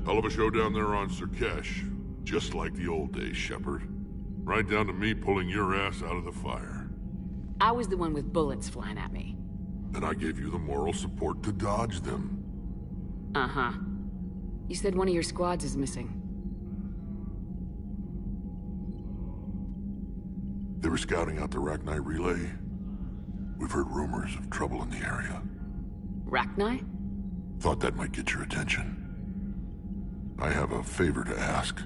Hell of a show down there on Sirkesh. Just like the old days, Shepard. Right down to me pulling your ass out of the fire. I was the one with bullets flying at me. And I gave you the moral support to dodge them. Uh-huh. You said one of your squads is missing. They were scouting out the Rachni relay. We've heard rumors of trouble in the area. Rachni? Thought that might get your attention. I have a favor to ask.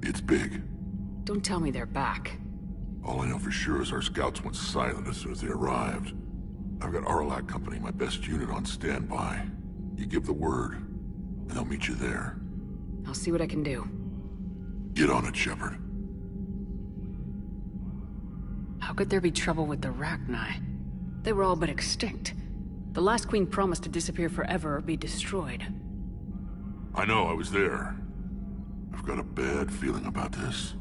It's big. Don't tell me they're back. All I know for sure is our scouts went silent as soon as they arrived. I've got Arlac Company, my best unit, on standby. You give the word, and they'll meet you there. I'll see what I can do. Get on it, Shepard. How could there be trouble with the Rachni? They were all but extinct. The last queen promised to disappear forever or be destroyed. I know, I was there. I've got a bad feeling about this.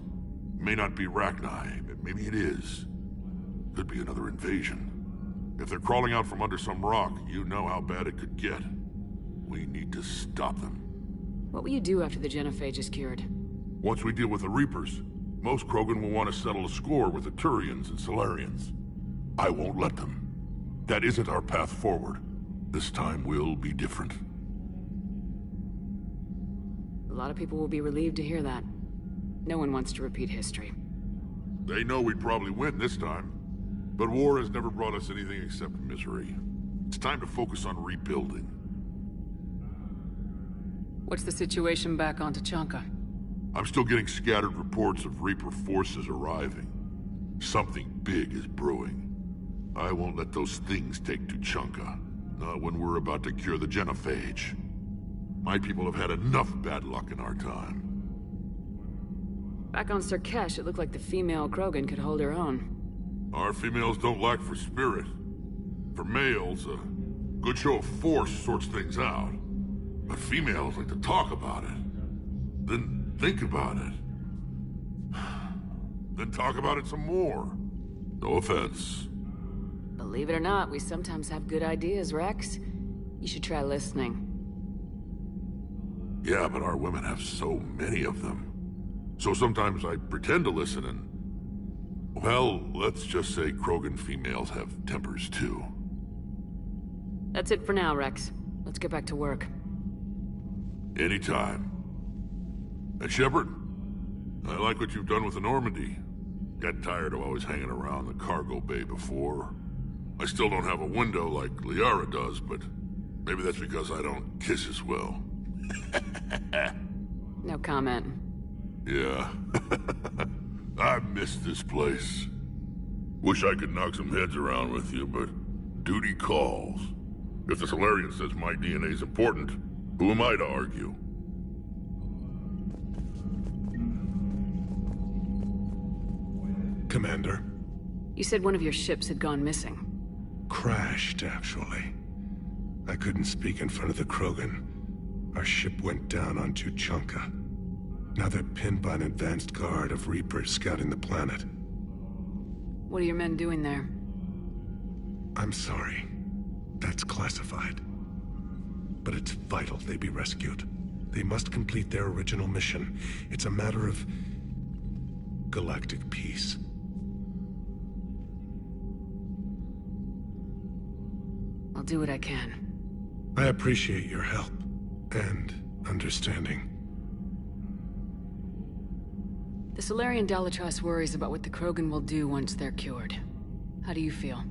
May not be Rachni, but maybe it is. Could be another invasion. If they're crawling out from under some rock, you know how bad it could get. We need to stop them. What will you do after the genophage is cured? Once we deal with the Reapers, most Krogan will want to settle a score with the Turians and Solarians. I won't let them. That isn't our path forward. This time will be different. A lot of people will be relieved to hear that. No one wants to repeat history. They know we'd probably win this time. But war has never brought us anything except misery. It's time to focus on rebuilding. What's the situation back on Tuchanka? I'm still getting scattered reports of Reaper forces arriving. Something big is brewing. I won't let those things take Tuchanka. Not when we're about to cure the genophage. My people have had enough bad luck in our time. Back on Sirkesh, it looked like the female Krogan could hold her own. Our females don't lack for spirit. For males, a good show of force sorts things out. But females like to talk about it. Then think about it. Then talk about it some more. No offense. Believe it or not, we sometimes have good ideas, Rex. You should try listening. Yeah, but our women have so many of them. So sometimes I pretend to listen and... Well, let's just say Krogan females have tempers too. That's it for now, Rex. Let's get back to work. Anytime. And Shepard, I like what you've done with the Normandy. Got tired of always hanging around the cargo bay before. I still don't have a window like Liara does, but maybe that's because I don't kiss as well. No comment. Yeah. I miss this place. Wish I could knock some heads around with you, but duty calls. If the Solarian says my DNA's important, who am I to argue? Commander. You said one of your ships had gone missing. Crashed, actually. I couldn't speak in front of the Krogan. Our ship went down on Tuchanka. Now they're pinned by an advanced guard of Reapers scouting the planet. What are your men doing there? I'm sorry. That's classified. But it's vital they be rescued. They must complete their original mission. It's a matter of galactic peace. I'll do what I can. I appreciate your help and understanding. The Solarian Dalatrass worries about what the Krogan will do once they're cured. How do you feel?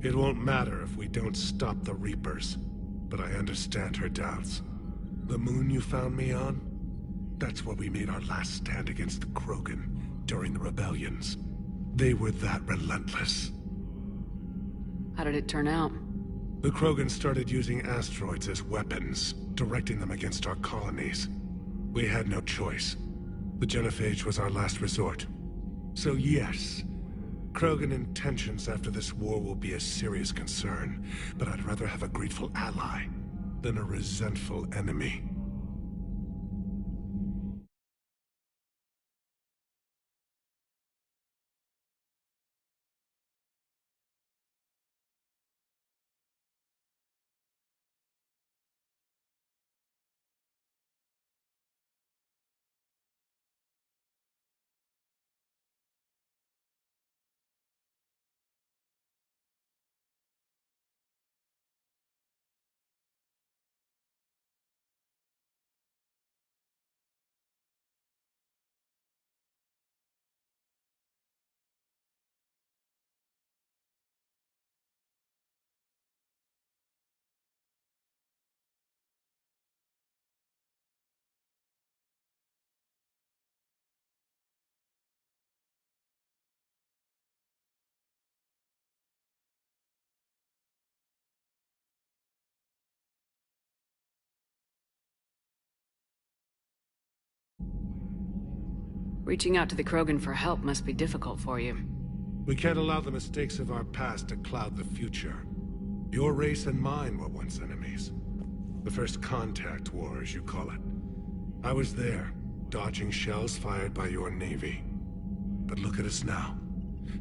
It won't matter if we don't stop the Reapers, but I understand her doubts. The moon you found me on? That's where we made our last stand against the Krogan during the rebellions. They were that relentless. How did it turn out? The Krogan started using asteroids as weapons, directing them against our colonies. We had no choice. The genophage was our last resort. So yes, Krogan intentions after this war will be a serious concern, but I'd rather have a grateful ally than a resentful enemy. Reaching out to the Krogan for help must be difficult for you. We can't allow the mistakes of our past to cloud the future. Your race and mine were once enemies. The first contact war, as you call it. I was there, dodging shells fired by your navy. But look at us now,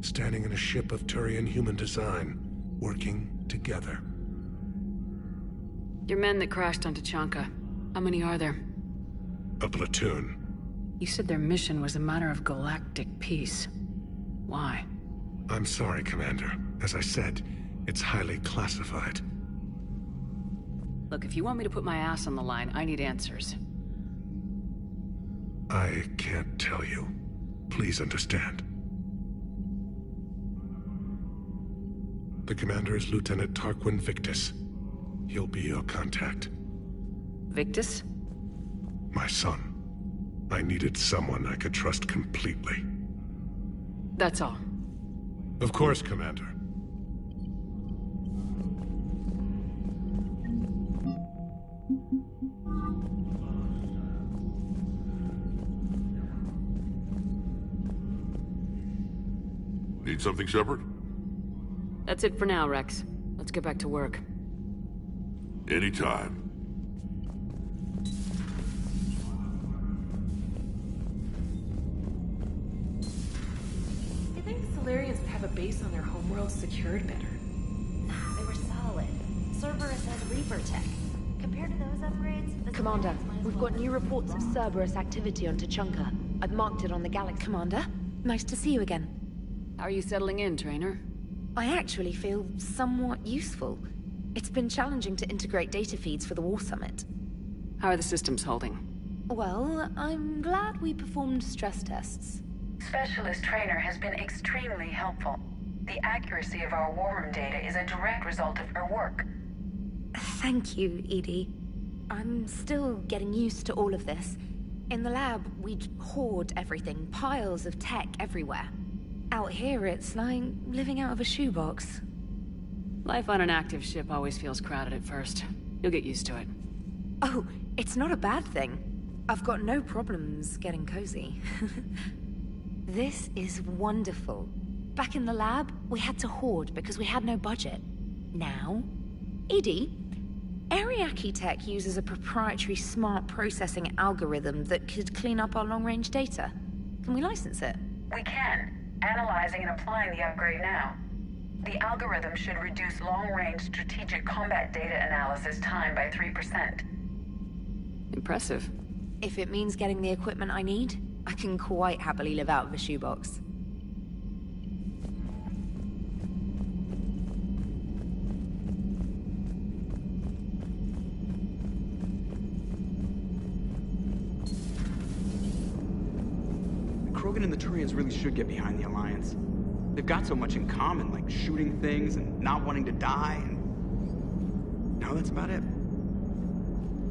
standing in a ship of Turian human design, working together. Your men that crashed onto Chinicko, how many are there? A platoon. You said their mission was a matter of galactic peace. Why? I'm sorry, Commander. As I said, it's highly classified. Look, if you want me to put my ass on the line, I need answers. I can't tell you. Please understand. The commander is Lieutenant Tarquin Victus. He'll be your contact. Victus? My son. I needed someone I could trust completely. That's all. Of course, Commander. Need something separate? That's it for now, Rex. Let's get back to work. Anytime. You think Solarians would have a base on their homeworld secured better? They were solid. Cerberus has Reaper tech. Compared to those upgrades, the Commander, Solarians might as we've well got new reports of Cerberus activity on Chinicko. I've marked it on the galaxy. Commander, nice to see you again. How are you settling in, Trainer? I actually feel somewhat useful. It's been challenging to integrate data feeds for the War Summit. How are the systems holding? Well, I'm glad we performed stress tests. Specialist Trainer has been extremely helpful. The accuracy of our war room data is a direct result of her work. Thank you, Edie. I'm still getting used to all of this. In the lab, we'd hoard everything, piles of tech everywhere. Out here, it's like living out of a shoebox. Life on an active ship always feels crowded at first. You'll get used to it. Oh, it's not a bad thing. I've got no problems getting cozy. This is wonderful. Back in the lab, we had to hoard because we had no budget. Now, Edie, Ariake Tech uses a proprietary smart processing algorithm that could clean up our long-range data. Can we license it? We can. Analyzing and applying the upgrade now. The algorithm should reduce long-range strategic combat data analysis time by 3%. Impressive. If it means getting the equipment I need, I can quite happily live out of a shoebox. Krogan and the Turians really should get behind the Alliance. They've got so much in common, like shooting things and not wanting to die, and... no, that's about it.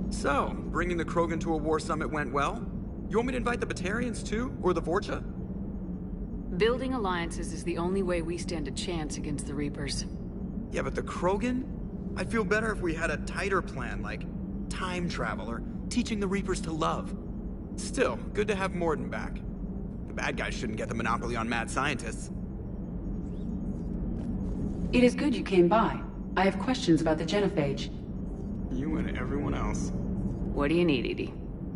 So, bringing the Krogan to a war summit went well? You want me to invite the Batarians too? Or the Vorcha? Building alliances is the only way we stand a chance against the Reapers. Yeah, but the Krogan? I'd feel better if we had a tighter plan, like time travel or teaching the Reapers to love. Still, good to have Morden back. The bad guys shouldn't get the monopoly on mad scientists. It is good you came by. I have questions about the genophage. You and everyone else. What do you need, Edie?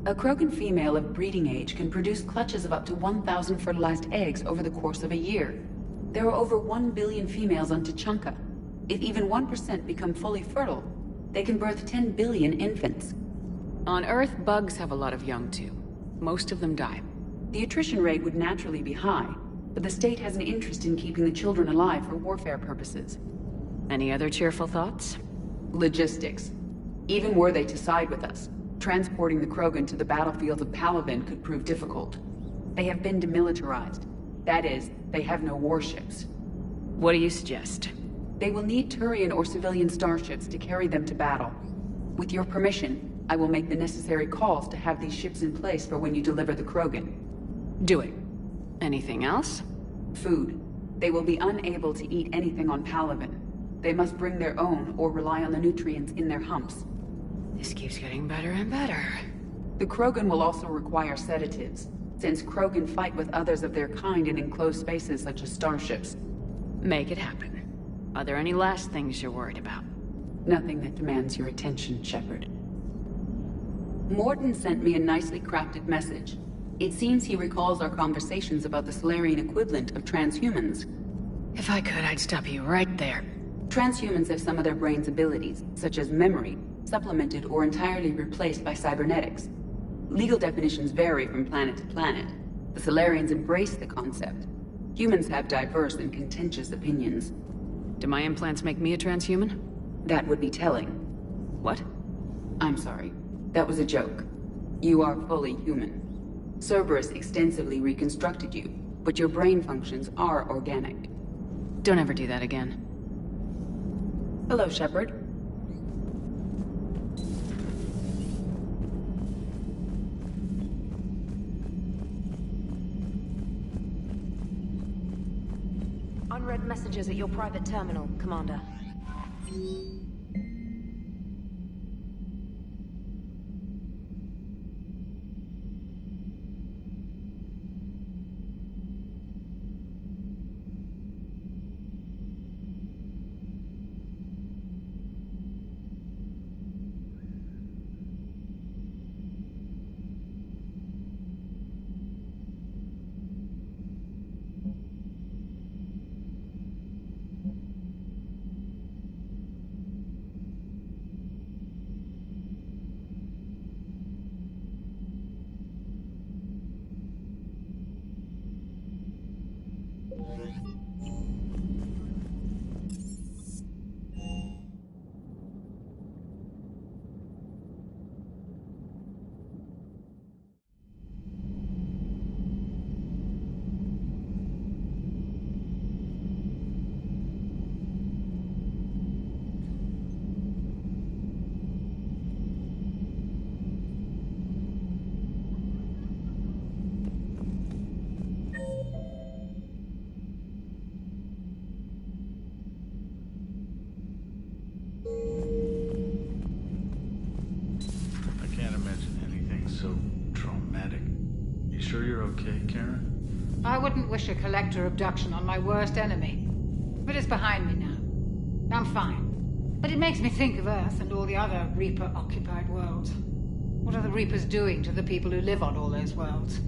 A Krogan female of breeding age can produce clutches of up to 1,000 fertilized eggs over the course of a year. There are over 1 billion females on Chinicko. If even 1% become fully fertile, they can birth 10 billion infants. On Earth, bugs have a lot of young too. Most of them die. The attrition rate would naturally be high, but the state has an interest in keeping the children alive for warfare purposes. Any other cheerful thoughts? Logistics. Even were they to side with us, transporting the Krogan to the battlefields of Palaven could prove difficult. They have been demilitarized. That is, they have no warships. What do you suggest? They will need Turian or civilian starships to carry them to battle. With your permission, I will make the necessary calls to have these ships in place for when you deliver the Krogan. Do it. Anything else? Food. They will be unable to eat anything on Palaven. They must bring their own or rely on the nutrients in their humps. This keeps getting better and better. The Krogan will also require sedatives. since Krogan fight with others of their kind in enclosed spaces such as starships. Make it happen. Are there any last things you're worried about? Nothing that demands your attention, Shepard. Morton sent me a nicely crafted message. It seems he recalls our conversations about the Solarian equivalent of transhumans. If I could, I'd stop you right there. Transhumans have some of their brain's abilities, such as memory, supplemented or entirely replaced by cybernetics. Legal definitions vary from planet to planet. The Solarians embrace the concept. Humans have diverse and contentious opinions. Do my implants make me a transhuman? That would be telling. What? I'm sorry. That was a joke. You are fully human. Cerberus extensively reconstructed you, but your brain functions are organic. Don't ever do that again. Hello, Shepard. Unread messages at your private terminal, Commander. Okay, Karen? I wouldn't wish a collector abduction on my worst enemy. But it's behind me now. I'm fine. But it makes me think of Earth and all the other Reaper-occupied worlds. What are the Reapers doing to the people who live on all those worlds?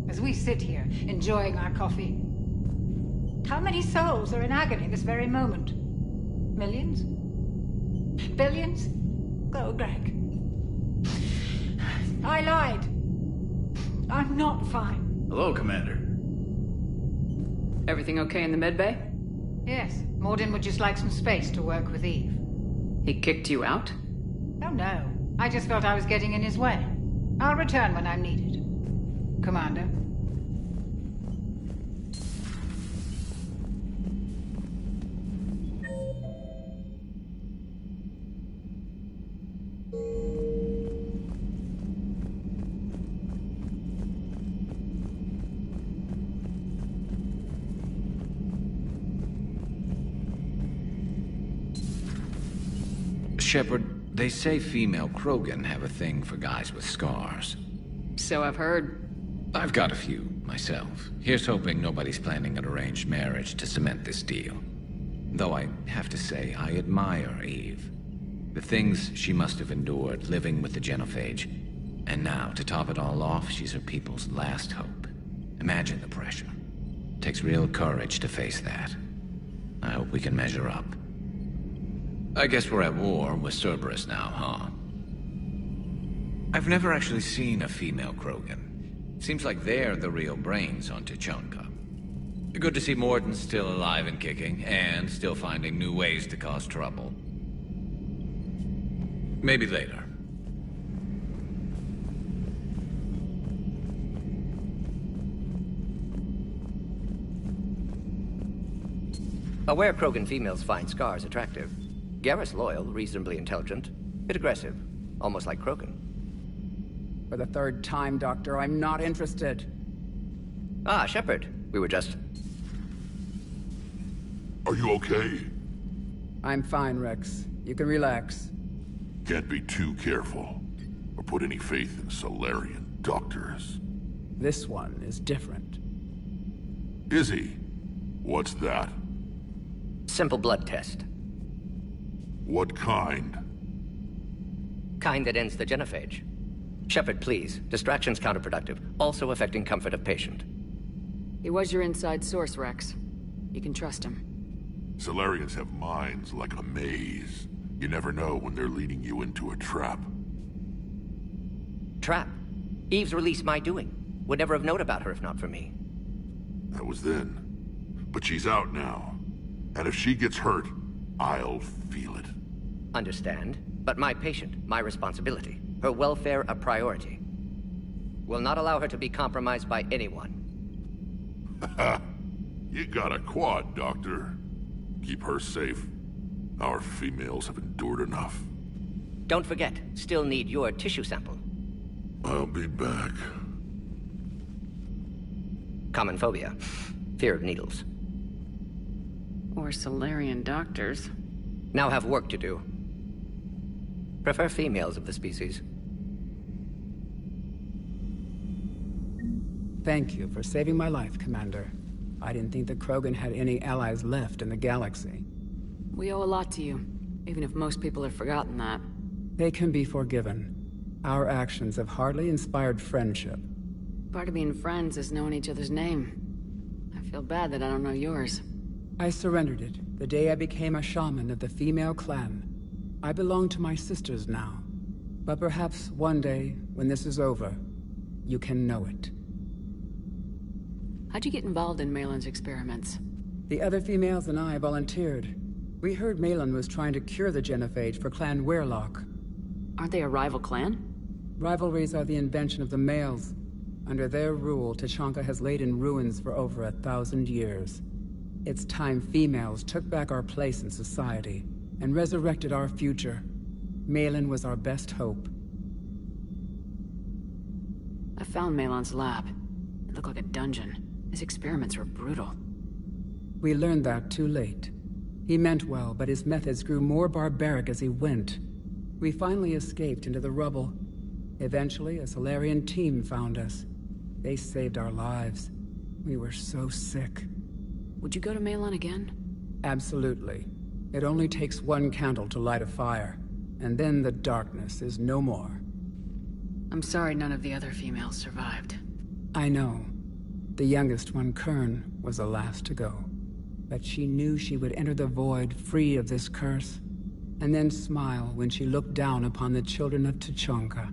As we sit here, enjoying our coffee. How many souls are in agony this very moment? Millions? Billions? Oh, Greg. I lied. I'm not fine. Hello, Commander. Everything okay in the medbay? Yes. Morden would just like some space to work with Eve. He kicked you out? Oh, no. I just felt I was getting in his way. I'll return when I'm needed. Commander. Shepard, they say female Krogan have a thing for guys with scars. So I've heard. I've got a few, myself. Here's hoping nobody's planning an arranged marriage to cement this deal. Though I have to say, I admire Eve. The things she must have endured living with the genophage. And now, to top it all off, she's her people's last hope. Imagine the pressure. Takes real courage to face that. I hope we can measure up. I guess we're at war with Cerberus now, huh? I've never actually seen a female Krogan. Seems like they're the real brains on Tuchanka. Good to see Morden's still alive and kicking, and still finding new ways to cause trouble. Maybe later. Aware Krogan females find scars attractive. Garrus loyal, reasonably intelligent, bit aggressive, almost like Krogan. For the third time, Doctor, I'm not interested. Ah, Shepard. We were just... Are you okay? I'm fine, Rex. You can relax. Can't be too careful, or put any faith in Solarian doctors. This one is different. Is he? What's that? Simple blood test. What kind? Kind that ends the genophage. Shepard, please. Distraction's counterproductive, also affecting comfort of patient. He was your inside source, Rex. You can trust him. Salarians have minds like a maze. You never know when they're leading you into a trap. Trap? Eve's release my doing. Would never have known about her if not for me. That was then. But she's out now. And if she gets hurt, I'll feel it. Understand. But my patient, my responsibility. Her welfare a priority. Will not allow her to be compromised by anyone. You got a quad, Doctor. Keep her safe. Our females have endured enough. Don't forget, still need your tissue sample. I'll be back. Common phobia. Fear of needles. Or Solarian doctors. Now have work to do. Prefer females of the species. Thank you for saving my life, Commander. I didn't think the Krogan had any allies left in the galaxy. We owe a lot to you, even if most people have forgotten that. They can be forgiven. Our actions have hardly inspired friendship. Part of being friends is knowing each other's name. I feel bad that I don't know yours. I surrendered it the day I became a shaman of the female clan. I belong to my sisters now. But perhaps one day, when this is over, you can know it. How'd you get involved in Malin's experiments? The other females and I volunteered. We heard Malin was trying to cure the genophage for Clan Weirlock. Aren't they a rival clan? Rivalries are the invention of the males. Under their rule, Tachanka has laid in ruins for over 1,000 years. It's time females took back our place in society and resurrected our future. Malin was our best hope. I found Malin's lab. It looked like a dungeon. His experiments were brutal. We learned that too late. He meant well, but his methods grew more barbaric as he went. We finally escaped into the rubble. Eventually, a Solarian team found us. They saved our lives. We were so sick. Would you go to Malin again? Absolutely. It only takes one candle to light a fire, and then the darkness is no more. I'm sorry none of the other females survived. I know. The youngest one, Kern, was the last to go. But she knew she would enter the void free of this curse, and then smile when she looked down upon the children of Tachanka.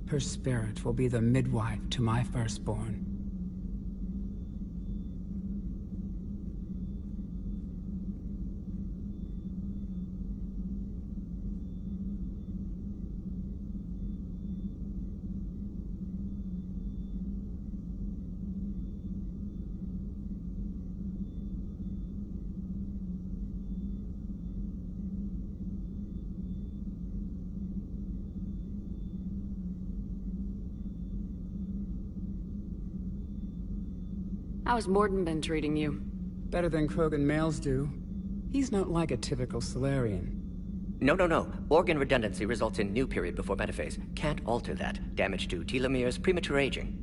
Her spirit will be the midwife to my firstborn. How's Morden been treating you? Better than Krogan males do. He's not like a typical Solarian. No. Organ redundancy results in new period before metaphase. Can't alter that. Damage to telomeres, premature aging.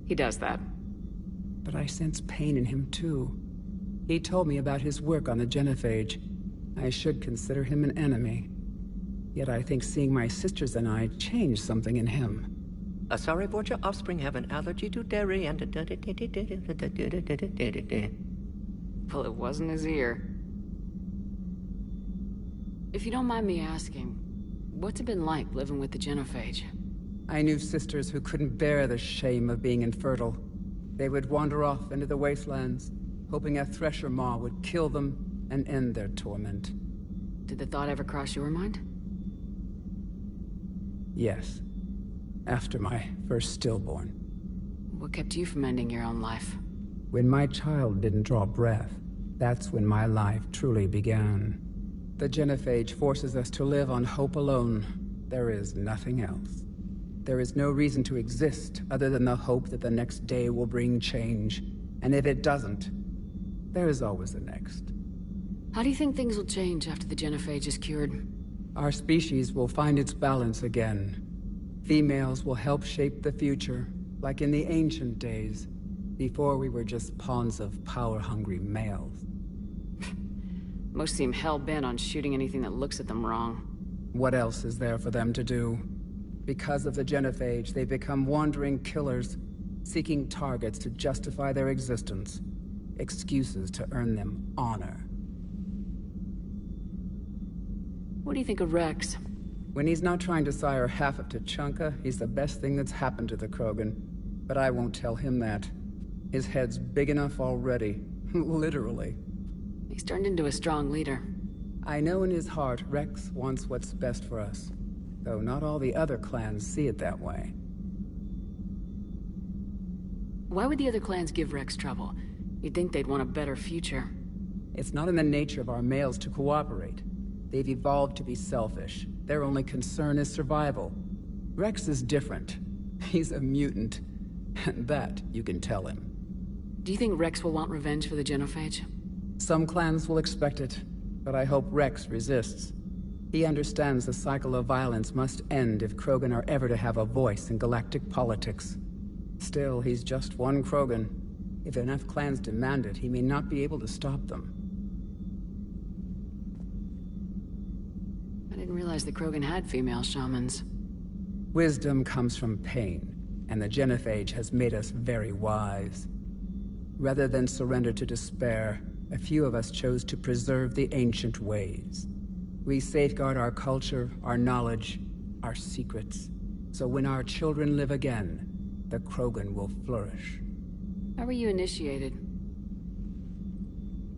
He does that. But I sense pain in him too. He told me about his work on the genophage. I should consider him an enemy. Yet I think seeing my sisters and I changed something in him. Sorry, board your offspring have an allergy to dairy and... Well, it wasn't his ear. If you don't mind me asking, what's it been like living with the genophage? I knew sisters who couldn't bear the shame of being infertile. They would wander off into the wastelands, hoping a thresher maw would kill them and end their torment. Did the thought ever cross your mind? Yes. After my first stillborn. What kept you from ending your own life? When my child didn't draw breath, that's when my life truly began. The genophage forces us to live on hope alone. There is nothing else. There is no reason to exist other than the hope that the next day will bring change. And if it doesn't, there is always the next. How do you think things will change after the genophage is cured? Our species will find its balance again. Females will help shape the future, Like in the ancient days, before we were just pawns of power-hungry males. Most seem hell-bent on shooting anything that looks at them wrong. What else is there for them to do? Because of the genophage, they become wandering killers, seeking targets to justify their existence. Excuses to earn them honor. What do you think of Rex? When he's not trying to sire half of Tuchanka, he's the best thing that's happened to the Krogan. But I won't tell him that. His head's big enough already. Literally. He's turned into a strong leader. I know in his heart Rex wants what's best for us. Though not all the other clans see it that way. Why would the other clans give Rex trouble? You'd think they'd want a better future. It's not in the nature of our males to cooperate. They've evolved to be selfish. Their only concern is survival. Rex is different. He's a mutant. And that you can tell him. Do you think Rex will want revenge for the genophage? Some clans will expect it, but I hope Rex resists. He understands the cycle of violence must end if Krogan are ever to have a voice in galactic politics. Still, he's just one Krogan. If enough clans demand it, he may not be able to stop them. I didn't realize the Krogan had female shamans. Wisdom comes from pain, and the genophage has made us very wise. Rather than surrender to despair, a few of us chose to preserve the ancient ways. We safeguard our culture, our knowledge, our secrets. So when our children live again, the Krogan will flourish. How were you initiated?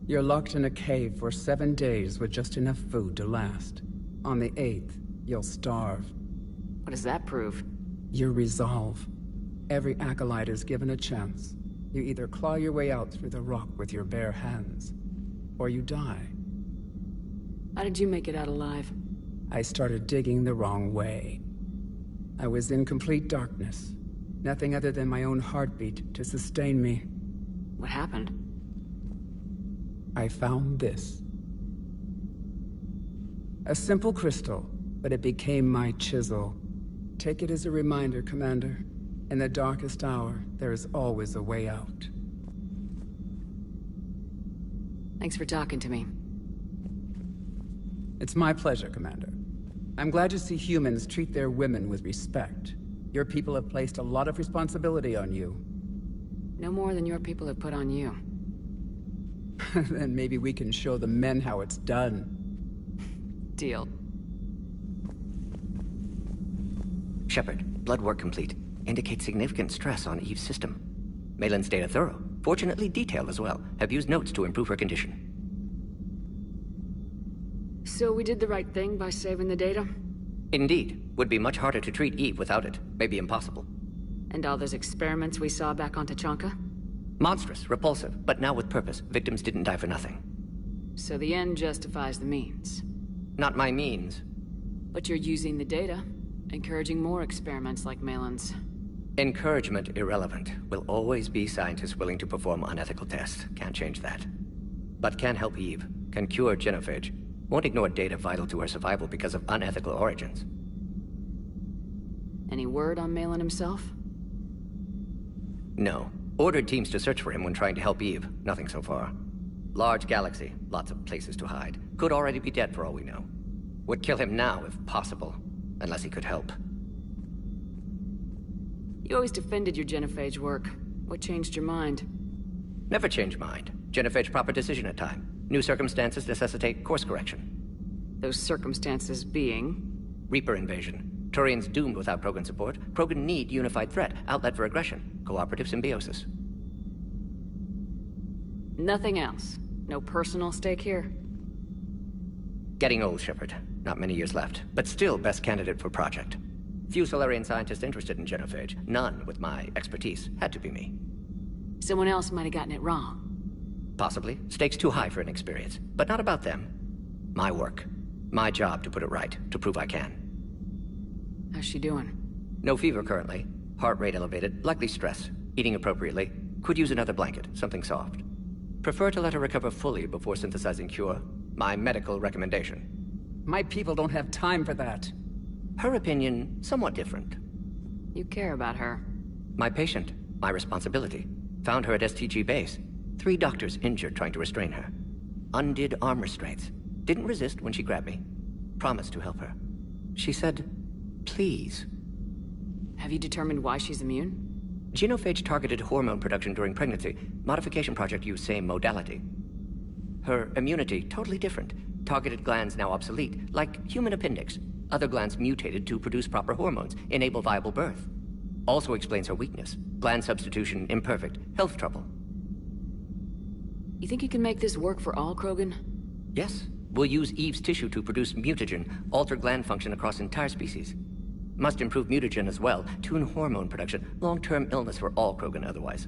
You're locked in a cave for 7 days with just enough food to last. On the 8th, you'll starve. What does that prove? Your resolve. Every acolyte is given a chance. You either claw your way out through the rock with your bare hands, or you die. How did you make it out alive? I started digging the wrong way. I was in complete darkness. Nothing other than my own heartbeat to sustain me. What happened? I found this. A simple crystal, but it became my chisel. Take it as a reminder, Commander. In the darkest hour, there is always a way out. Thanks for talking to me. It's my pleasure, Commander. I'm glad to see humans treat their women with respect. Your people have placed a lot of responsibility on you. No more than your people have put on you. Then maybe we can show the men how it's done. Deal. Shepard, blood work complete. Indicates significant stress on Eve's system. Malin's data thorough. Fortunately detailed as well. Have used notes to improve her condition. So we did the right thing by saving the data? Indeed. Would be much harder to treat Eve without it. Maybe impossible. And all those experiments we saw back on Tuchanka? Monstrous, repulsive, but now with purpose. Victims didn't die for nothing. So the end justifies the means. Not my means. But you're using the data, encouraging more experiments like Malin's. Encouragement irrelevant. Will always be scientists willing to perform unethical tests. Can't change that. But can help Eve. Can cure genophage. Won't ignore data vital to her survival because of unethical origins. Any word on Malin himself? No. Ordered teams to search for him when trying to help Eve. Nothing so far. Large galaxy. Lots of places to hide. Could already be dead for all we know. Would kill him now if possible. Unless he could help. You always defended your genophage work. What changed your mind? Never change mind. Genophage proper decision at time. New circumstances necessitate course correction. Those circumstances being? Reaper invasion. Turians doomed without Krogan support. Krogan need unified threat. Outlet for aggression. Cooperative symbiosis. Nothing else? No personal stake here? Getting old, Shepard. Not many years left. But still best candidate for project. Few Solarian scientists interested in genophage. None with my expertise. Had to be me. Someone else might have gotten it wrong. Possibly. Stakes too high for inexperience. But not about them. My work. My job to put it right. To prove I can. How's she doing? No fever currently. Heart rate elevated. Likely stress. Eating appropriately. Could use another blanket. Something soft. Prefer to let her recover fully before synthesizing cure. My medical recommendation. My people don't have time for that. Her opinion, somewhat different. You care about her. My patient, my responsibility. Found her at STG base. 3 doctors injured trying to restrain her. Undid arm restraints. Didn't resist when she grabbed me. Promised to help her. She said, please. Have you determined why she's immune? Genophage targeted hormone production during pregnancy. Modification project used same modality. Her immunity, totally different. Targeted glands now obsolete, like human appendix. Other glands mutated to produce proper hormones, enable viable birth. Also explains her weakness. Gland substitution imperfect. Health trouble. You think you can make this work for all Krogan? Yes. We'll use Eve's tissue to produce mutagen, alter gland function across entire species. Must improve mutagen as well, tune hormone production, long-term illness for all Krogan otherwise.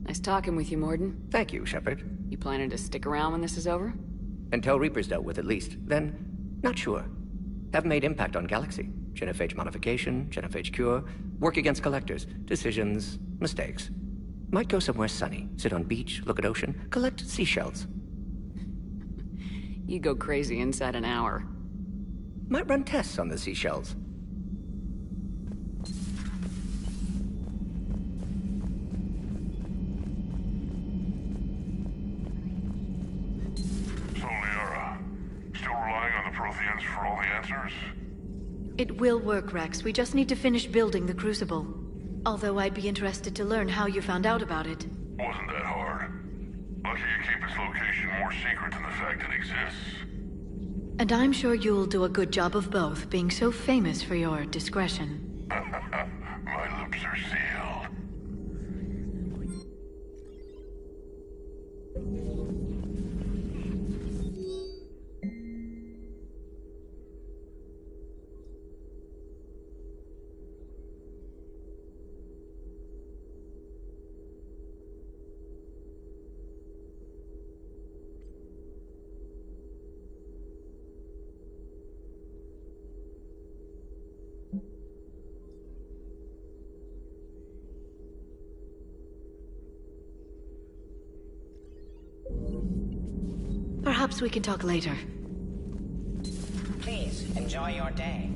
Nice talking with you, Morden. Thank you, Shepard. You planning to stick around when this is over? Until Reaper's dealt with, at least. Then, not sure. Have made impact on Galaxy. Genophage modification, genophage cure, work against collectors, decisions, mistakes. Might go somewhere sunny, sit on beach, look at ocean, collect seashells. You go crazy inside an hour. Might run tests on the seashells. So, Liara, still relying on the Protheans for all the answers? It will work, Rex. We just need to finish building the Crucible. Although I'd be interested to learn how you found out about it. Wasn't that hard. Lucky you keep its location more secret than the fact it exists. And I'm sure you'll do a good job of both, being so famous for your discretion. My lips are sealed. Perhaps we can talk later. Please, enjoy your day.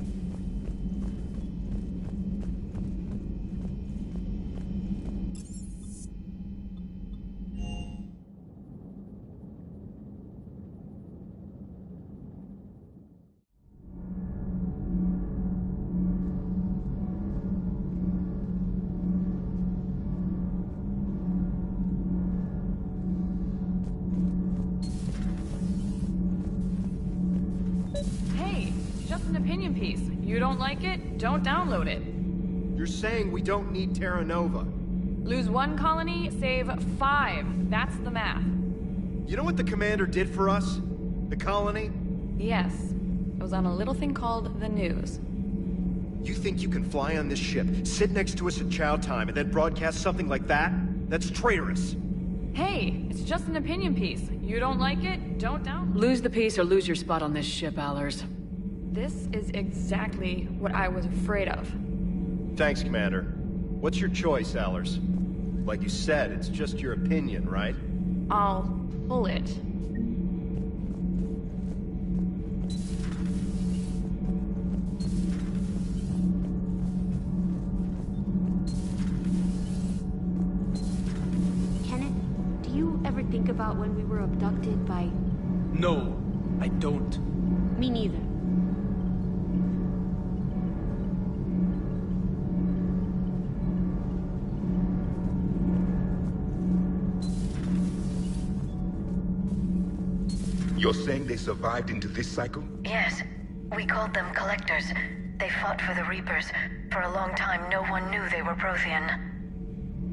Opinion piece. You don't like it? Don't download it. You're saying we don't need Terra Nova. Lose 1 colony, save 5. That's the math. You know what the commander did for us? The colony? Yes. It was on a little thing called the news. You think you can fly on this ship, sit next to us at chow time, and then broadcast something like that? That's traitorous. Hey, it's just an opinion piece. You don't like it? Don't download. Lose the piece or lose your spot on this ship, Allers. This is exactly what I was afraid of. Thanks, Commander. What's your choice, Allers? Like you said, it's just your opinion, right? I'll pull it. Kenneth, do you ever think about when we were abducted by... No, I don't. Me neither. You're saying they survived into this cycle? Yes. We called them Collectors. They fought for the Reapers. For a long time, no one knew they were Prothean.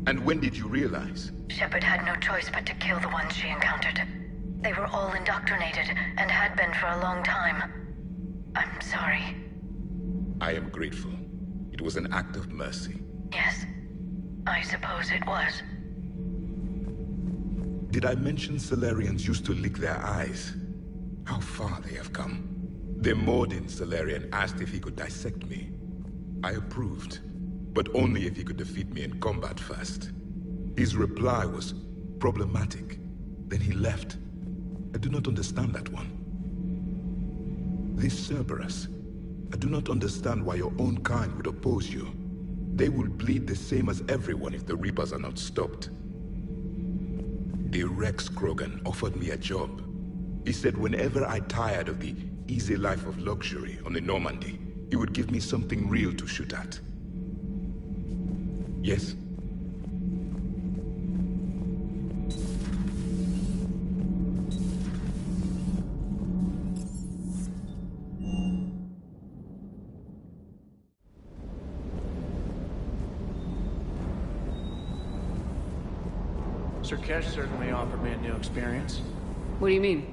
And when did you realize? Shepard had no choice but to kill the ones she encountered. They were all indoctrinated, and had been for a long time. I'm sorry. I am grateful. It was an act of mercy. Yes. I suppose it was. Did I mention Salarians used to lick their eyes? How far they have come. The Morden Salarian asked if he could dissect me. I approved, but only if he could defeat me in combat first. His reply was problematic. Then he left. I do not understand that one. This Cerberus, I do not understand why your own kind would oppose you. They will bleed the same as everyone if the Reapers are not stopped. The Rex Krogan offered me a job. He said whenever I tired of the easy life of luxury on the Normandy, he would give me something real to shoot at. Yes? Sir Kesh certainly offered me a new experience. What do you mean?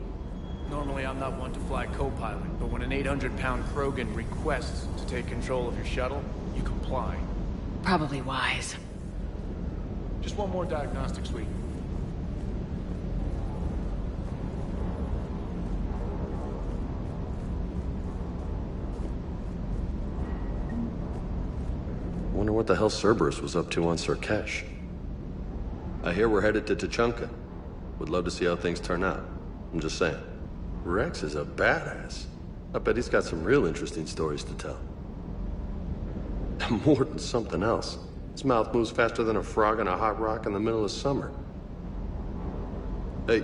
Normally I'm not one to fly co-pilot, but when an 800-pound Krogan requests to take control of your shuttle, you comply. Probably wise. Just one more diagnostic suite. Wonder what the hell Cerberus was up to on Sir Kesh. I hear we're headed to Tuchanka. Would love to see how things turn out. I'm just saying. Rex is a badass. I bet he's got some real interesting stories to tell. More than something else. His mouth moves faster than a frog on a hot rock in the middle of summer. Hey.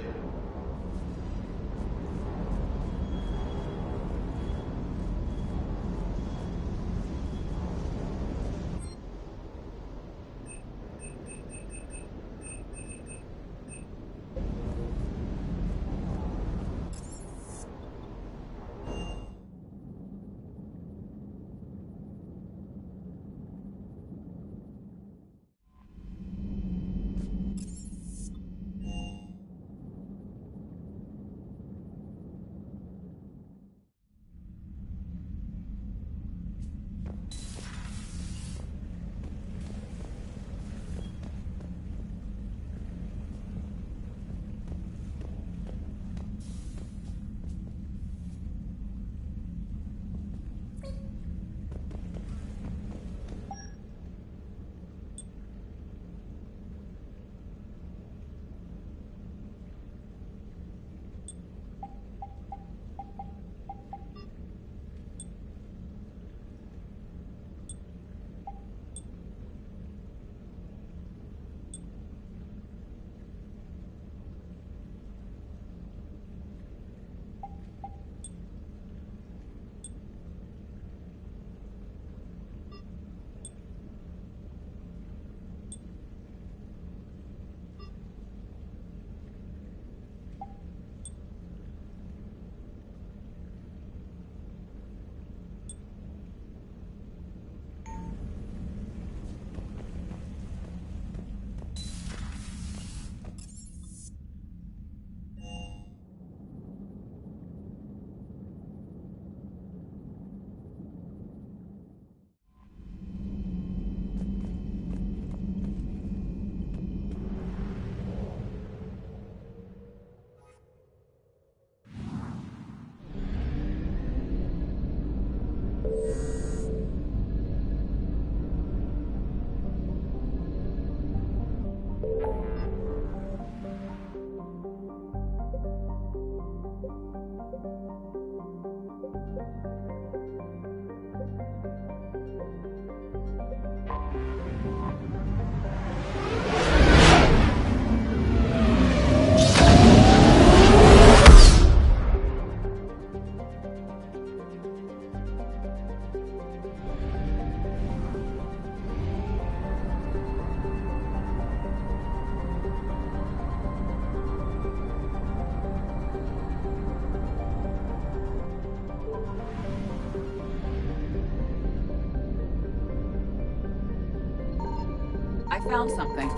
I found something.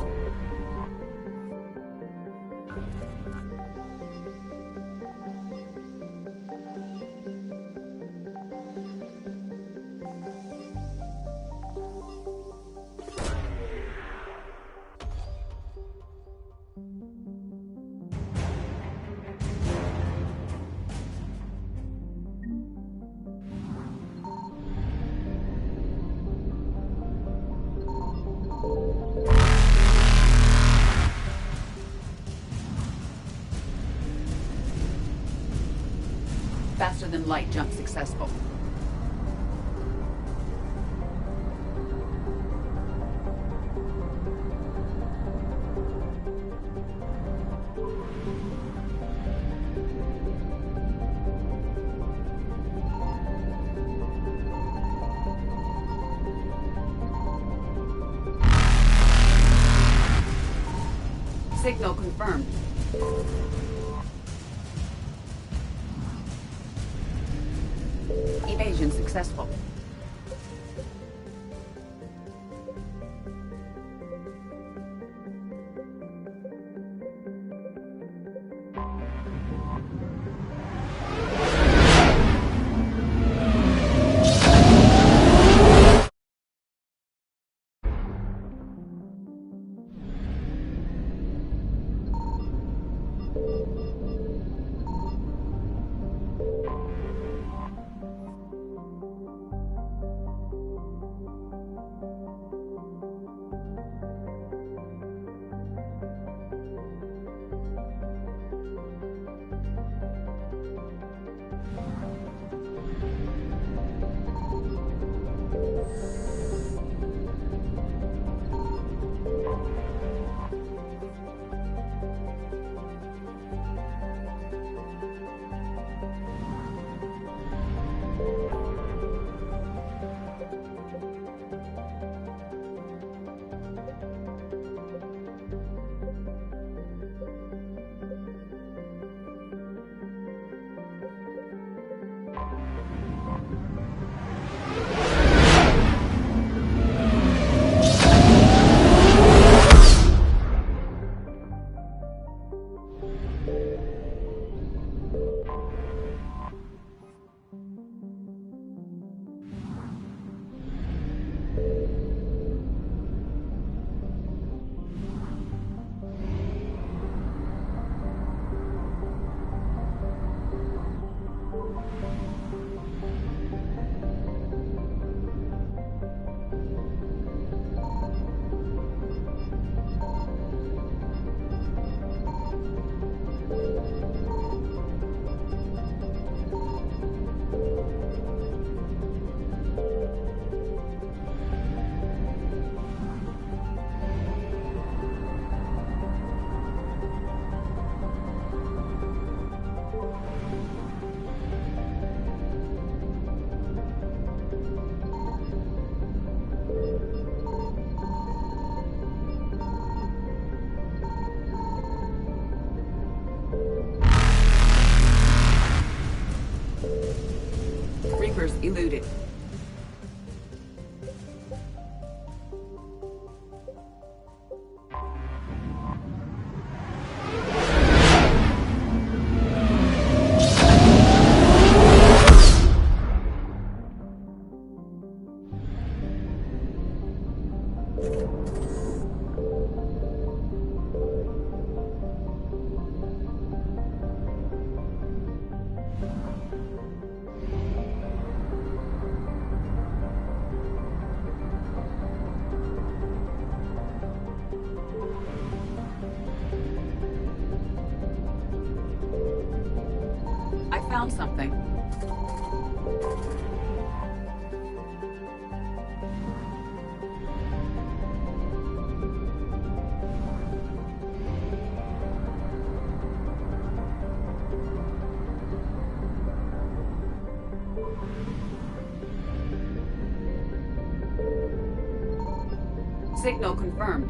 Faster than light jump successful. Signal confirmed. Evasion successful. Reapers eluded. I found something. Signal confirmed.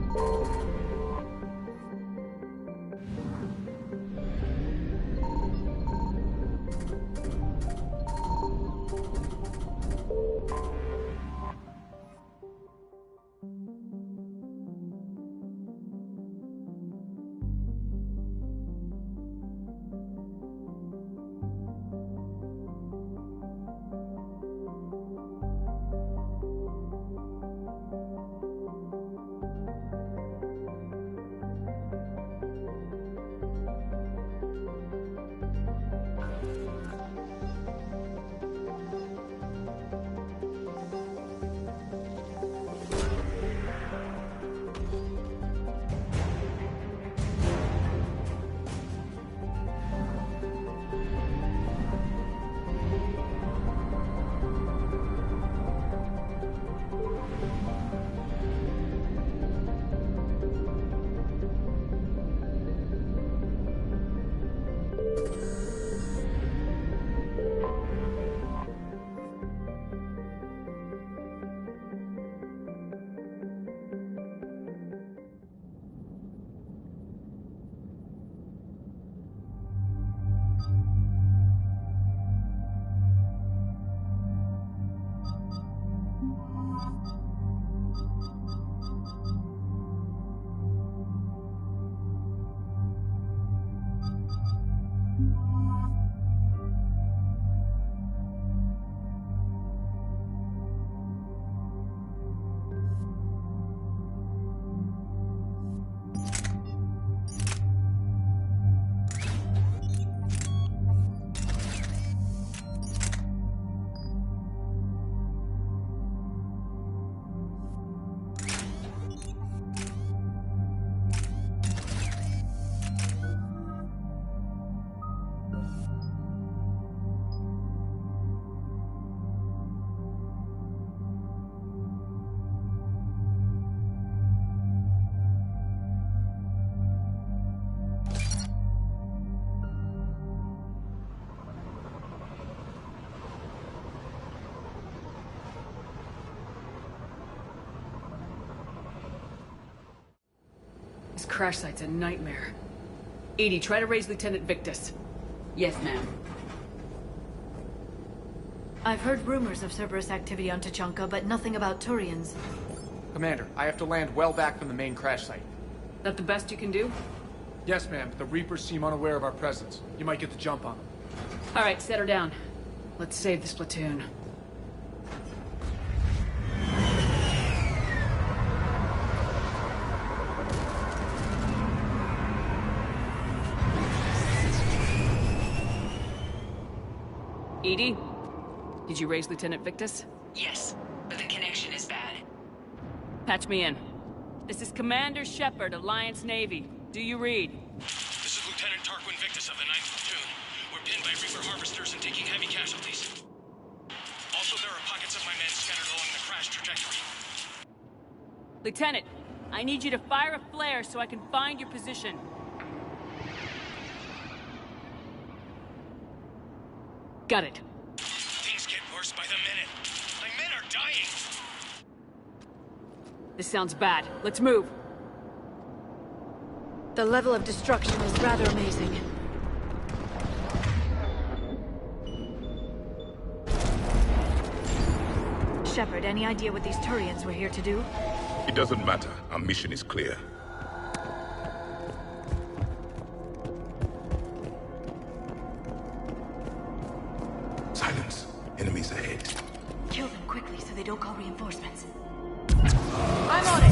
This crash site's a nightmare. Edie, try to raise Lieutenant Victus. Yes, ma'am. I've heard rumors of Cerberus activity on Tuchanka, but nothing about Turians. Commander, I have to land well back from the main crash site. That the best you can do? Yes, ma'am, but the Reapers seem unaware of our presence. You might get the jump on them. All right, set her down. Let's save this platoon. Edie? Did you raise Lieutenant Victus? Yes, but the connection is bad. Patch me in. This is Commander Shepard, Alliance Navy. Do you read? This is Lieutenant Tarquin Victus of the 9th Platoon. We're pinned by Reaper harvesters and taking heavy casualties. Also, there are pockets of my men scattered along the crash trajectory. Lieutenant, I need you to fire a flare so I can find your position. Got it. Things get worse by the minute. My men are dying! This sounds bad. Let's move. The level of destruction is rather amazing. Shepard, any idea what these Turians were here to do? It doesn't matter. Our mission is clear. Silence. Enemies ahead. Kill them quickly so they don't call reinforcements. I'm on it!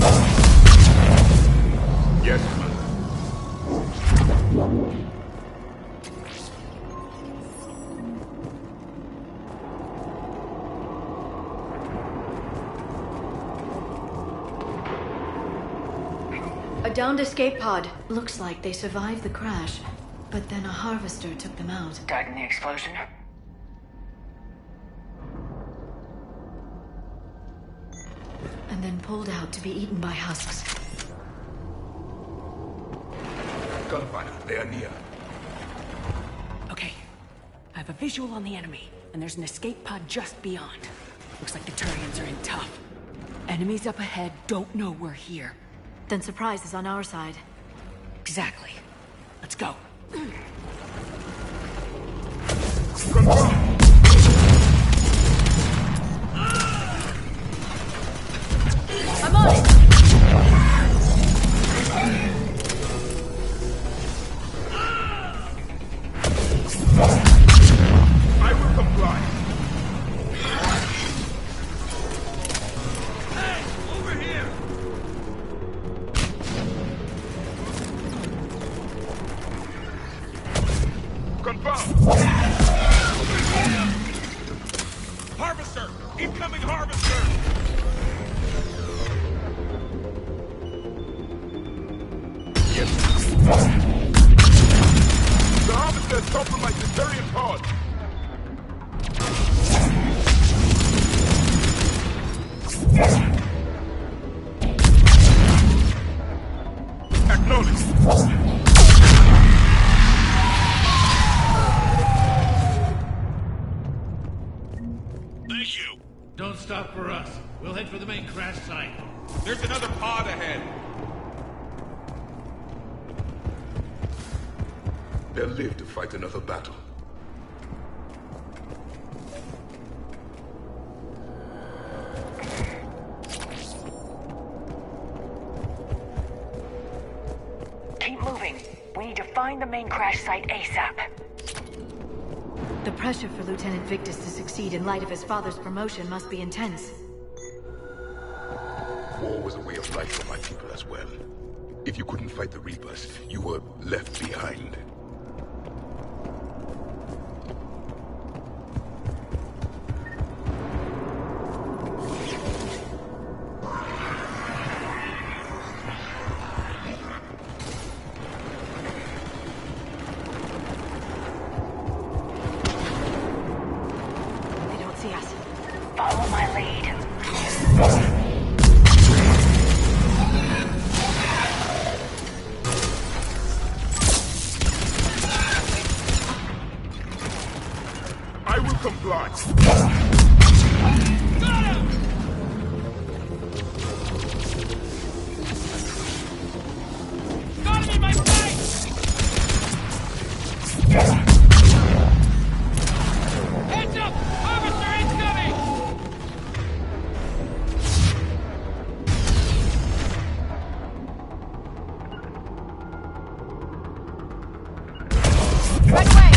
Yes, Commander. A downed escape pod. Looks like they survived the crash, but then a harvester took them out. Died in the explosion? And then pulled out to be eaten by husks. Gunfighter, they are near. Okay. I have a visual on the enemy, and there's an escape pod just beyond. Looks like the Turians are in tough. Enemies up ahead don't know we're here. Then surprise is on our side. Exactly. Let's go. I'm on it! I will comply. Hey, over here! Confirm. Harvester! Incoming harvester! The harvester has compromised the Turian pod. Acknowledged. Thank you. Don't stop for us. We'll head for the main crash site. There's another pod ahead. They'll live to fight another battle. Find the main crash site ASAP. The pressure for Lieutenant Victus to succeed in light of his father's promotion must be intense. War was a way of life for my people as well. If you couldn't fight the Reapers, you were left behind. They don't see us. Follow my lead. I will comply. Got him in my face! Heads up! Harvester incoming! Right away!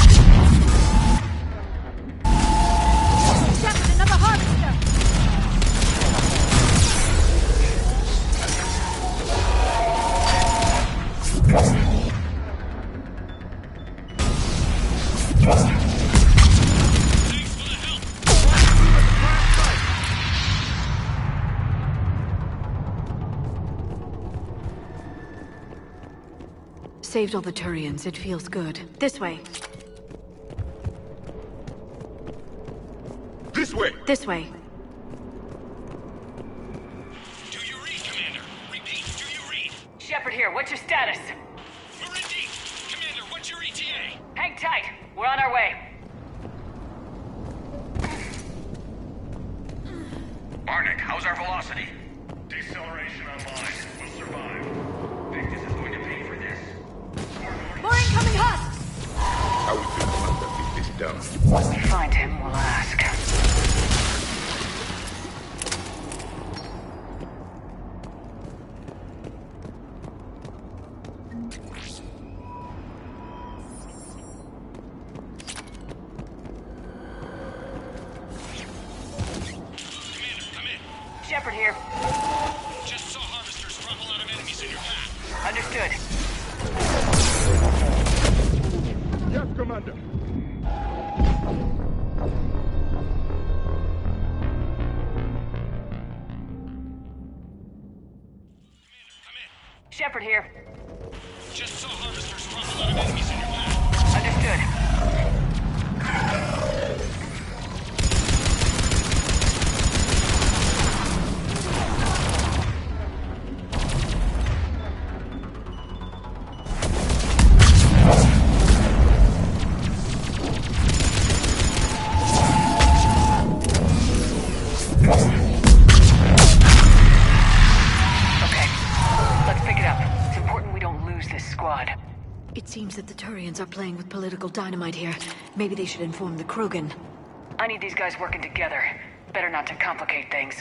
Captain, another harvester! Saved all the Turians. It feels good. This way. This way! This way. Do you read, Commander? Repeat, do you read? Shepard here, what's your status? We're in deep. Commander, what's your ETA? Hang tight. We're on our way. Barnick, how's our velocity? Deceleration online. We'll survive. Victus is going to pay for this. More incoming husks! How will the commander beat this down? When we find him, we'll ask. Commander, come in. Shepard here. Just saw harvesters drop a lot of enemies in your path. Understood. Yes, Commander. Shepard here. Just saw harvesters drop a lot of enemies in your path. Understood. It seems that the Turians are playing with political dynamite here. Maybe they should inform the Krogan. I need these guys working together. Better not to complicate things.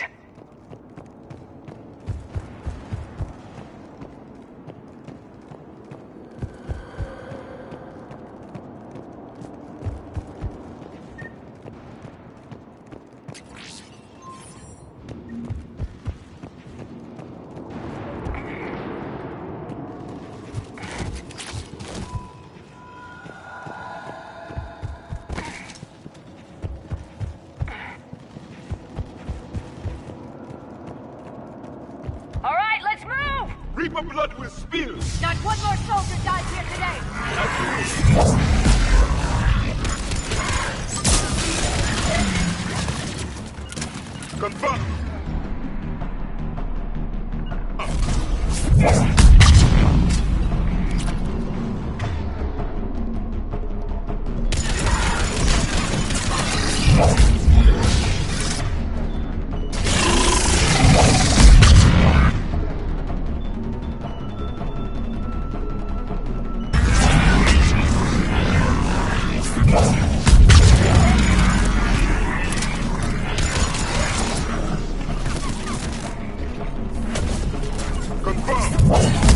Reaper blood will spill! Not one more soldier dies here today! Confirm! Confirm!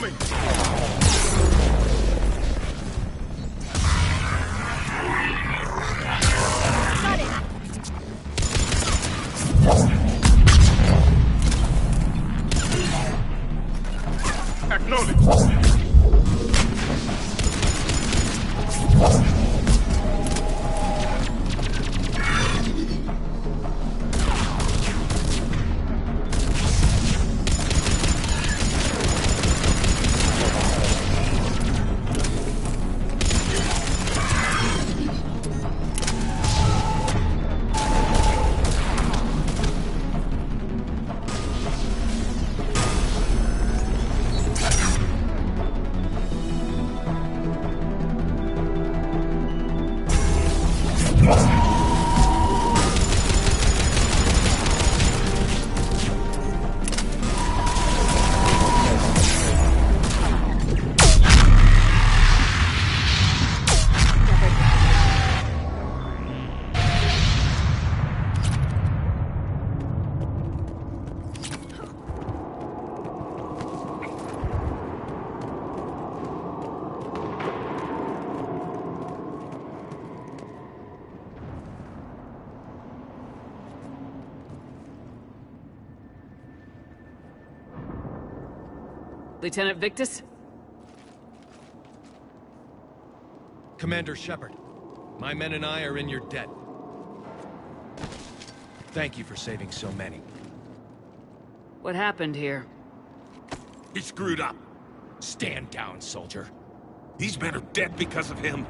coming! Got it! Acknowledge! Lieutenant Victus? Commander Shepard, my men and I are in your debt. Thank you for saving so many. What happened here? He screwed up. Stand down, soldier. These men are dead because of him.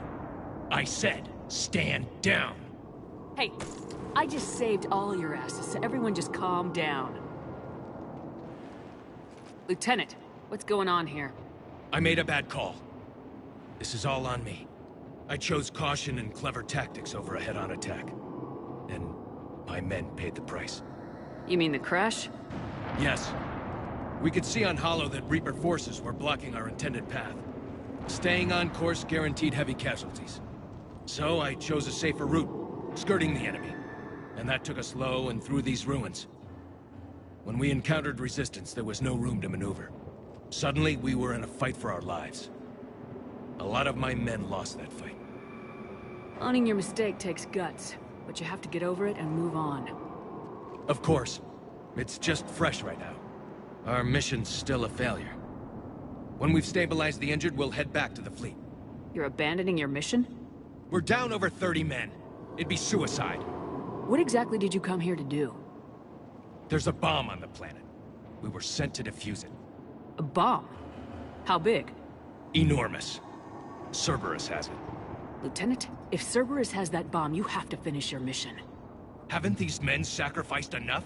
I said, stand down. Hey, I just saved all your asses, so everyone just calm down. Lieutenant, what's going on here? I made a bad call. This is all on me. I chose caution and clever tactics over a head-on attack. And my men paid the price. You mean the crash? Yes. We could see on Hollow that Reaper forces were blocking our intended path. Staying on course guaranteed heavy casualties. So I chose a safer route, skirting the enemy. And that took us low and through these ruins. When we encountered resistance, there was no room to maneuver. Suddenly, we were in a fight for our lives. A lot of my men lost that fight. Owning your mistake takes guts, but you have to get over it and move on. Of course. It's just fresh right now. Our mission's still a failure. When we've stabilized the injured, we'll head back to the fleet. You're abandoning your mission? We're down over 30 men. It'd be suicide. What exactly did you come here to do? There's a bomb on the planet. We were sent to defuse it. A bomb? How big? Enormous. Cerberus has it. Lieutenant, if Cerberus has that bomb, you have to finish your mission. Haven't these men sacrificed enough?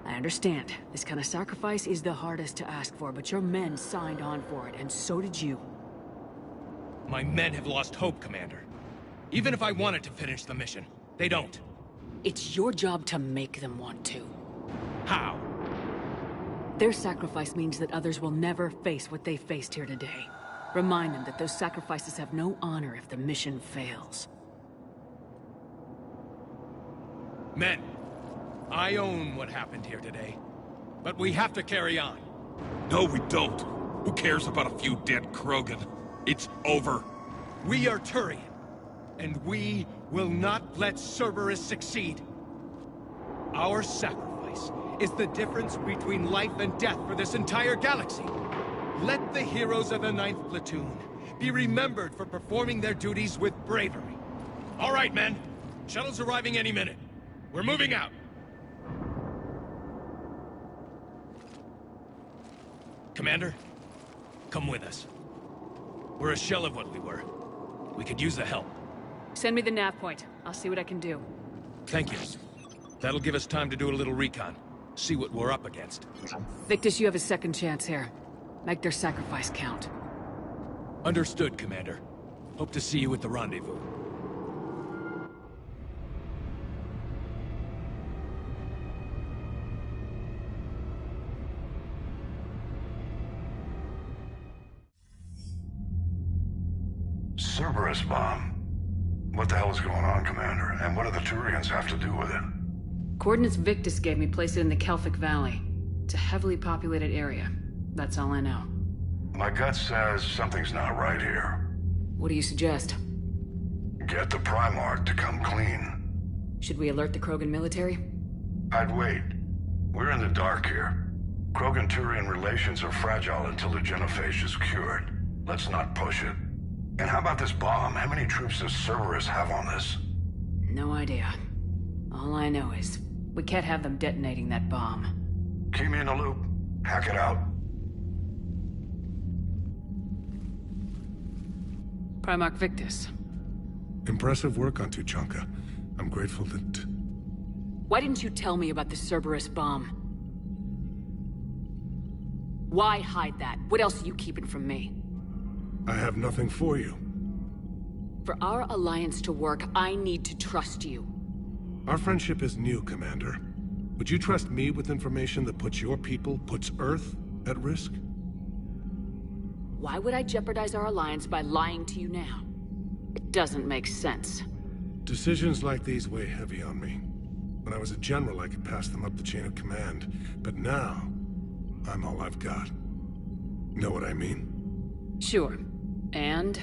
I understand. This kind of sacrifice is the hardest to ask for, but your men signed on for it, and so did you. My men have lost hope, Commander. Even if I wanted to finish the mission, they don't. It's your job to make them want to. How? Their sacrifice means that others will never face what they faced here today. Remind them that those sacrifices have no honor if the mission fails. Men, I own what happened here today. But we have to carry on. No, we don't. Who cares about a few dead Krogan? It's over. We are Turian, and we will not let Cerberus succeed. Our sacrifice is the difference between life and death for this entire galaxy. Let the heroes of the 9th Platoon be remembered for performing their duties with bravery. All right, men. Shuttle's arriving any minute. We're moving out. Commander, come with us. We're a shell of what we were. We could use the help. Send me the nav point. I'll see what I can do. Thank you. That'll give us time to do a little recon. See what we're up against. Victus, you have a second chance here. Make their sacrifice count. Understood, Commander. Hope to see you at the rendezvous. Cerberus bomb. What the hell is going on, Commander? And what do the Turians have to do with it? Coordinates Victus gave me place it in the Kelphic Valley. It's a heavily populated area. That's all I know. My gut says something's not right here. What do you suggest? Get the Primarch to come clean. Should we alert the Krogan military? I'd wait. We're in the dark here. Krogan-Turian relations are fragile until the genophage is cured. Let's not push it. And how about this bomb? How many troops does Cerberus have on this? No idea. All I know is, we can't have them detonating that bomb. Keep me in the loop. Hack it out. Primarch Victus. Impressive work on Tuchanka. I'm grateful that... Why didn't you tell me about the Cerberus bomb? Why hide that? What else are you keeping from me? I have nothing for you. For our alliance to work, I need to trust you. Our friendship is new, Commander. Would you trust me with information that puts your people, puts Earth, at risk? Why would I jeopardize our alliance by lying to you now? It doesn't make sense. Decisions like these weigh heavy on me. When I was a general, I could pass them up the chain of command. But now, I'm all I've got. Know what I mean? Sure. And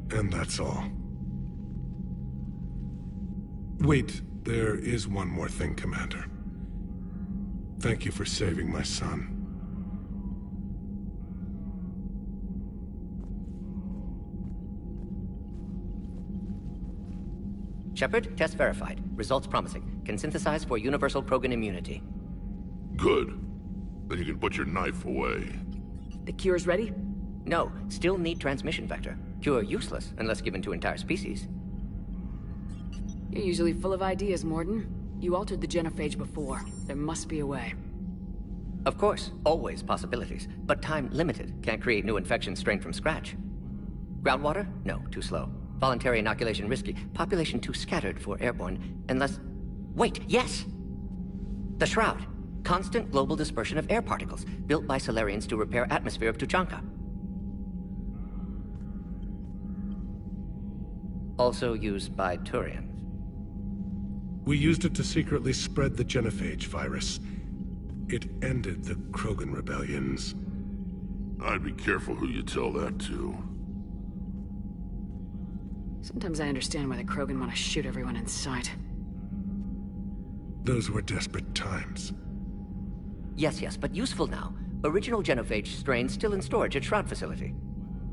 that's all. Wait, there is one more thing, Commander. Thank you for saving my son. Shepard, test verified. Results promising. Can synthesize for universal Krogan immunity. Good. Then you can put your knife away. The cure's ready? No, still need transmission vector. Cure useless unless given to entire species. You're usually full of ideas, Morden. You altered the genophage before. There must be a way. Of course, always possibilities, but time limited. Can't create new infections strained from scratch. Groundwater? No, too slow. Voluntary inoculation risky. Population too scattered for airborne, unless... Wait, yes! The Shroud. Constant global dispersion of air particles, built by Solarians to repair atmosphere of Tuchanka. Also used by Turians. We used it to secretly spread the genophage virus. It ended the Krogan rebellions. I'd be careful who you tell that to. Sometimes I understand why the Krogan want to shoot everyone in sight. Those were desperate times. Yes, but useful now. Original genophage strain still in storage at Shroud facility.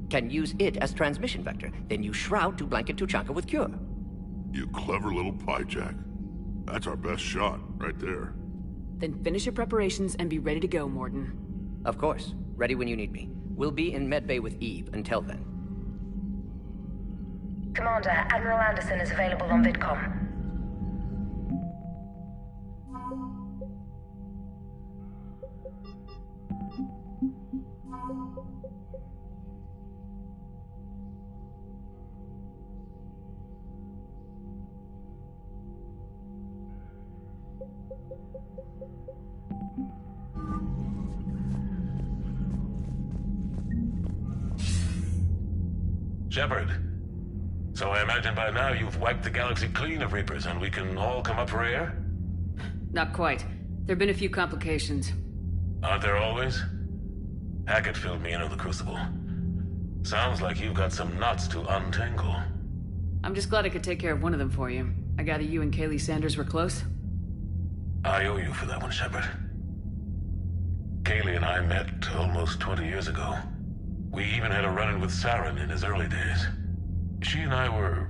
Can use it as transmission vector, then use Shroud to blanket Tuchanka with cure. You clever little pyjack. That's our best shot, right there. Then finish your preparations and be ready to go, Morden. Of course. Ready when you need me. We'll be in medbay with Eve until then. Commander, Admiral Anderson is available on VidCom. Shepard. So I imagine by now you've wiped the galaxy clean of Reapers and we can all come up for air? Not quite. There've been a few complications. Aren't there always? Hackett filled me in on the Crucible. Sounds like you've got some knots to untangle. I'm just glad I could take care of one of them for you. I gather you and Kaylee Sanders were close? I owe you for that one, Shepard. Kaylee and I met almost 20 years ago. We even had a run-in with Saren in his early days. She and I were...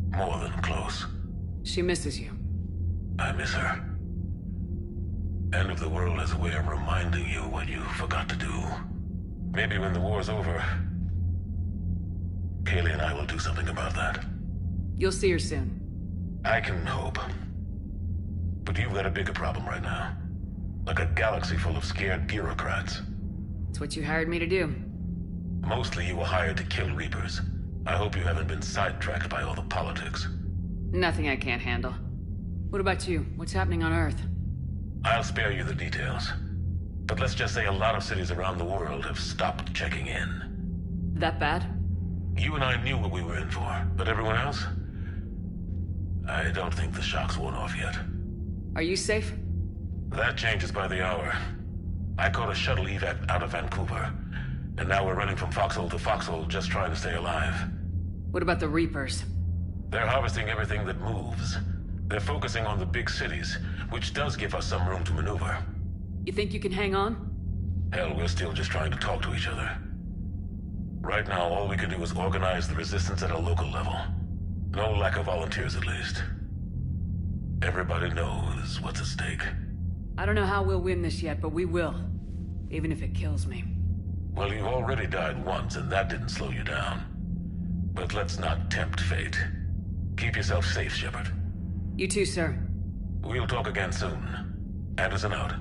more than close. She misses you. I miss her. End of the world has a way of reminding you what you forgot to do. Maybe when the war's over, Kaylee and I will do something about that. You'll see her soon. I can hope. But you've got a bigger problem right now. Like a galaxy full of scared bureaucrats. It's what you hired me to do. Mostly you were hired to kill Reapers. I hope you haven't been sidetracked by all the politics. Nothing I can't handle. What about you? What's happening on Earth? I'll spare you the details. But let's just say a lot of cities around the world have stopped checking in. That bad? You and I knew what we were in for, but everyone else? I don't think the shock's worn off yet. Are you safe? That changes by the hour. I caught a shuttle evac out of Vancouver, and now we're running from foxhole to foxhole just trying to stay alive. What about the Reapers? They're harvesting everything that moves. They're focusing on the big cities, which does give us some room to maneuver. You think you can hang on? Hell, we're still just trying to talk to each other. Right now, all we can do is organize the resistance at a local level. No lack of volunteers, at least. Everybody knows what's at stake. I don't know how we'll win this yet, but we will. Even if it kills me. Well, you've already died once, and that didn't slow you down. But let's not tempt fate. Keep yourself safe, Shepard. You too, sir. We'll talk again soon. Anderson out.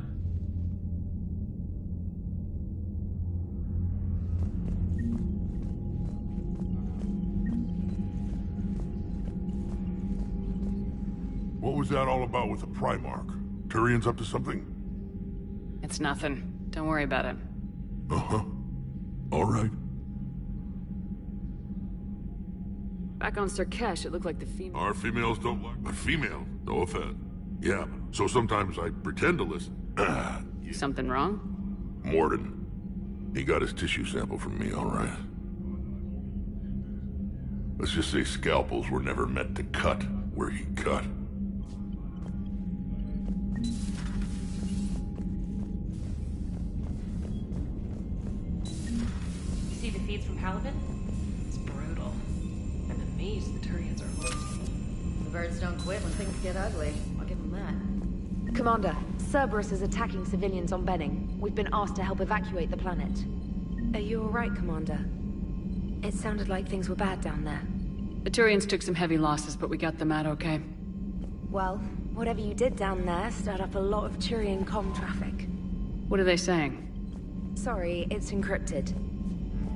What was that all about with the Primarch? Turian's up to something? It's nothing. Don't worry about it. Uh-huh. All right. Back on Sirkesh, it looked like the female... Our females don't like... A female? No offense. Yeah, so sometimes I pretend to listen. Something wrong? Morden. He got his tissue sample from me, all right. Let's just say scalpels were never meant to cut where he cut. You see the feeds from Halibut? It's brutal. I'm amazed the Turians are alive. The birds don't quit when things get ugly. I'll give them that. Commander, Cerberus is attacking civilians on Benning. We've been asked to help evacuate the planet. Are you alright, Commander? It sounded like things were bad down there. The Turians took some heavy losses, but we got them out okay. Well, whatever you did down there stirred up a lot of Turian comm traffic. What are they saying? Sorry, it's encrypted.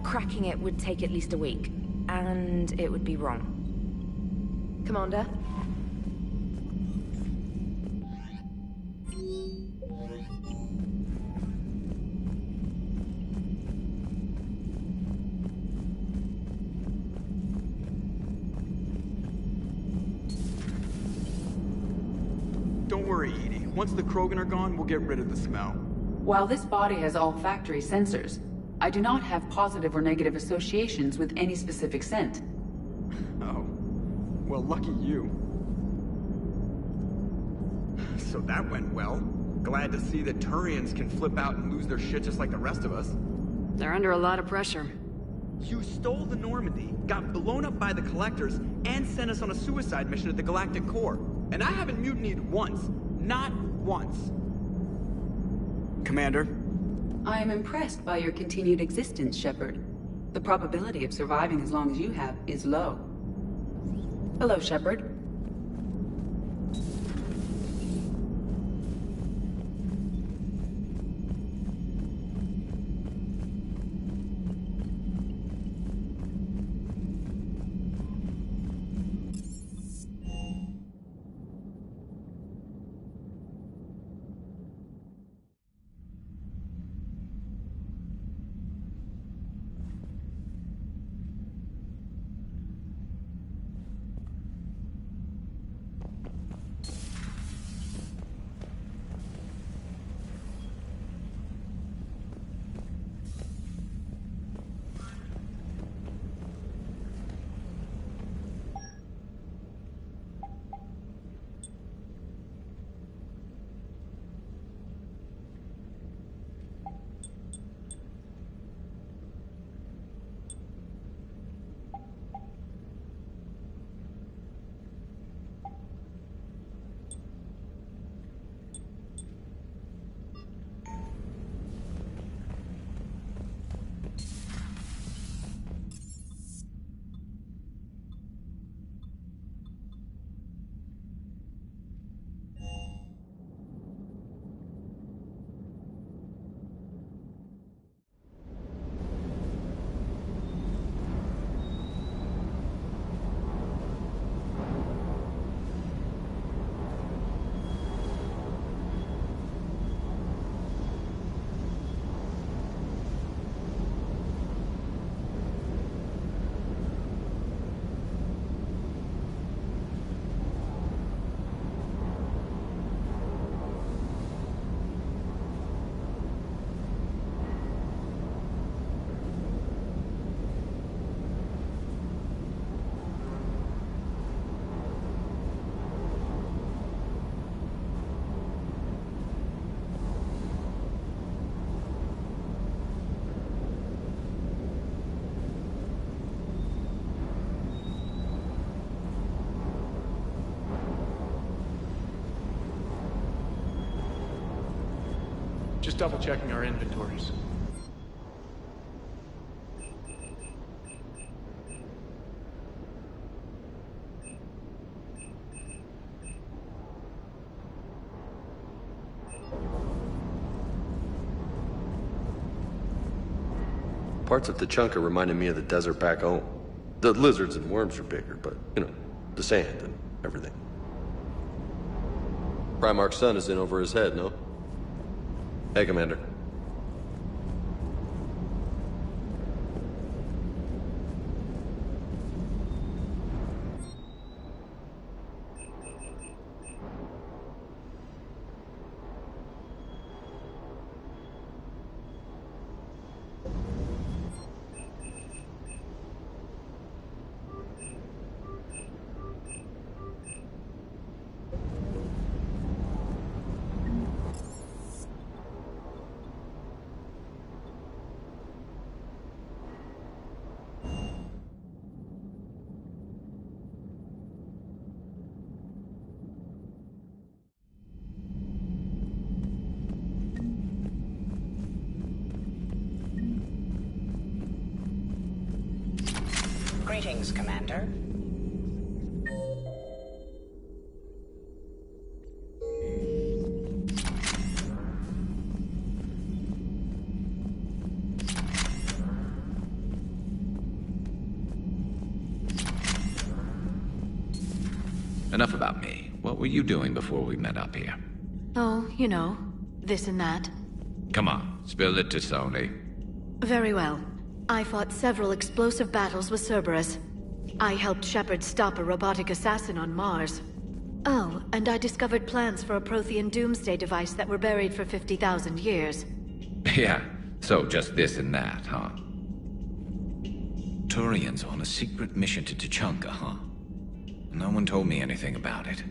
Cracking it would take at least a week, and it would be wrong. Commander? Don't worry, Edie. Once the Krogan are gone, we'll get rid of the smell. While this body has all factory sensors, I do not have positive or negative associations with any specific scent. Oh. Well, lucky you. So that went well. Glad to see that Turians can flip out and lose their shit just like the rest of us. They're under a lot of pressure. You stole the Normandy, got blown up by the Collectors, and sent us on a suicide mission at the Galactic Core. And I haven't mutinied once. Not once. Commander? I am impressed by your continued existence, Shepard. The probability of surviving as long as you have is low. Hello, Shepard. Just double-checking our inventories. Parts of Tachanka reminded me of the desert back home. The lizards and worms are bigger, but, you know, the sand and everything. Primarch's son is in over his head, no? Hey, Commander. Greetings, Commander. Enough about me. What were you doing before we met up here? Oh, you know, this and that. Come on, spill it to Sony. Very well. I fought several explosive battles with Cerberus. I helped Shepard stop a robotic assassin on Mars. Oh, and I discovered plans for a Prothean doomsday device that were buried for 50,000 years. Yeah, so just this and that, huh? Turians on a secret mission to Tachanka, huh? No one told me anything about it.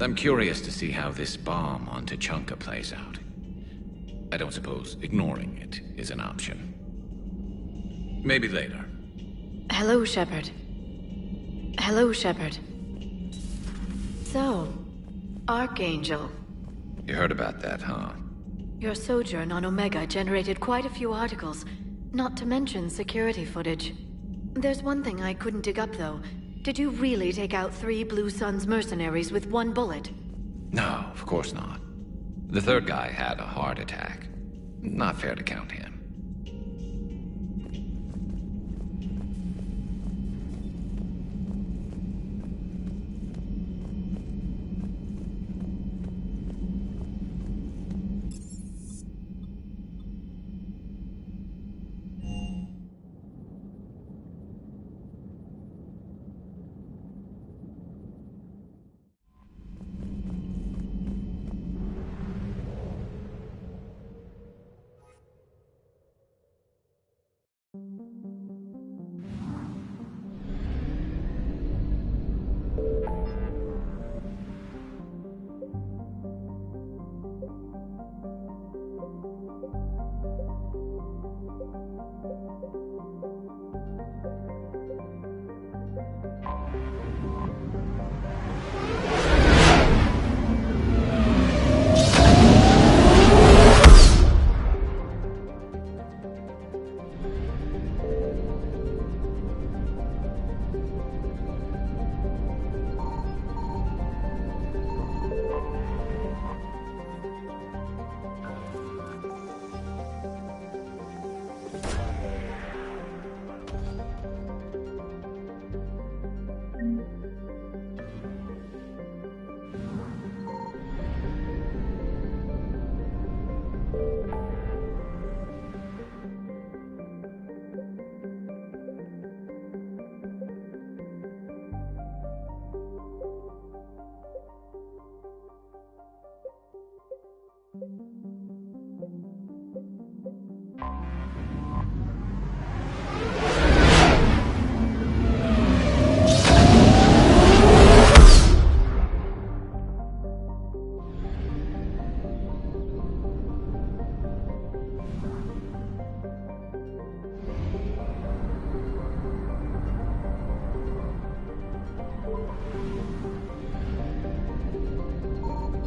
I'm curious to see how this bomb on Tachanka plays out. I don't suppose ignoring it is an option. Maybe later. Hello, Shepard. Hello, Shepard. So, Archangel. You heard about that, huh? Your sojourn on Omega generated quite a few articles, not to mention security footage. There's one thing I couldn't dig up, though. Did you really take out 3 Blue Suns mercenaries with 1 bullet? No, of course not. The third guy had a heart attack. Not fair to count him.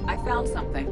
I found something.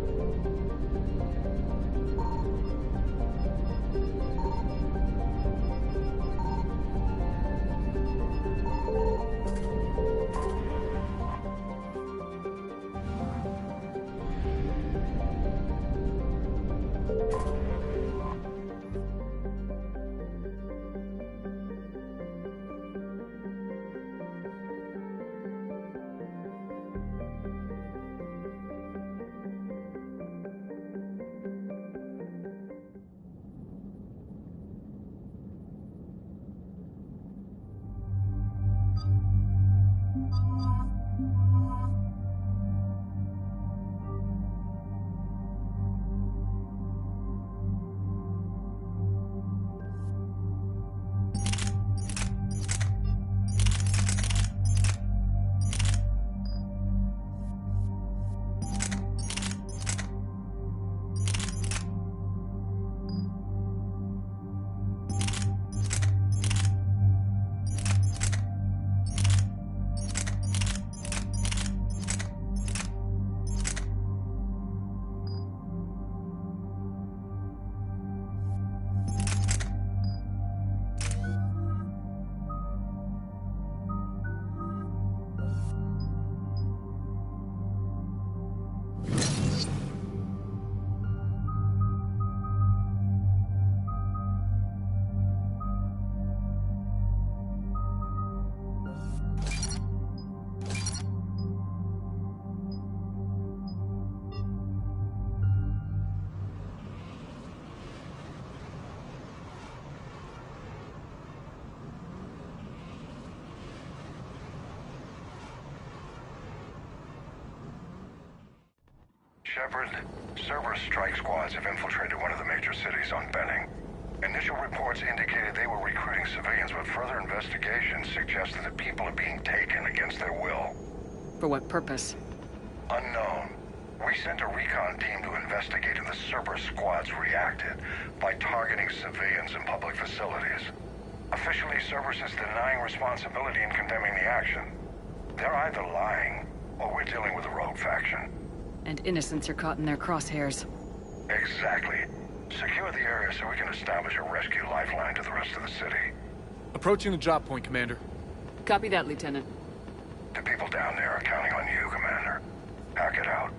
Shepard, Cerberus strike squads have infiltrated one of the major cities on Benning. Initial reports indicated they were recruiting civilians, but further investigation suggested that people are being taken against their will. For what purpose? Unknown. We sent a recon team to investigate, and the Cerberus squads reacted by targeting civilians in public facilities. Officially, Cerberus is denying responsibility and condemning the action. They're either lying, or we're dealing with a rogue faction. And innocents are caught in their crosshairs. Exactly. Secure the area so we can establish a rescue lifeline to the rest of the city. Approaching the drop point, Commander. Copy that, Lieutenant. The people down there are counting on you, Commander. Hack it out.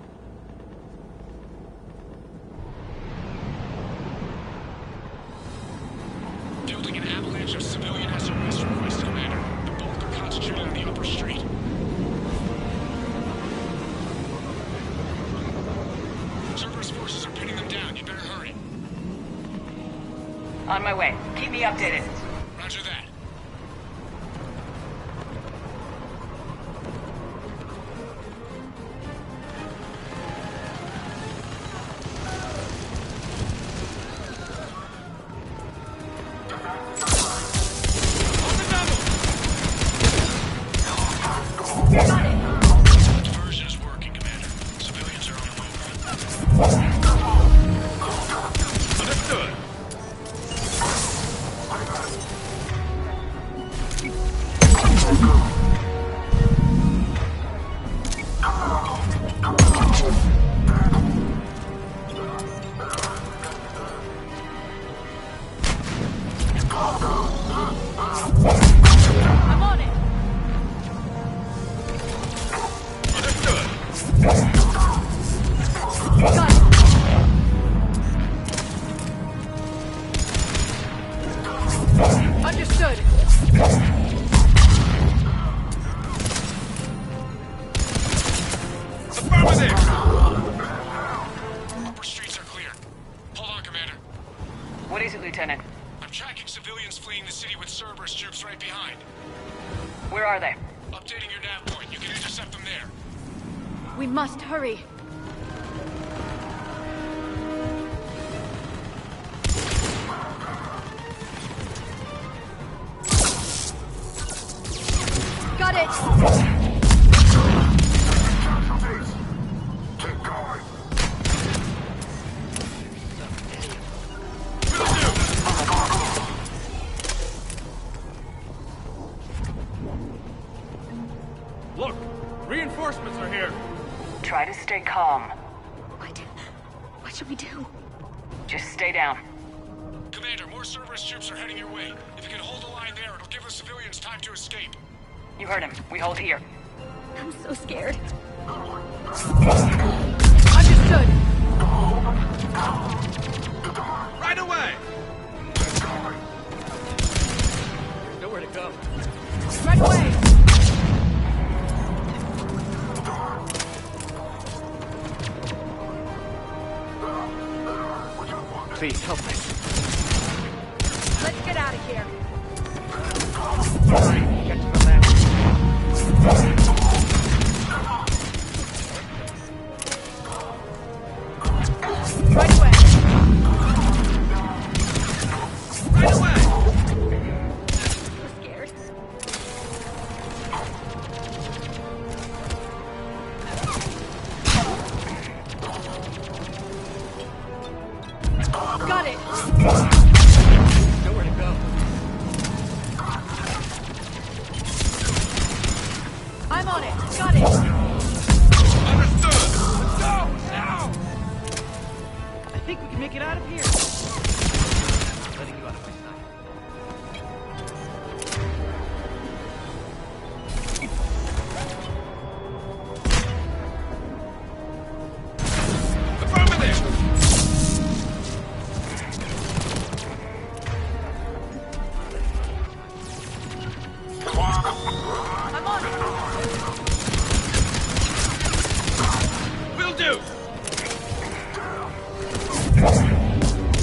Building an avalanche of civilian SOS requests, Commander. The bulk are concentrated on the upper street. Cerberus forces are pinning them down. You better hurry. On my way. Keep me updated. Roger that. Diversion is working, Commander. Civilians are on the move. Understood. I'm on it! Got it! Understood! Affirmative! Upper streets are clear. Hold on, Commander. What is it, Lieutenant? I'm tracking civilians fleeing the city with Cerberus troops right behind. Where are they? Updating your nav point. You can intercept them there. We must hurry. Got it! Keep going. Look! Reinforcements are here! Try to stay calm. What should we do? Just stay down. Commander, more Cerberus troops are heading your way. If you can hold the line there, it'll give the civilians time to escape. You heard him. We hold here. I'm so scared. Understood! Right away! Nowhere to go. Right away! Please help us. Let's get out of here. Hurry, get to the left. Right away! Right away! I'm scared. Got it! Nowhere to go. I'm on it! Got it! Understood! Let's go! Now! I think we can make it out of here. I'm letting you out of my sight. Affirmative! I'm on it! Will do!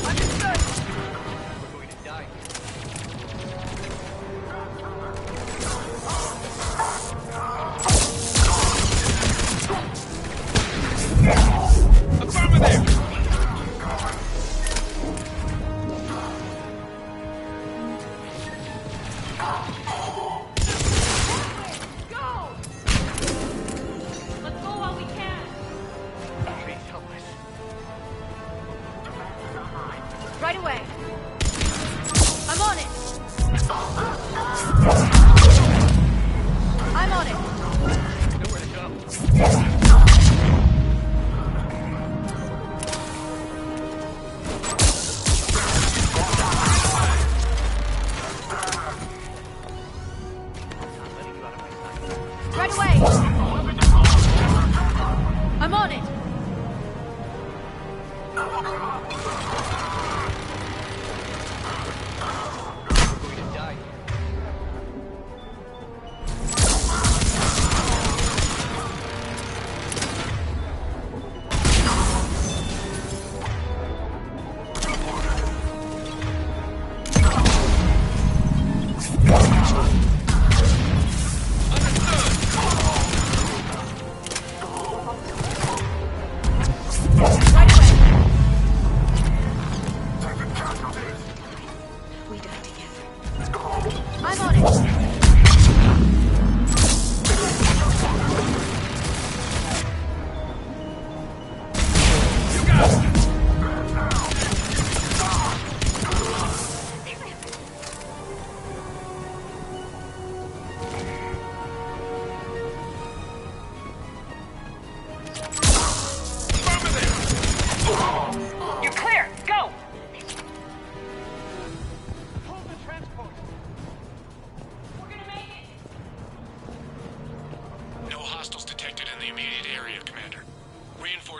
Understood! We're going to die.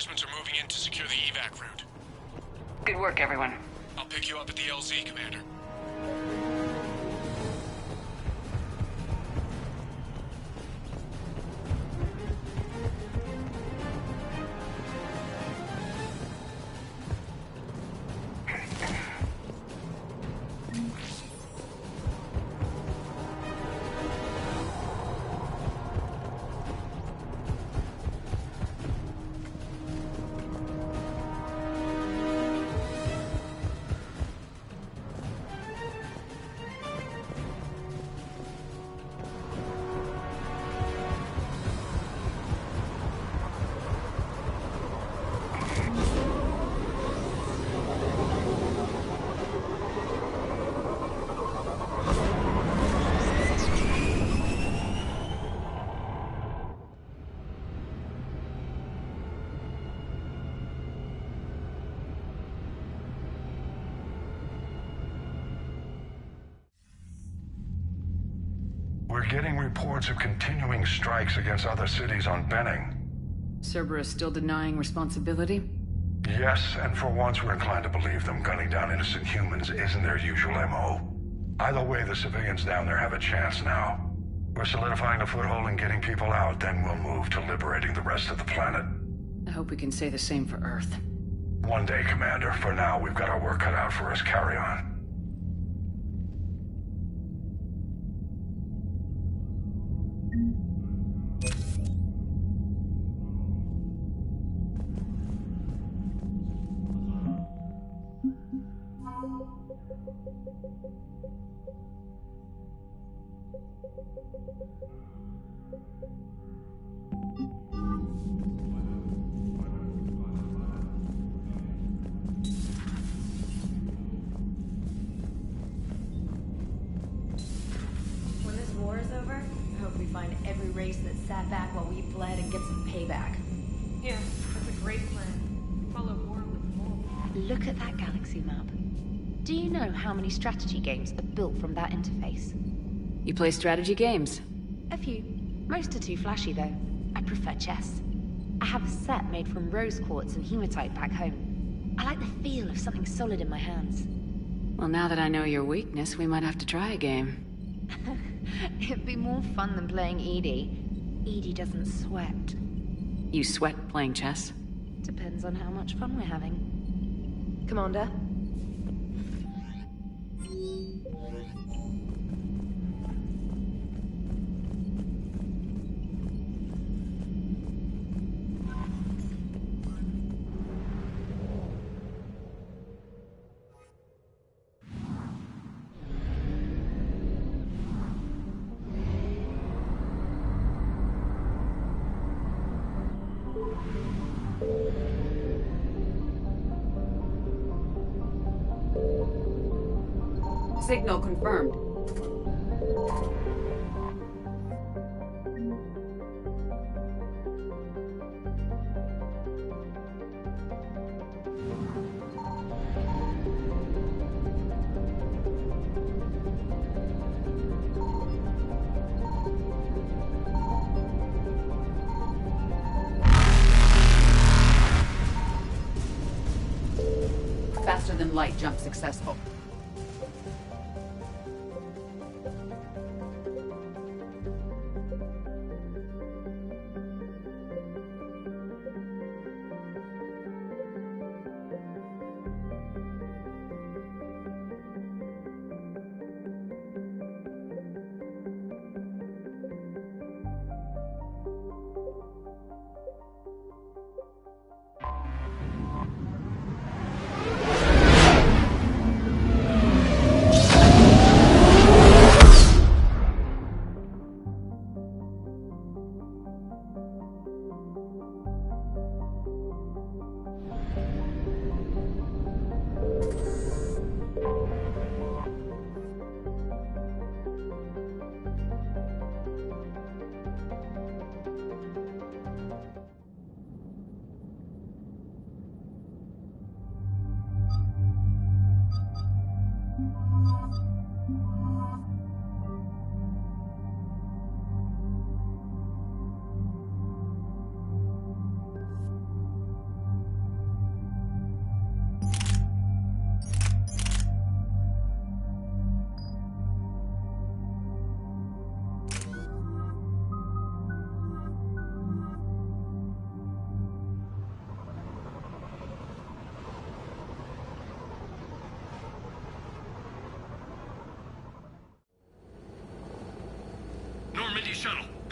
reinforcements are moving in to secure the evac route. Good work, everyone. I'll pick you up at the LZ, Commander. We're getting reports of continuing strikes against other cities on Benning. Cerberus still denying responsibility? Yes, and for once we're inclined to believe them. Gunning down innocent humans isn't their usual MO. Either way, the civilians down there have a chance now. We're solidifying a foothold and getting people out, then we'll move to liberating the rest of the planet. I hope we can say the same for Earth. One day, Commander. For now, we've got our work cut out for us. Carry on. When this war is over, I hope we find every race that sat back while we bled and get some payback. Yeah, that's a great plan. Follow war with war. Look at that galaxy map. Do you know how many strategy games are built from that interface? You play strategy games? A few. Most are too flashy, though. I prefer chess. I have a set made from rose quartz and hematite back home. I like the feel of something solid in my hands. Well, now that I know your weakness, we might have to try a game. It'd be more fun than playing Edie. Edie doesn't sweat. You sweat playing chess? Depends on how much fun we're having. Commander? Signal confirmed. Faster than light jump successful.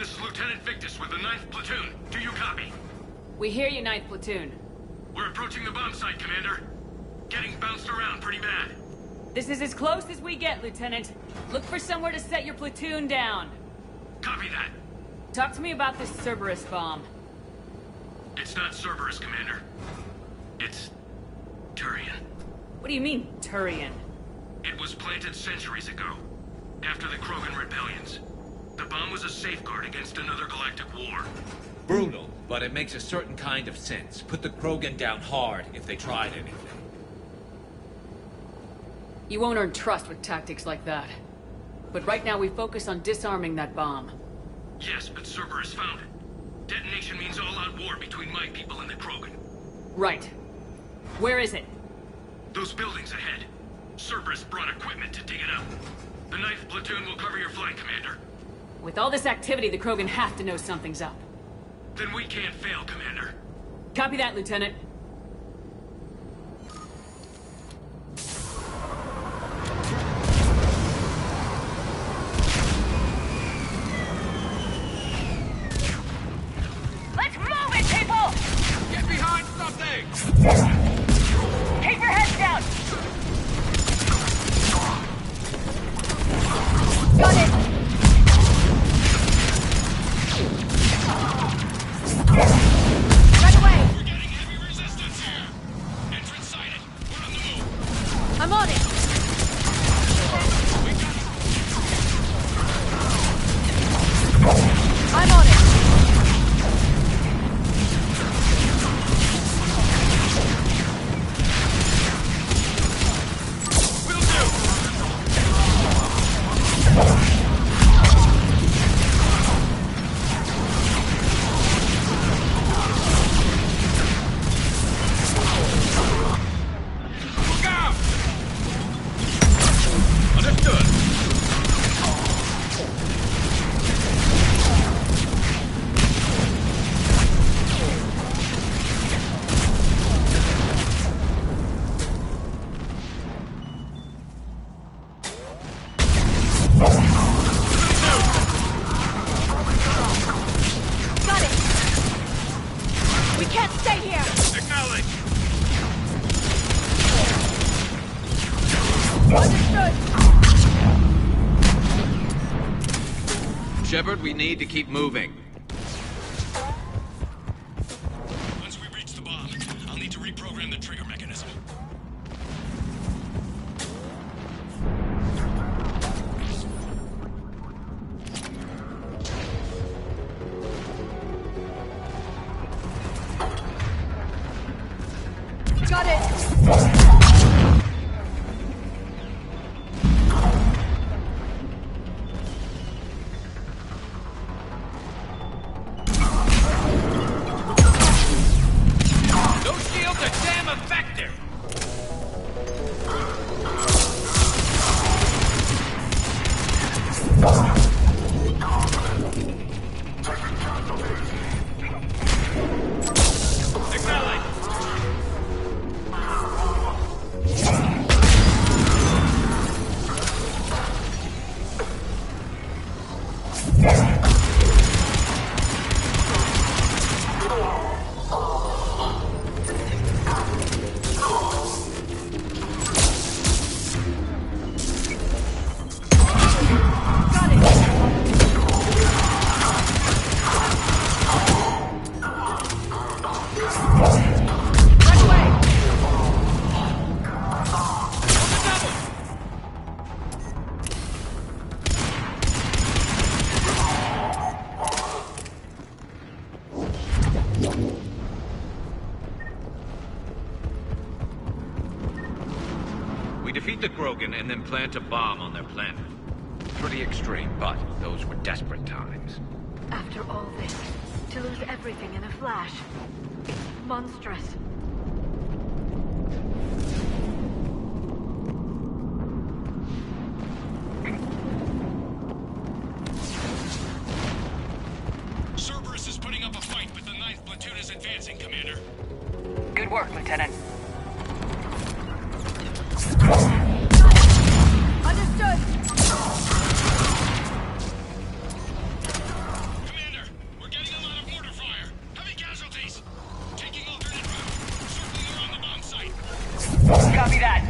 This is Lieutenant Victus with the 9th Platoon. Do you copy? We hear you, 9th Platoon. We're approaching the bomb site, Commander. Getting bounced around pretty bad. This is as close as we get, Lieutenant. Look for somewhere to set your platoon down. Copy that. Talk to me about this Cerberus bomb. It's not Cerberus, Commander. It's Turian. What do you mean, Turian? It was planted centuries ago, after the Krogan rebellions. The bomb was a safeguard against another galactic war. Brutal, but it makes a certain kind of sense. Put the Krogan down hard if they tried anything. You won't earn trust with tactics like that. But right now we focus on disarming that bomb. Yes, but Cerberus found it. Detonation means all-out war between my people and the Krogan. Right. Where is it? Those buildings ahead. Cerberus brought equipment to dig it up. The 9th Platoon will cover your flank, Commander. With all this activity, the Krogan have to know something's up. Then we can't fail, Commander. Copy that, Lieutenant. Let's move it, people! Get behind something! Keep your heads down! Got it! Right away! We're getting heavy resistance here! Entrance sighted. We're on the move. I'm on it! We got it! I'm on it! Will do! Look out! Understood. Got it! We can't stay here! Acknowledge! Understood! Shepard, we need to keep moving. Once we reach the bomb, I'll need to reprogram the trigger mechanism. Got it! Those shields are damn effective! Acknowledge! We defeat the Krogan and then plant a bomb on their planet. Pretty extreme, but those were desperate times. After all this, to lose everything in a flash. It's monstrous. Cerberus is putting up a fight, but the 9th Platoon is advancing, Commander. Good work, Lieutenant. Understood! Copy that.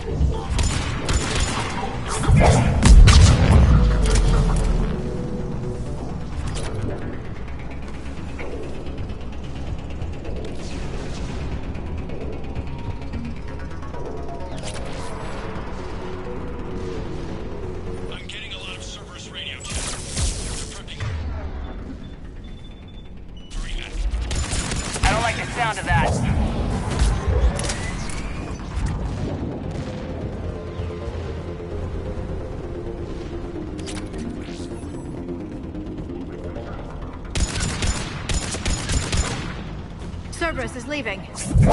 I'm getting a lot of Cerberus radio chat. They're prepping. Hurry back. I don't like the sound of that. Cerberus is leaving. Understood.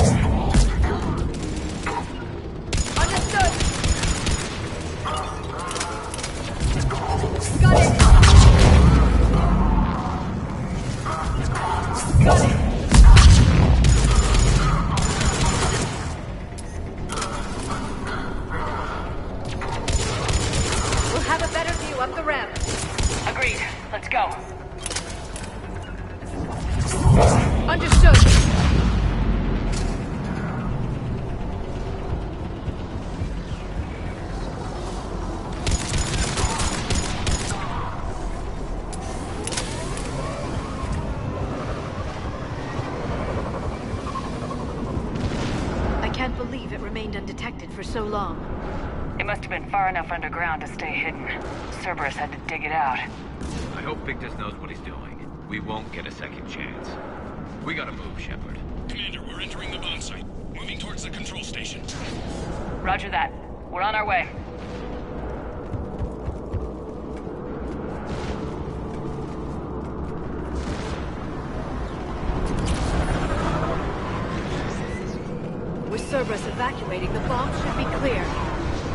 Got it! Got it! We'll have a better view up the ramp. Agreed. Let's go. Understood. I can't believe it remained undetected for so long. It must have been far enough underground to stay hidden. Cerberus had to dig it out. I hope Victus knows what he's doing. We won't get a second chance. We gotta move, Shepard. Commander, we're entering the bomb site. Moving towards the control station. Roger that. We're on our way. With Cerberus evacuating, the bomb should be clear.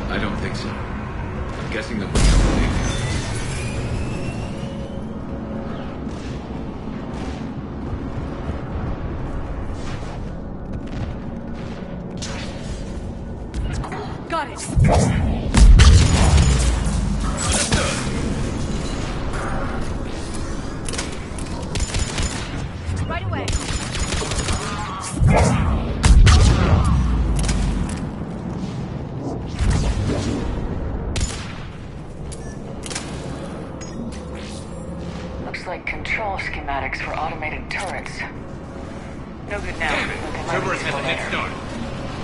I don't think so. I'm guessing that we're not leaving. Got it! Right away! Looks like control schematics for automated turrets. No good now. Cerberus has a head start.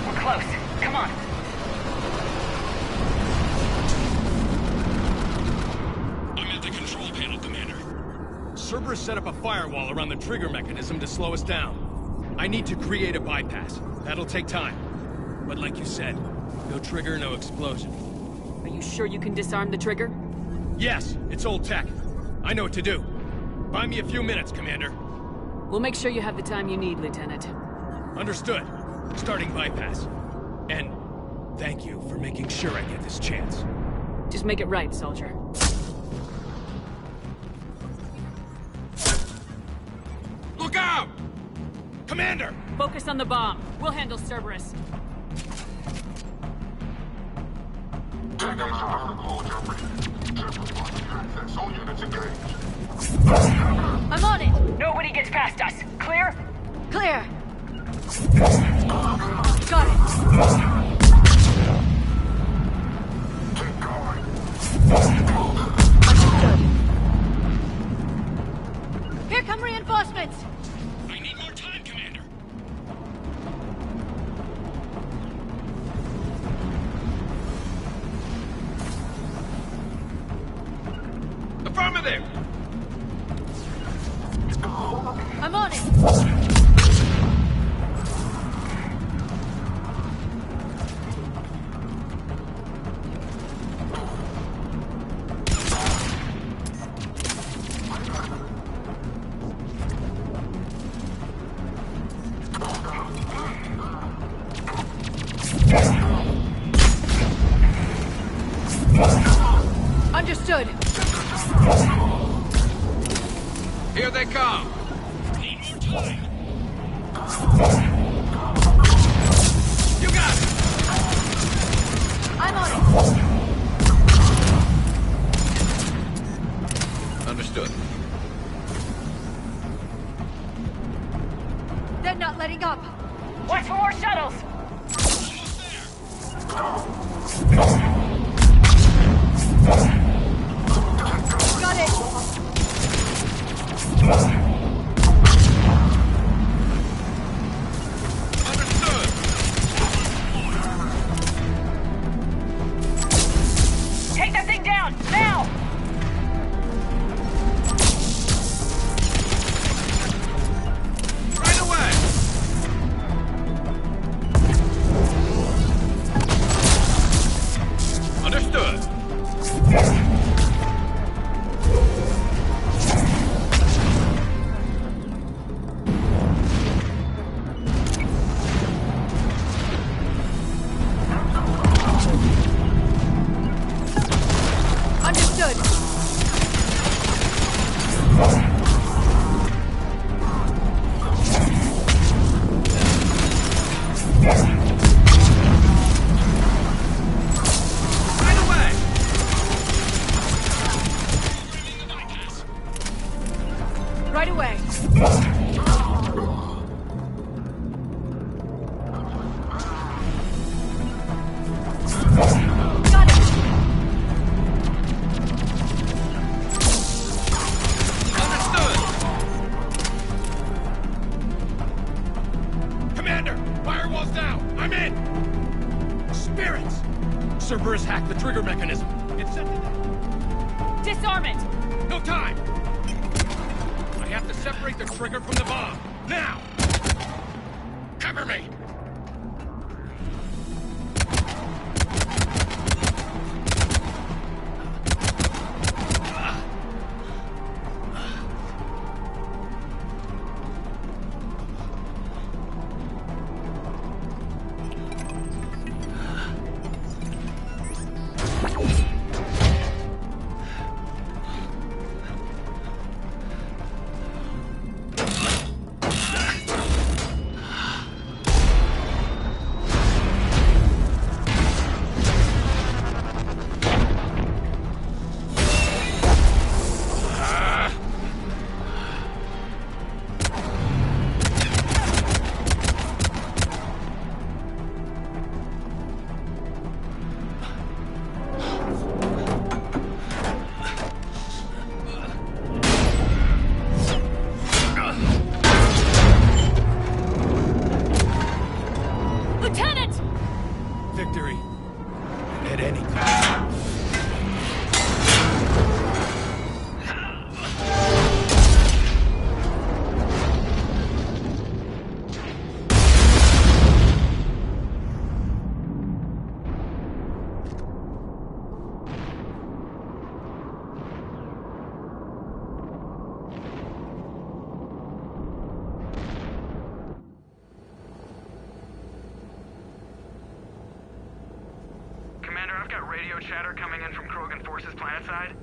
We're close. Come on. I'm at the control panel, Commander. Cerberus set up a firewall around the trigger mechanism to slow us down. I need to create a bypass. That'll take time. But like you said, no trigger, no explosion. Are you sure you can disarm the trigger? Yes, it's old tech. I know what to do. Buy me a few minutes, Commander. We'll make sure you have the time you need, Lieutenant. Understood. Starting bypass. And thank you for making sure I get this chance. Just make it right, soldier. Look out! Commander! Focus on the bomb. We'll handle Cerberus. I'm on it! Nobody gets past us. Clear? Clear! Got it! Here come reinforcements! I need more time, Commander. Affirmative! I'm on it! Understood. Here they come! Need more time. You got it! I'm on it. Understood. They're not letting up. Watch for more shuttles. Almost there. Got it! Take that thing down, now! Right away! Understood. Understood. Right away! Right away. Got it. Commander, firewall's down. I'm in. Spirits. Cerberus hacked the trigger mechanism. It's set to... Disarm it. No time. I have to separate the trigger from the bomb. Now. Cover me. Lieutenant! Victory. At any time. Commander, I've got radio chatter coming in from Krogan forces planetside.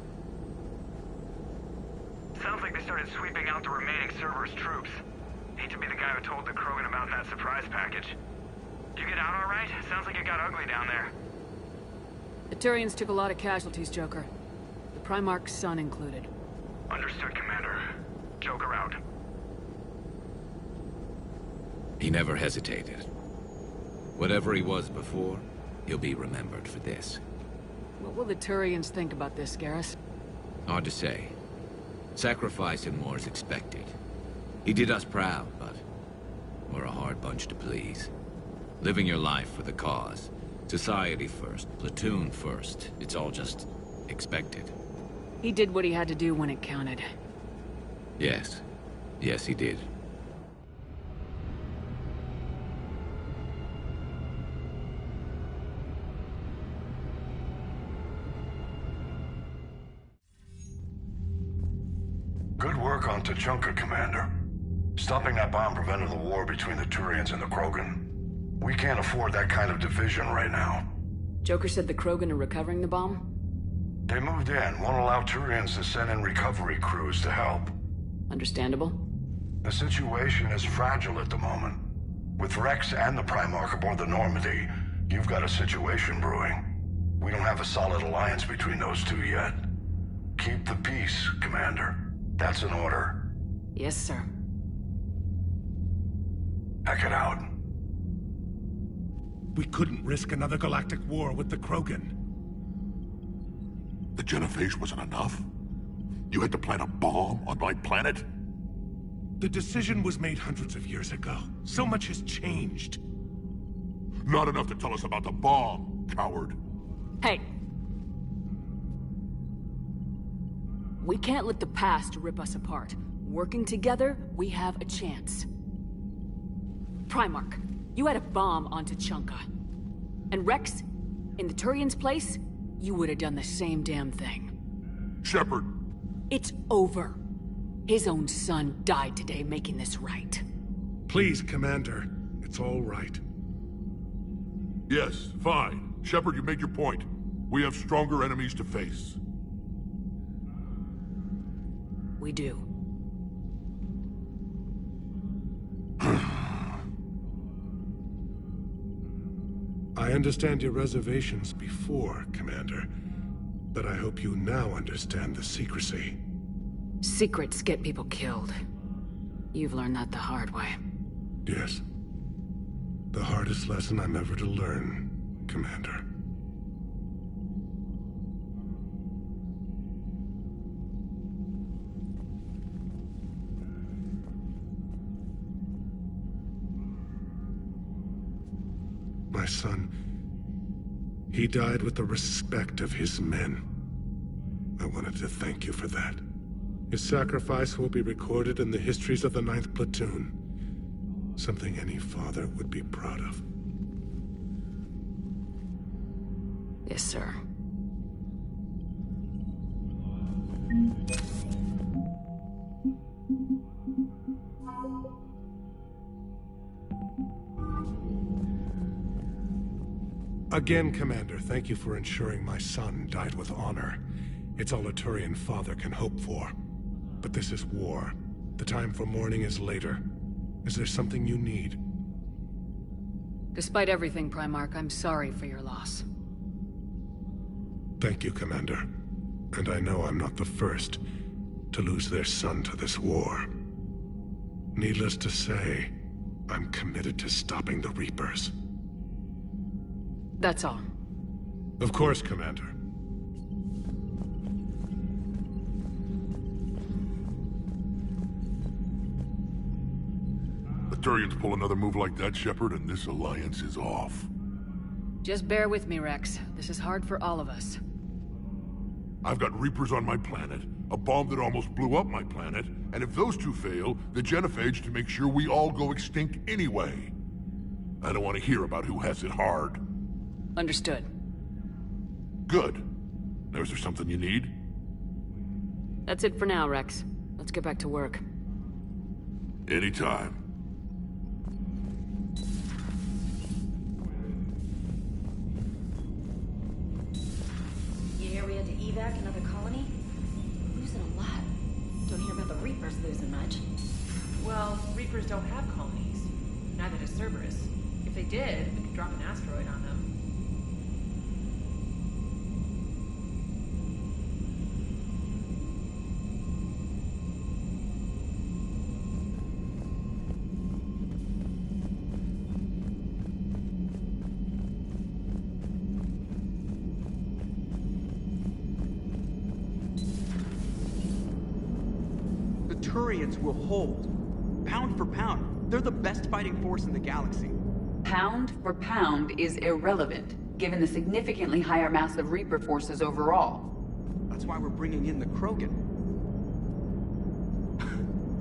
Sounds like they started sweeping out the remaining Cerberus troops. Hate to be the guy who told the Krogan about that surprise package. You get out all right? Sounds like it got ugly down there. The Turians took a lot of casualties, Joker. The Primarch's son included. Understood, Commander. Joker out. He never hesitated. Whatever he was before, he'll be remembered for this. What will the Turians think about this, Garrus? Hard to say. Sacrifice and more is expected. He did us proud, but we're a hard bunch to please. Living your life for the cause. Society first, platoon first. It's all just expected. He did what he had to do when it counted. Yes. Yes, he did. Good work on Tachanka, Commander. Stopping that bomb prevented the war between the Turians and the Krogan. We can't afford that kind of division right now. Joker said the Krogan are recovering the bomb? They moved in, won't allow Turians to send in recovery crews to help. Understandable. The situation is fragile at the moment. With Rex and the Primarch aboard the Normandy, you've got a situation brewing. We don't have a solid alliance between those two yet. Keep the peace, Commander. That's an order. Yes, sir. Pack it out. We couldn't risk another galactic war with the Krogan. The genophage wasn't enough? You had to plant a bomb on my planet? The decision was made hundreds of years ago. So much has changed. Not enough to tell us about the bomb, coward. Hey. We can't let the past rip us apart. Working together, we have a chance. Primarch, you had a bomb onto Chunka. And Rex, in the Turian's place, you would have done the same damn thing. Shepard! It's over. His own son died today making this right. Please, Commander. It's all right. Yes, fine. Shepard, you made your point. We have stronger enemies to face. We do. I understand your reservations before, Commander. But I hope you now understand the secrecy. Secrets get people killed. You've learned that the hard way. Yes. The hardest lesson I'm ever to learn, Commander. My son, he died with the respect of his men. I wanted to thank you for that. His sacrifice will be recorded in the histories of the 9th Platoon. Something any father would be proud of. Yes, sir. Again, Commander, thank you for ensuring my son died with honor. It's all a Turian father can hope for. But this is war. The time for mourning is later. Is there something you need? Despite everything, Primarch, I'm sorry for your loss. Thank you, Commander. And I know I'm not the first to lose their son to this war. Needless to say, I'm committed to stopping the Reapers. That's all. Of course, Commander. The Turians pull another move like that, Shepard, and this alliance is off. Just bear with me, Rex. This is hard for all of us. I've got Reapers on my planet, a bomb that almost blew up my planet, and if those two fail, the genophage to make sure we all go extinct anyway. I don't want to hear about who has it hard. Understood. Good. Now, is there something you need? That's it for now, Rex. Let's get back to work. Anytime. You hear we had to evac another colony? We're losing a lot. Don't hear about the Reapers losing much. Well, Reapers don't have colonies. Neither does Cerberus. If they did, we could drop an asteroid on them. Turians will hold. Pound for pound, they're the best fighting force in the galaxy. Pound for pound is irrelevant, given the significantly higher mass of Reaper forces overall. That's why we're bringing in the Krogan.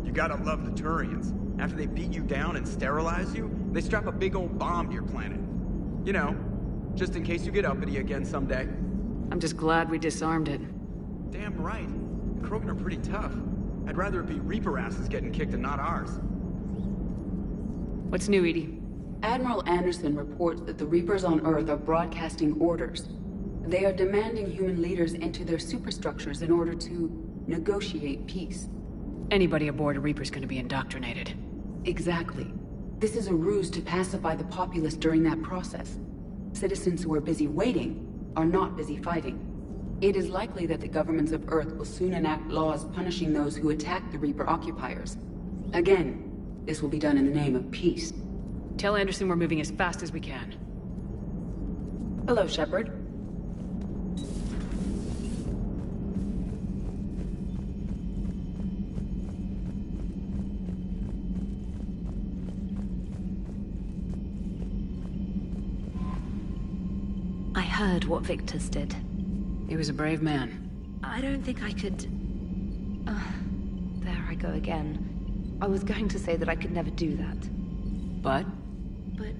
You gotta love the Turians. After they beat you down and sterilize you, they strap a big old bomb to your planet. You know, just in case you get uppity again someday. I'm just glad we disarmed it. Damn right. The Krogan are pretty tough. I'd rather it be Reaper asses getting kicked and not ours. What's new, Edie? Admiral Anderson reports that the Reapers on Earth are broadcasting orders. They are demanding human leaders enter their superstructures in order to negotiate peace. Anybody aboard a Reaper's gonna be indoctrinated. Exactly. This is a ruse to pacify the populace during that process. Citizens who are busy waiting are not busy fighting. It is likely that the governments of Earth will soon enact laws punishing those who attack the Reaper occupiers. Again, this will be done in the name of peace. Tell Anderson we're moving as fast as we can. Hello, Shepard. I heard what Victor's did. He was a brave man. I don't think I could... there I go again. I was going to say that I could never do that. But? But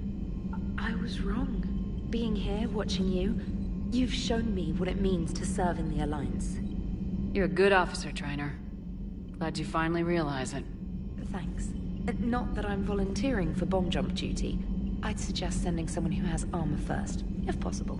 I was wrong. Being here, watching you, you've shown me what it means to serve in the Alliance. You're a good officer, Trainer. Glad you finally realize it. Thanks. Not that I'm volunteering for bomb jump duty. I'd suggest sending someone who has armor first, if possible.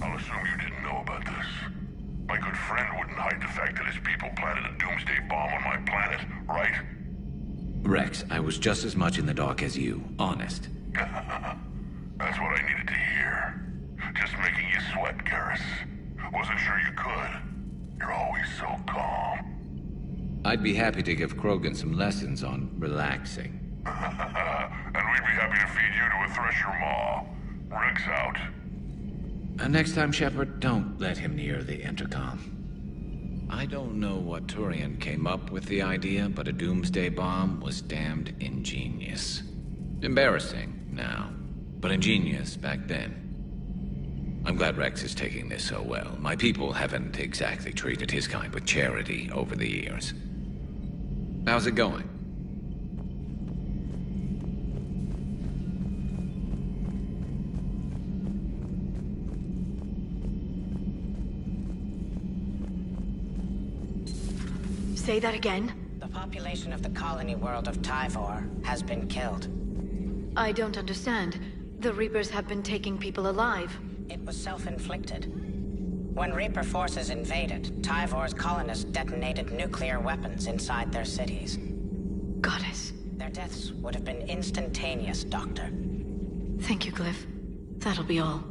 I'll assume you didn't know about this. My good friend wouldn't hide the fact that his people planted a doomsday bomb on my planet, right? Rex, I was just as much in the dark as you, honest. That's what I needed to hear. Just making you sweat, Garrus. Wasn't sure you could. You're always so calm. I'd be happy to give Krogan some lessons on relaxing. And we'd be happy to feed you to a thresher maw. Rex out. Next time, Shepard, don't let him near the intercom. I don't know what Turian came up with the idea, but a doomsday bomb was damned ingenious. Embarrassing now, but ingenious back then. I'm glad Rex is taking this so well. My people haven't exactly treated his kind with charity over the years. How's it going? Say that again? The population of the colony world of Tyvor has been killed. I don't understand. The Reapers have been taking people alive. It was self-inflicted. When Reaper forces invaded, Tyvor's colonists detonated nuclear weapons inside their cities. Goddess. Their deaths would have been instantaneous, Doctor. Thank you, Glyph. That'll be all.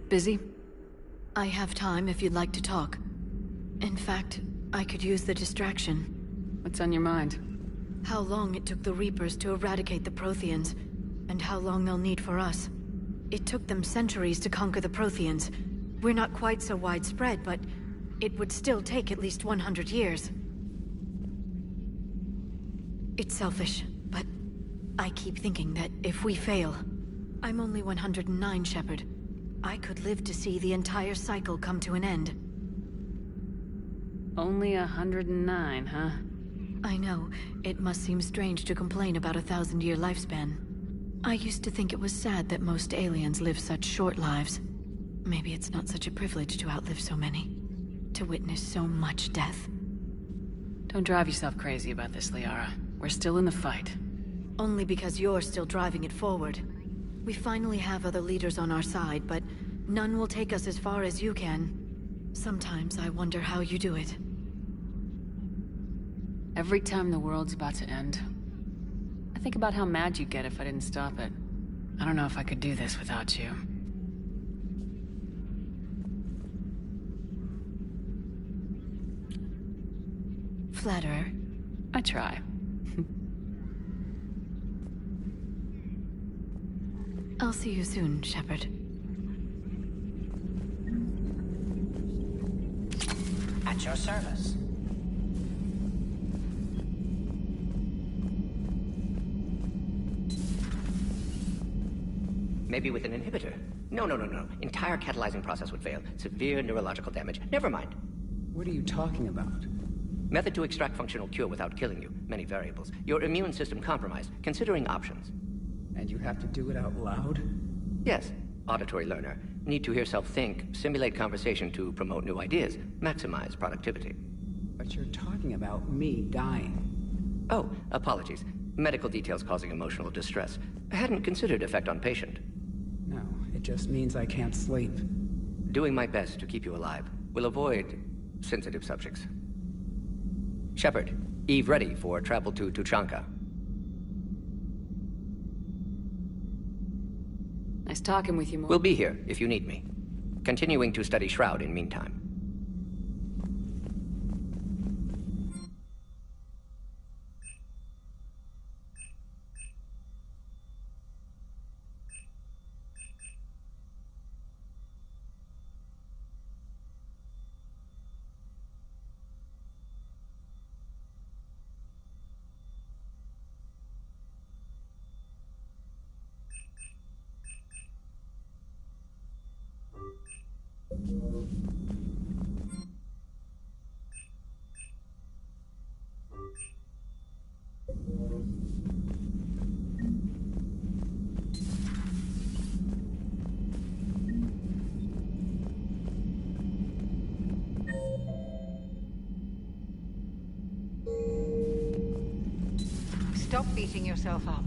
Busy? I have time if you'd like to talk. In fact, I could use the distraction. What's on your mind? How long it took the Reapers to eradicate the Protheans, and how long they'll need for us. It took them centuries to conquer the Protheans. We're not quite so widespread, but it would still take at least 100 years. It's selfish, but I keep thinking that if we fail... I'm only 109, Shepard. I could live to see the entire cycle come to an end. Only 109, huh? I know. It must seem strange to complain about a 1,000-year lifespan. I used to think it was sad that most aliens live such short lives. Maybe it's not such a privilege to outlive so many. To witness so much death. Don't drive yourself crazy about this, Liara. We're still in the fight. Only because you're still driving it forward. We finally have other leaders on our side, but none will take us as far as you can. Sometimes I wonder how you do it. Every time the world's about to end, I think think about how mad you'd get if I didn't stop it. I don't know if I could do this without you. Flatterer. I try. I'll see you soon, Shepard. At your service. Maybe with an inhibitor. No. Entire catalyzing process would fail. Severe neurological damage. Never mind. What are you talking about? Method to extract functional cure without killing you. Many variables. Your immune system compromised. Considering options. And you have to do it out loud? Yes. Auditory learner. Need to hear self think, simulate conversation to promote new ideas, maximize productivity. But you're talking about me dying. Oh, apologies. Medical details causing emotional distress. I hadn't considered effect on patient. No, it just means I can't sleep. Doing my best to keep you alive. Will avoid sensitive subjects. Shepard, Eve ready for travel to Tuchanka. Nice talking with you, Morgan. We'll be here if you need me. Continuing to study Shroud in meantime. Stop beating yourself up.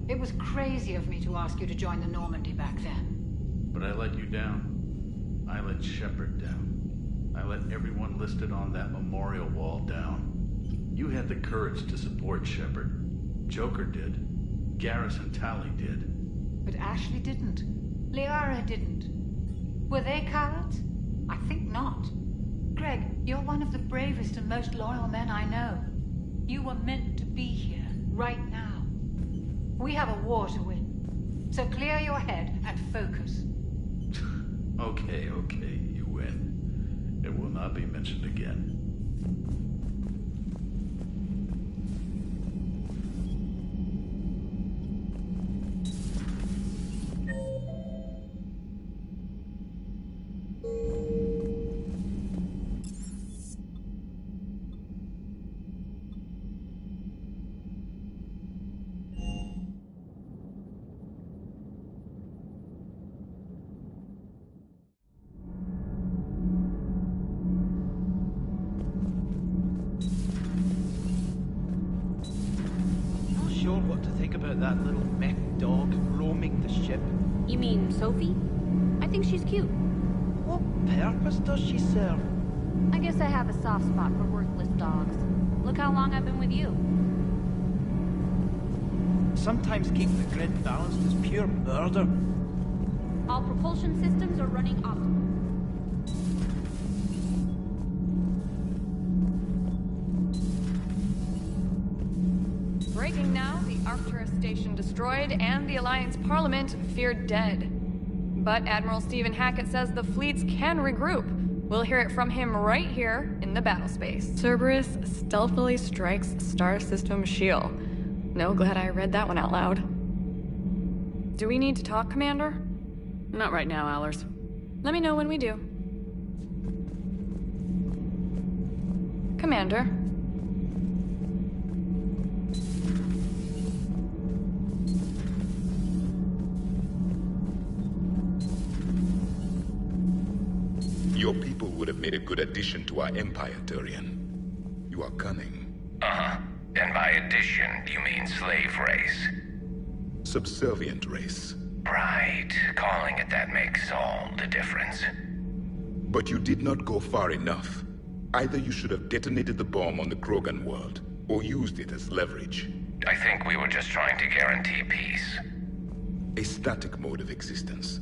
It was crazy of me to ask you to join the Normandy back then. But I let you down. I let Shepard down. I let everyone listed on that memorial wall down. You had the courage to support Shepard. Joker did. Garrison Tally did. But Ashley didn't. Liara didn't. Were they cowards? I think not. Greg, you're one of the bravest and most loyal men I know. You were meant to be here, right now. We have a war to win. So clear your head and focus. Okay, you win. It will not be mentioned again. That little mech dog roaming the ship. You mean Sophie? I think she's cute. What purpose does she serve? I guess I have a soft spot for worthless dogs. Look how long I've been with you. Sometimes keeping the grid balanced is pure murder. All propulsion systems are running optimal. Breaking now, the Arcturus station destroyed and the Alliance Parliament feared dead. But Admiral Stephen Hackett says the fleets can regroup. We'll hear it from him right here in the battle space. Cerberus stealthily strikes Star System shield. No, glad I read that one out loud. Do we need to talk, Commander? Not right now, Allers. Let me know when we do. Commander. Your people would have made a good addition to our empire, Turian. You are cunning. Uh-huh. And by addition, you mean slave race? Subservient race. Right. Calling it that makes all the difference. But you did not go far enough. Either you should have detonated the bomb on the Krogan world, or used it as leverage. I think we were just trying to guarantee peace. A static mode of existence.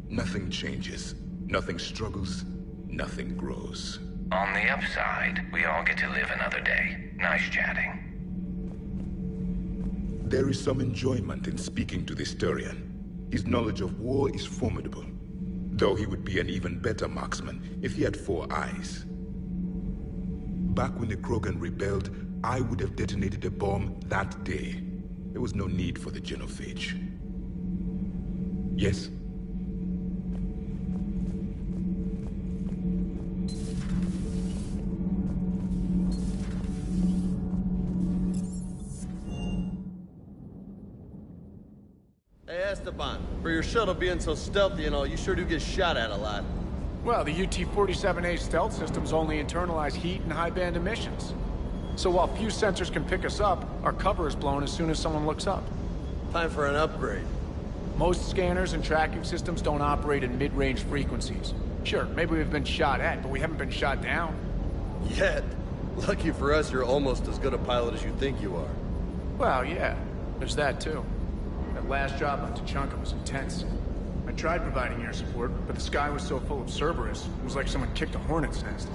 Nothing changes, nothing struggles, nothing grows. On the upside, we all get to live another day. Nice chatting. There is some enjoyment in speaking to this Turian. His knowledge of war is formidable, though he would be an even better marksman if he had 4 eyes. Back when the Krogan rebelled, I would have detonated a bomb that day. There was no need for the genophage. Yes? Hey, Esteban, for your shuttle being so stealthy and all, you sure do get shot at a lot. Well, the UT-47A stealth systems only internalize heat and high-band emissions. So while few sensors can pick us up, our cover is blown as soon as someone looks up. Time for an upgrade. Most scanners and tracking systems don't operate in mid-range frequencies. Sure, maybe we've been shot at, but we haven't been shot down. Yet. Lucky for us, you're almost as good a pilot as you think you are. Well, yeah. There's that, too. That last job on Chinicko was intense. I tried providing air support, but the sky was so full of Cerberus, it was like someone kicked a hornet's nest.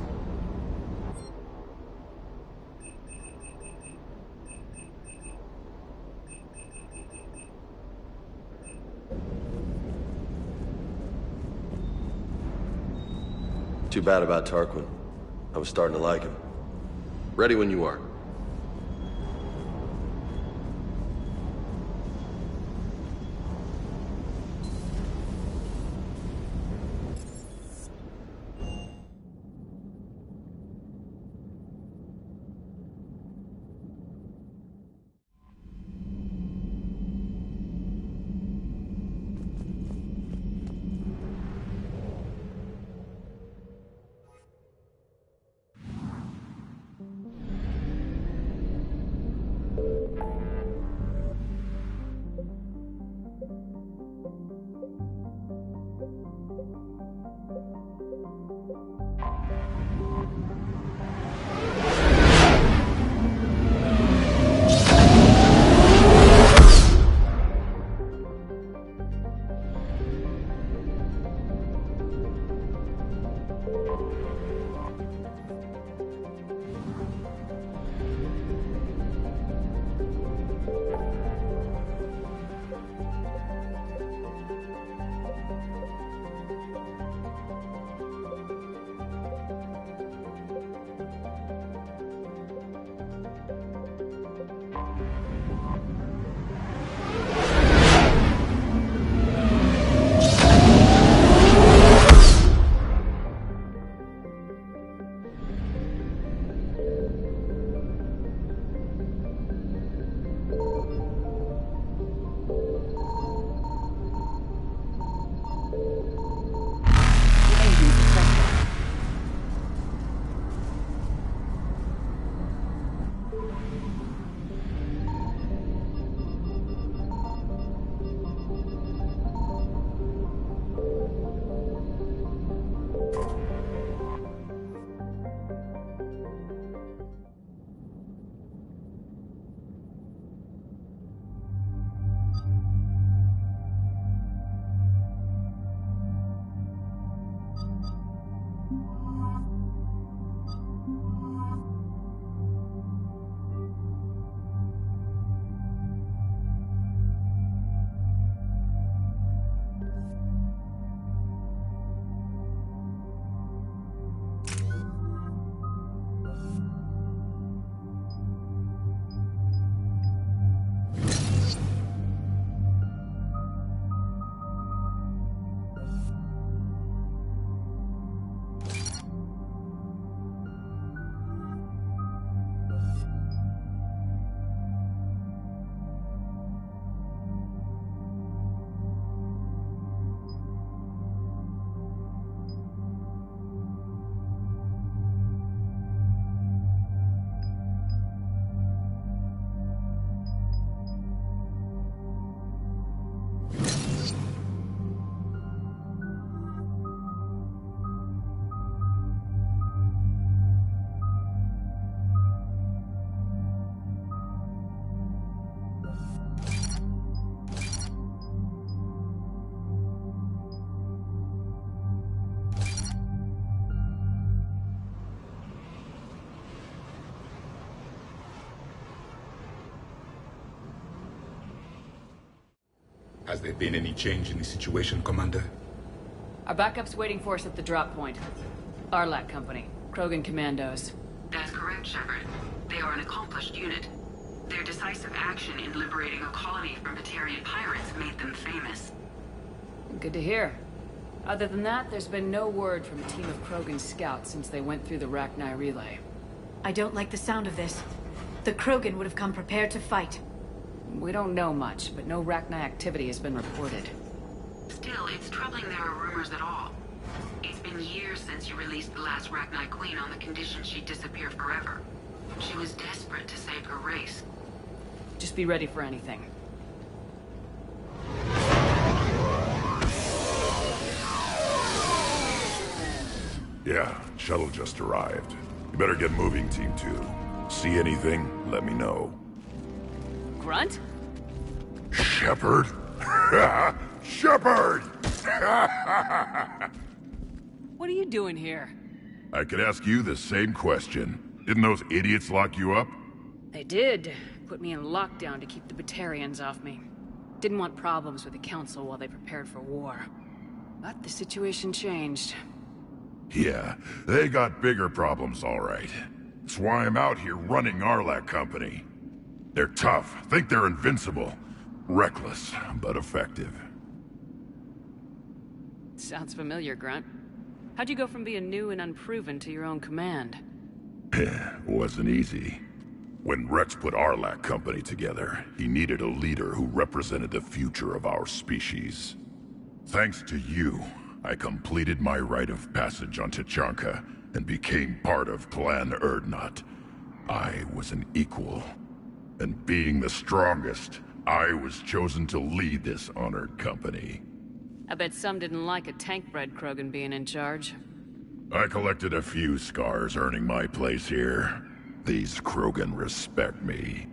Too bad about Tarquin. I was starting to like him. Ready when you are. Has there been any change in the situation, Commander? Our backup's waiting for us at the drop point. Arlac Company, Krogan Commandos. That's correct, Shepard. They are an accomplished unit. Their decisive action in liberating a colony from Batarian pirates made them famous. Good to hear. Other than that, there's been no word from a team of Krogan scouts since they went through the Rachni relay. I don't like the sound of this. The Krogan would have come prepared to fight. We don't know much, but no Rachni activity has been reported. Still, it's troubling there are rumors at all. It's been years since you released the last Rachni Queen on the condition she'd disappear forever. She was desperate to save her race. Just be ready for anything. Yeah, shuttle just arrived. You better get moving, Team 2. See anything, let me know. Grunt? Shepard? Shepard! What are you doing here? I could ask you the same question. Didn't those idiots lock you up? They did. Put me in lockdown to keep the Batarians off me. Didn't want problems with the Council while they prepared for war. But the situation changed. Yeah, they got bigger problems, all right. That's why I'm out here running Arlac Company. They're tough, think they're invincible. Reckless, but effective. Sounds familiar, Grunt. How'd you go from being new and unproven to your own command? Wasn't easy. When Rex put Arlac Company together, he needed a leader who represented the future of our species. Thanks to you, I completed my rite of passage on Tuchanka and became part of Clan Urdnot. I was an equal. And being the strongest, I was chosen to lead this honored company. I bet some didn't like a tank-bred Krogan being in charge. I collected a few scars earning my place here. These Krogan respect me.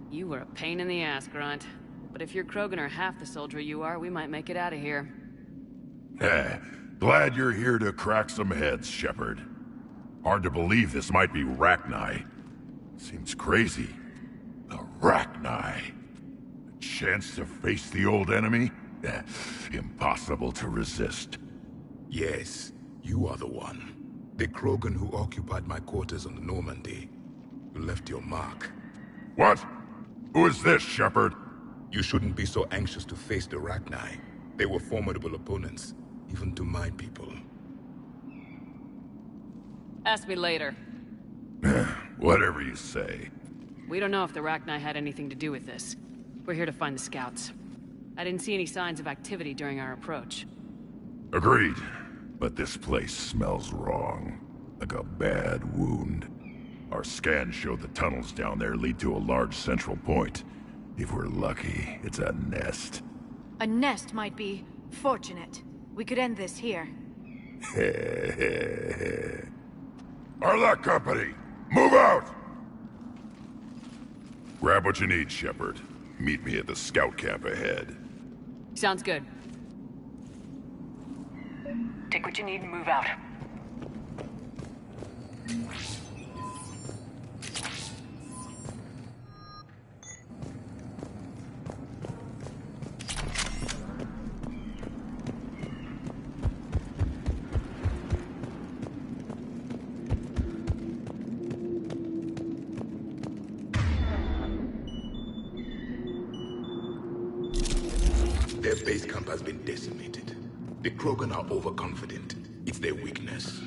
You were a pain in the ass, Grunt. But if your Krogan are half the soldier you are, we might make it out of here. Glad you're here to crack some heads, Shepard. Hard to believe this might be Rachni. Seems crazy. The Rachni. A chance to face the old enemy? Impossible to resist. Yes, you are the one. The Krogan who occupied my quarters on the Normandy. You left your mark. What? Who is this, Shepard? You shouldn't be so anxious to face the Rachni. They were formidable opponents, even to my people. Ask me later. Whatever you say. We don't know if the Rachni had anything to do with this. We're here to find the scouts. I didn't see any signs of activity during our approach. Agreed. But this place smells wrong. Like a bad wound. Our scans show the tunnels down there lead to a large central point. If we're lucky, it's a nest. A nest might be fortunate. We could end this here. Arlac Company, move out! Grab what you need, Shepard. Meet me at the scout camp ahead. Sounds good. Take what you need and move out. Their base camp has been decimated. The Krogan are overconfident. It's their weakness.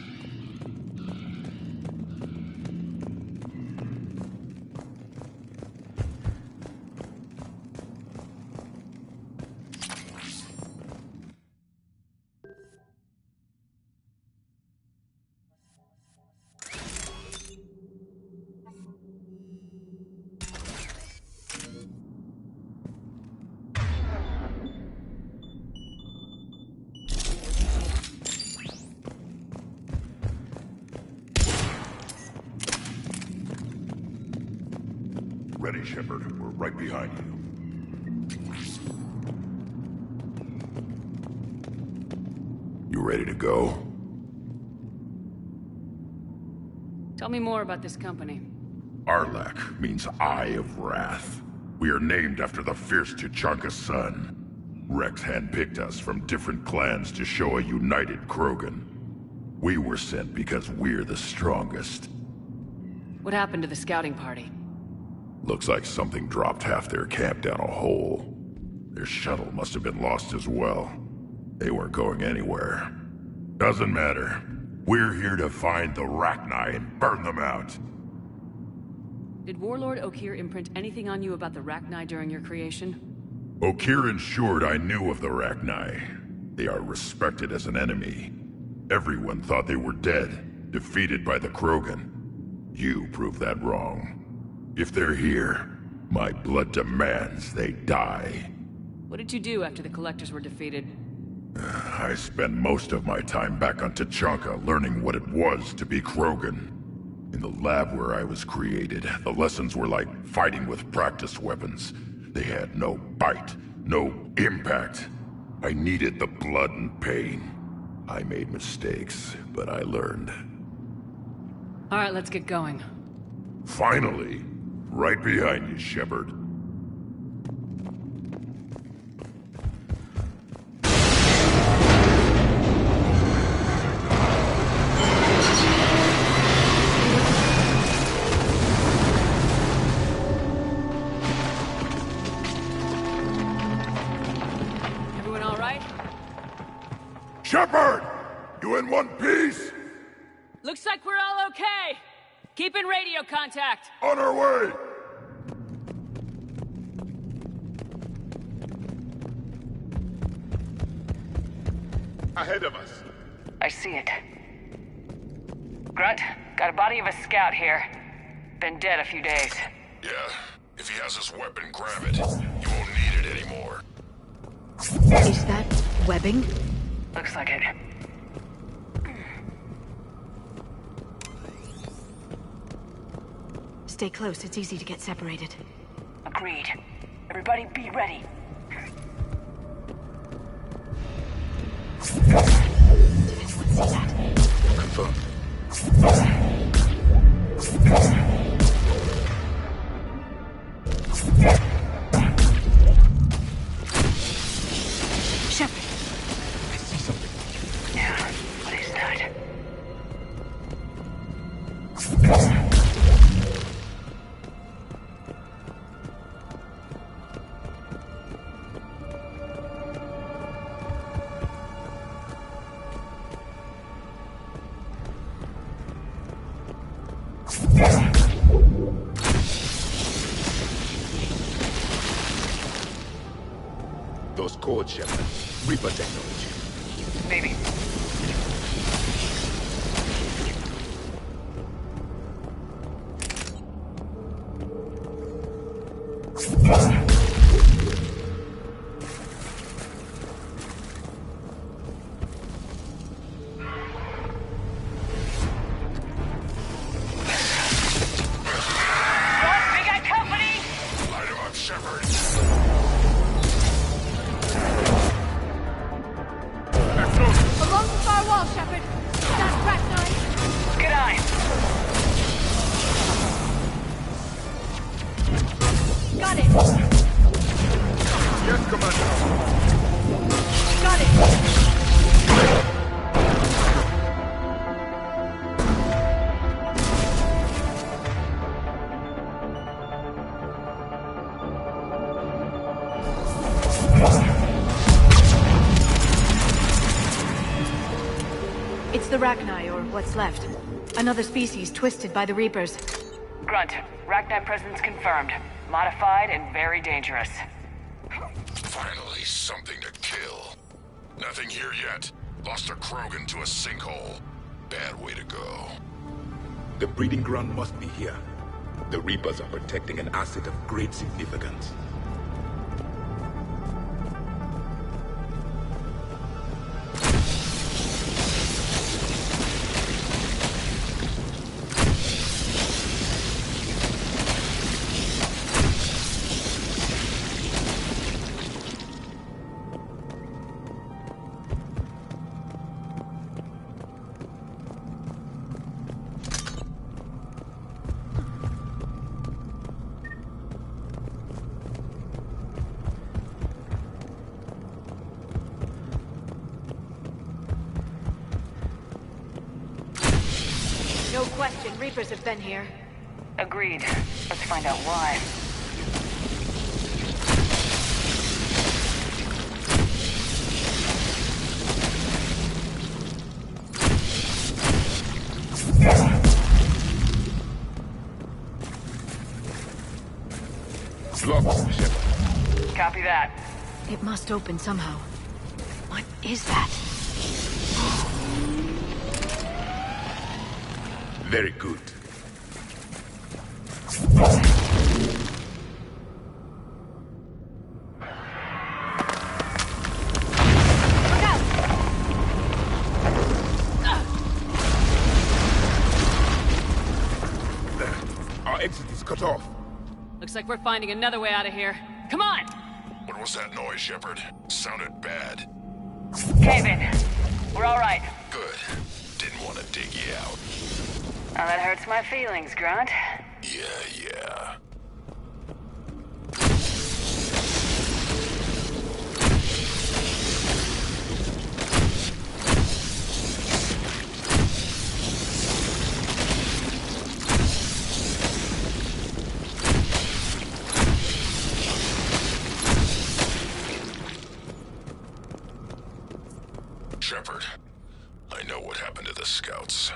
Ready, Shepard. We're right behind you. You ready to go? Tell me more about this company. Arlac means Eye of Wrath. We are named after the fierce Tuchanka's son. Rex handpicked us from different clans to show a united Krogan. We were sent because we're the strongest. What happened to the scouting party? Looks like something dropped half their camp down a hole. Their shuttle must have been lost as well. They weren't going anywhere. Doesn't matter. We're here to find the Rachni and burn them out. Did Warlord Okeer imprint anything on you about the Rachni during your creation? Okeer ensured I knew of the Rachni. They are respected as an enemy. Everyone thought they were dead, defeated by the Krogan. You proved that wrong. If they're here, my blood demands they die. What did you do after the Collectors were defeated? I spent most of my time back on Tuchanka learning what it was to be Krogan. In the lab where I was created, the lessons were like fighting with practice weapons. They had no bite, no impact. I needed the blood and pain. I made mistakes, but I learned. All right, let's get going. Finally! Right behind you, Shepard. Everyone all right? Shepard! You in one piece? Looks like we're all okay! Keep in radio contact! On our way! Ahead of us. I see it. Grunt, got a body of a scout here. Been dead a few days. Yeah, if he has his weapon, grab it. You won't need it anymore. Is that webbing? Looks like it. Stay close, it's easy to get separated. Agreed. Everybody be ready. Did anyone see that? Confirmed. Shepard! I see something. Yeah, what is that? Those codes, Shepard. Reaper technology. Maybe. It's the Rachni, or what's left. Another species twisted by the Reapers. Grunt, Rachni presence confirmed. Modified and very dangerous. Finally, something to kill. Nothing here yet. Lost a Krogan to a sinkhole. Bad way to go. The breeding ground must be here. The Reapers are protecting an asset of great significance. question, Reapers have been here. Agreed. Let's find out why. Locked, Shepard. Copy that. It must open somehow. What is that? Very good. Our exit is cut off. Looks like we're finding another way out of here. Come on! What was that noise, Shepard? Sounded bad. Cave in. We're all right. Good. Didn't want to dig you out. Now that hurts my feelings, Grunt. Yeah. Shepard, I know what happened to the scouts.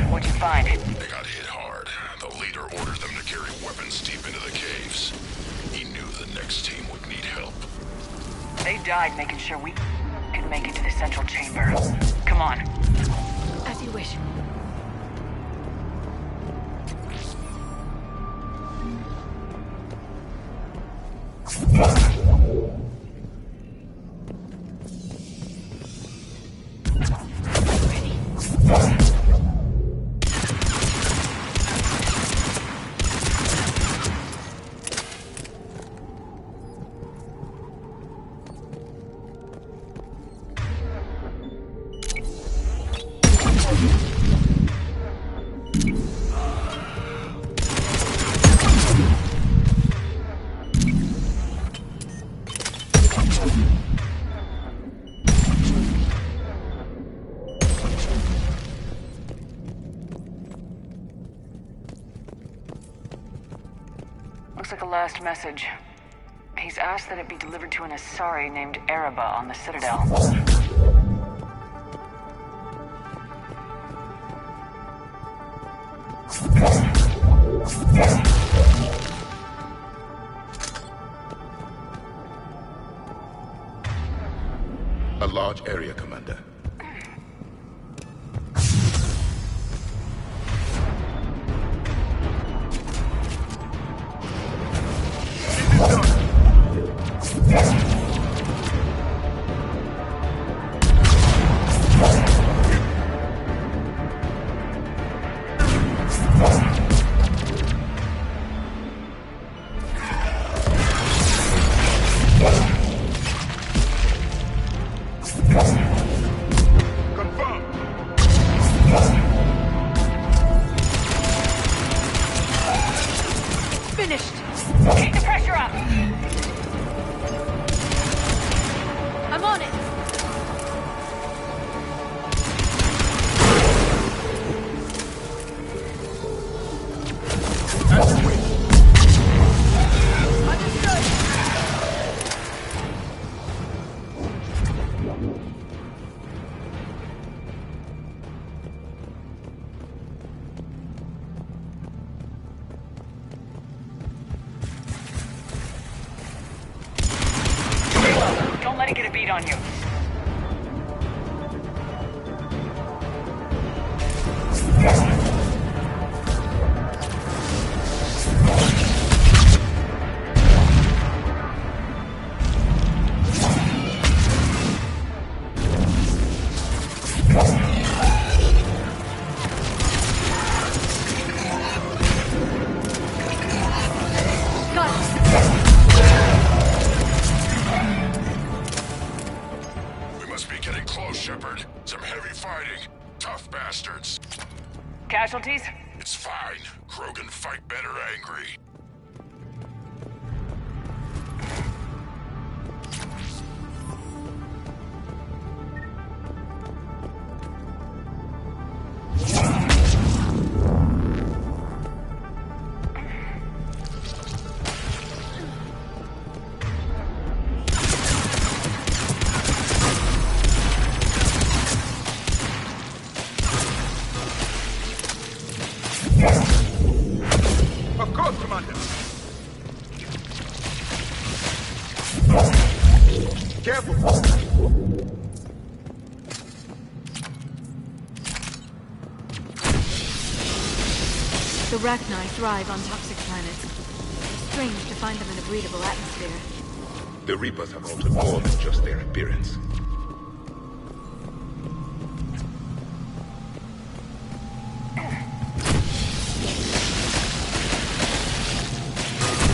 What'd you find? They got hit hard. The leader ordered them to carry weapons deep into the caves. He knew the next team would need help. They died making sure we could make it to the central chamber. Come on. As you wish. Looks like a last message. He's asked that it be delivered to an Asari named Ereba on the Citadel. A large area, Commander. Finished! Keep the pressure up! I'm on it! Don't let it get a beat on you. We must be getting close, Shepard. Some heavy fighting. Tough bastards. Casualties? It's fine. Krogan fight better angry. Careful! The Rachni thrive on toxic planets. Strange to find them in a breathable atmosphere. The Reapers have altered more than just their appearance.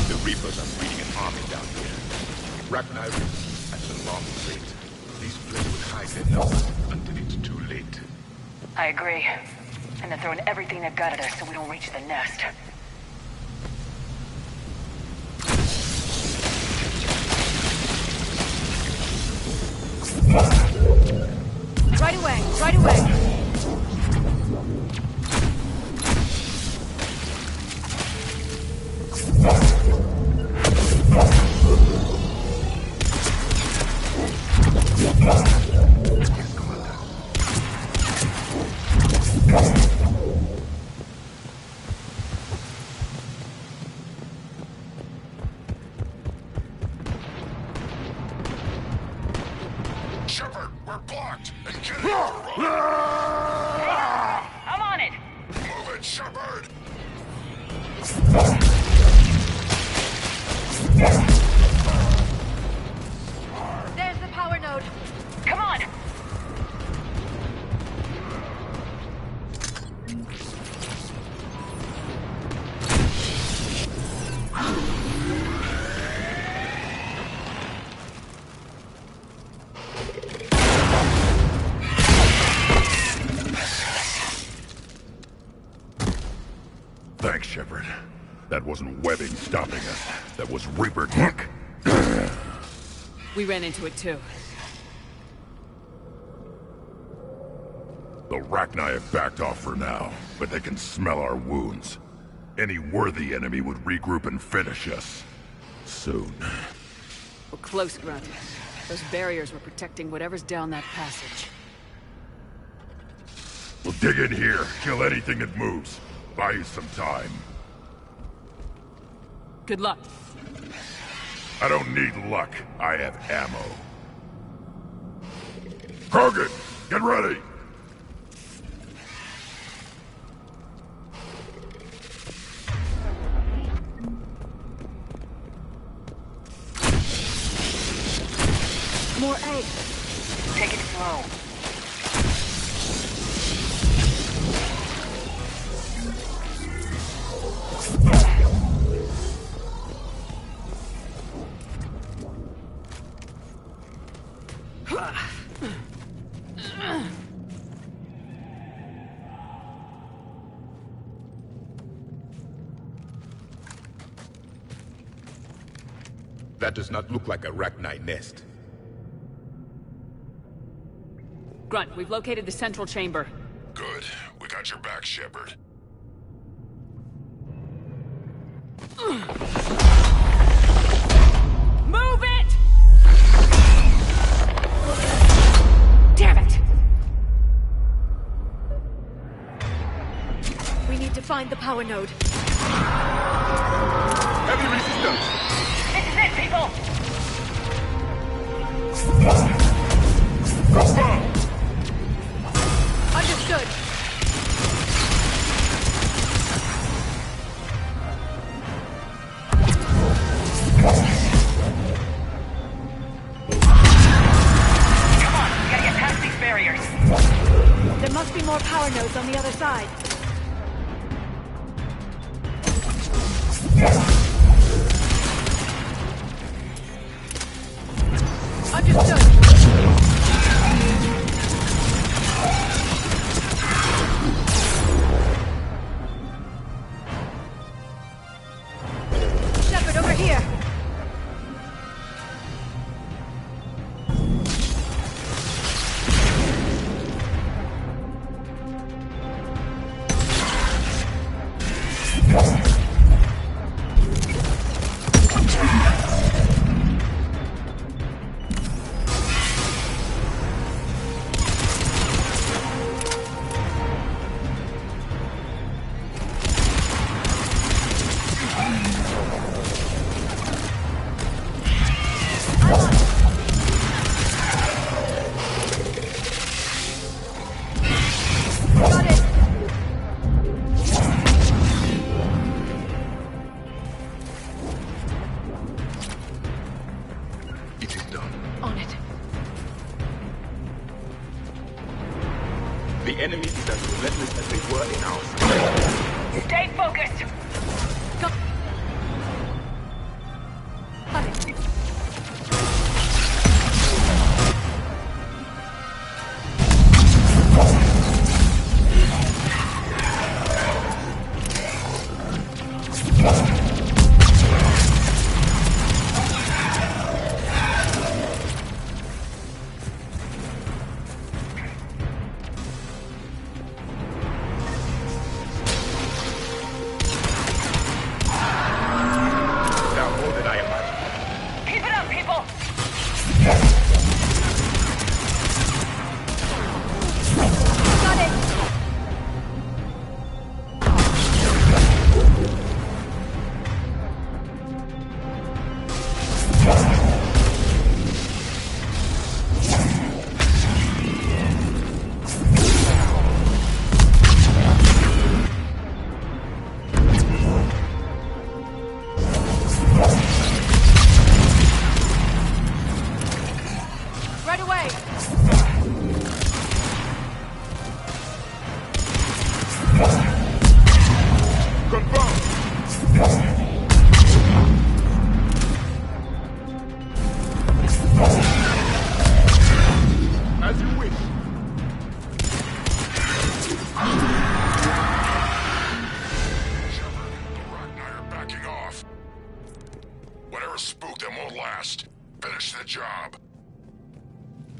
The Reapers are breeding an army down here. Rachni Reapers at a long rate. These players would hide their numbers until it's too late. I agree. And they're throwing everything they've got at us so we don't reach the nest. Right away, right away. Shepard, we're blocked! And I'm on it! Move it, Shepard! There's the power node. Come on! Thanks, Shepard. That wasn't webbing stopping us. That was Reaper tech. We ran into it too. The Rachni have backed off for now, but they can smell our wounds. Any worthy enemy would regroup and finish us. Soon. We're close, Grunt. Those barriers were protecting whatever's down that passage. We'll dig in here, kill anything that moves. Buy you some time. Good luck. I don't need luck. I have ammo. Krogan, get ready! More eggs. Take it slow. That does not look like a Rachni nest. Grunt, we've located the central chamber. Good. We got your back, Shepard. Move it! Damn it! We need to find the power node. Heavy resistance! This is it, people! Confirm! Understood. Come on, we gotta get past these barriers. There must be more power nodes on the other side. Understood. Shepard, over here. The enemy is as relentless as they were in our... Stay focused! Go!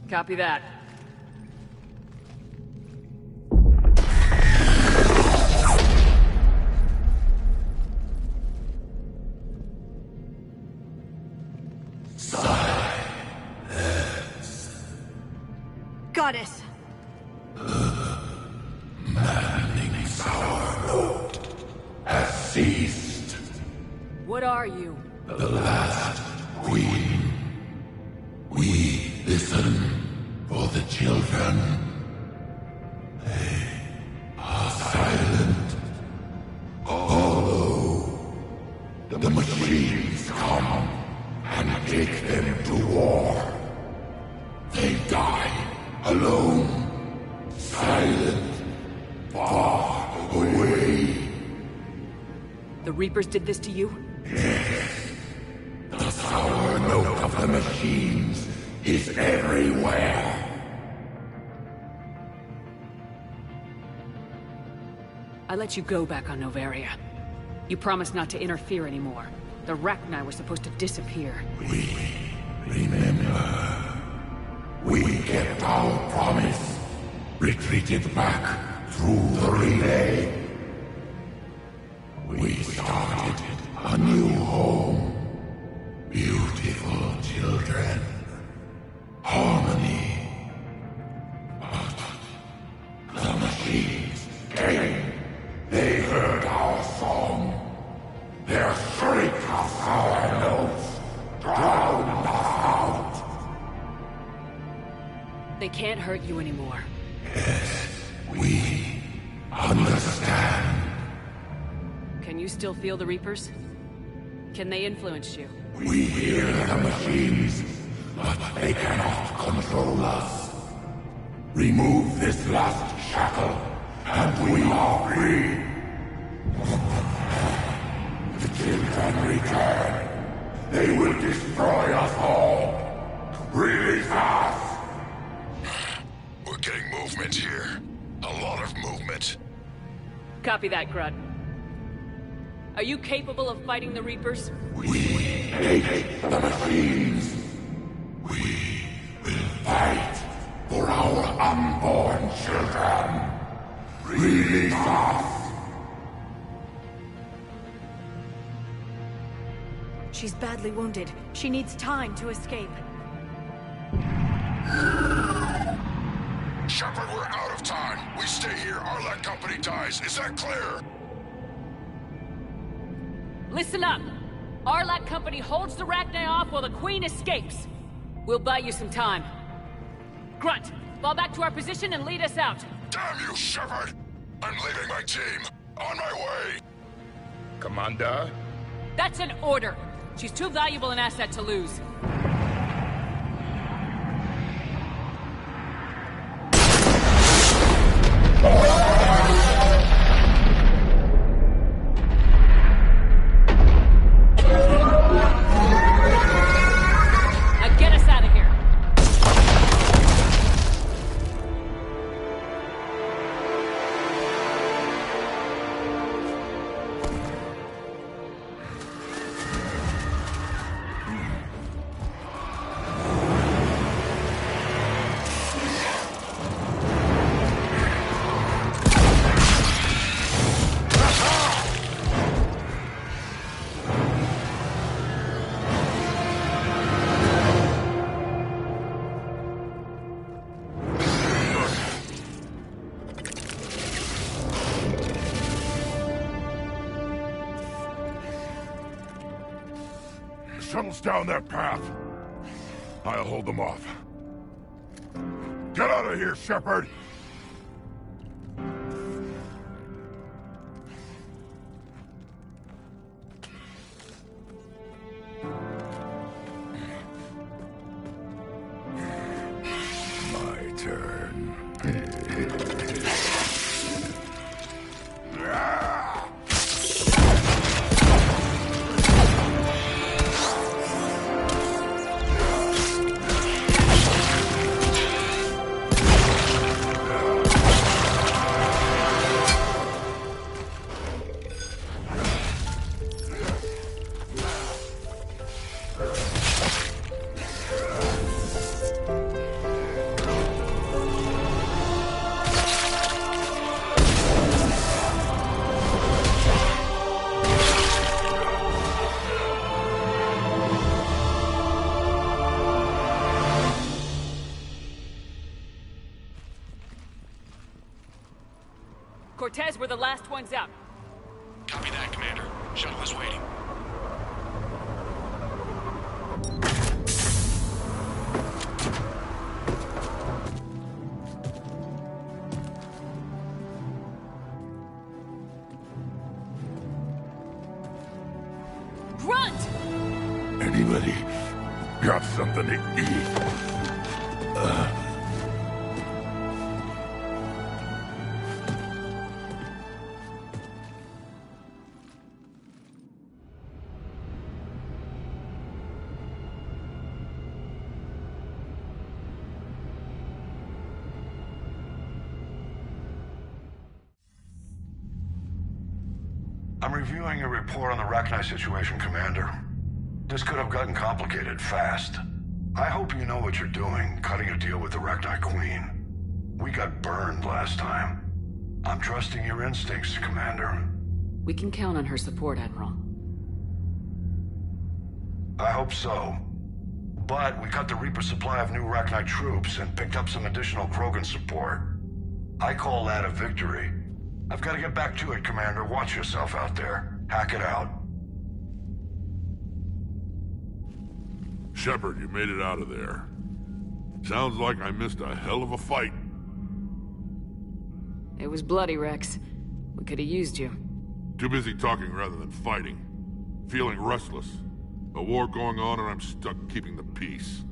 Copy that. Goddess! Maddening's our note has ceased. What are you? The last queen. We listen for the children. They are silent. Although the machines come and take them to war, they die alone, silent, far away. The Reapers did this to you? Yes. The sour note of the machines is everywhere. I let you go back on Novaria. You promised not to interfere anymore. The Rachni were supposed to disappear. We remember. We kept our promise. Retreated back through the relay. We started a new home. Beautiful children. Harmony. But the machines came. They heard our song. Their shriek of sour notes drowned us out. They can't hurt you anymore. Yes, we understand. Can you still feel the Reapers? Can they influence you? We hear the machines, but they cannot control us. Remove this last shackle, and we are free. The children return. They will destroy us all. Release us! We're getting movement here. A lot of movement. Copy that, Grunt. Are you capable of fighting the Reapers? We hate the machines. We will fight for our unborn children. Release us! She's badly wounded. She needs time to escape. Shepard, we're out of time. We stay here, Arlat Company dies. Is that clear? Listen up! Arlat Company holds the Rachni off while the Queen escapes. We'll buy you some time. Grunt, fall back to our position and lead us out. Damn you, Shepard! I'm leaving my team. On my way! Commander? That's an order. She's too valuable an asset to lose. The shuttle's down that path. I'll hold them off. Get out of here, Shepard! My turn. Cortez, we're the last ones out. Copy that, Commander. Shuttle is waiting. Grunt! Anybody got something to eat? I'm reviewing your report on the Rachni situation, Commander. This could have gotten complicated fast. I hope you know what you're doing, cutting a deal with the Rachni Queen. We got burned last time. I'm trusting your instincts, Commander. We can count on her support, Admiral. I hope so. But we cut the Reaper supply of new Rachni troops and picked up some additional Krogan support. I call that a victory. I've got to get back to it, Commander. Watch yourself out there. Hack it out. Shepard, you made it out of there. Sounds like I missed a hell of a fight. It was bloody, Rex. We could have used you. Too busy talking rather than fighting. Feeling restless. A war going on and I'm stuck keeping the peace.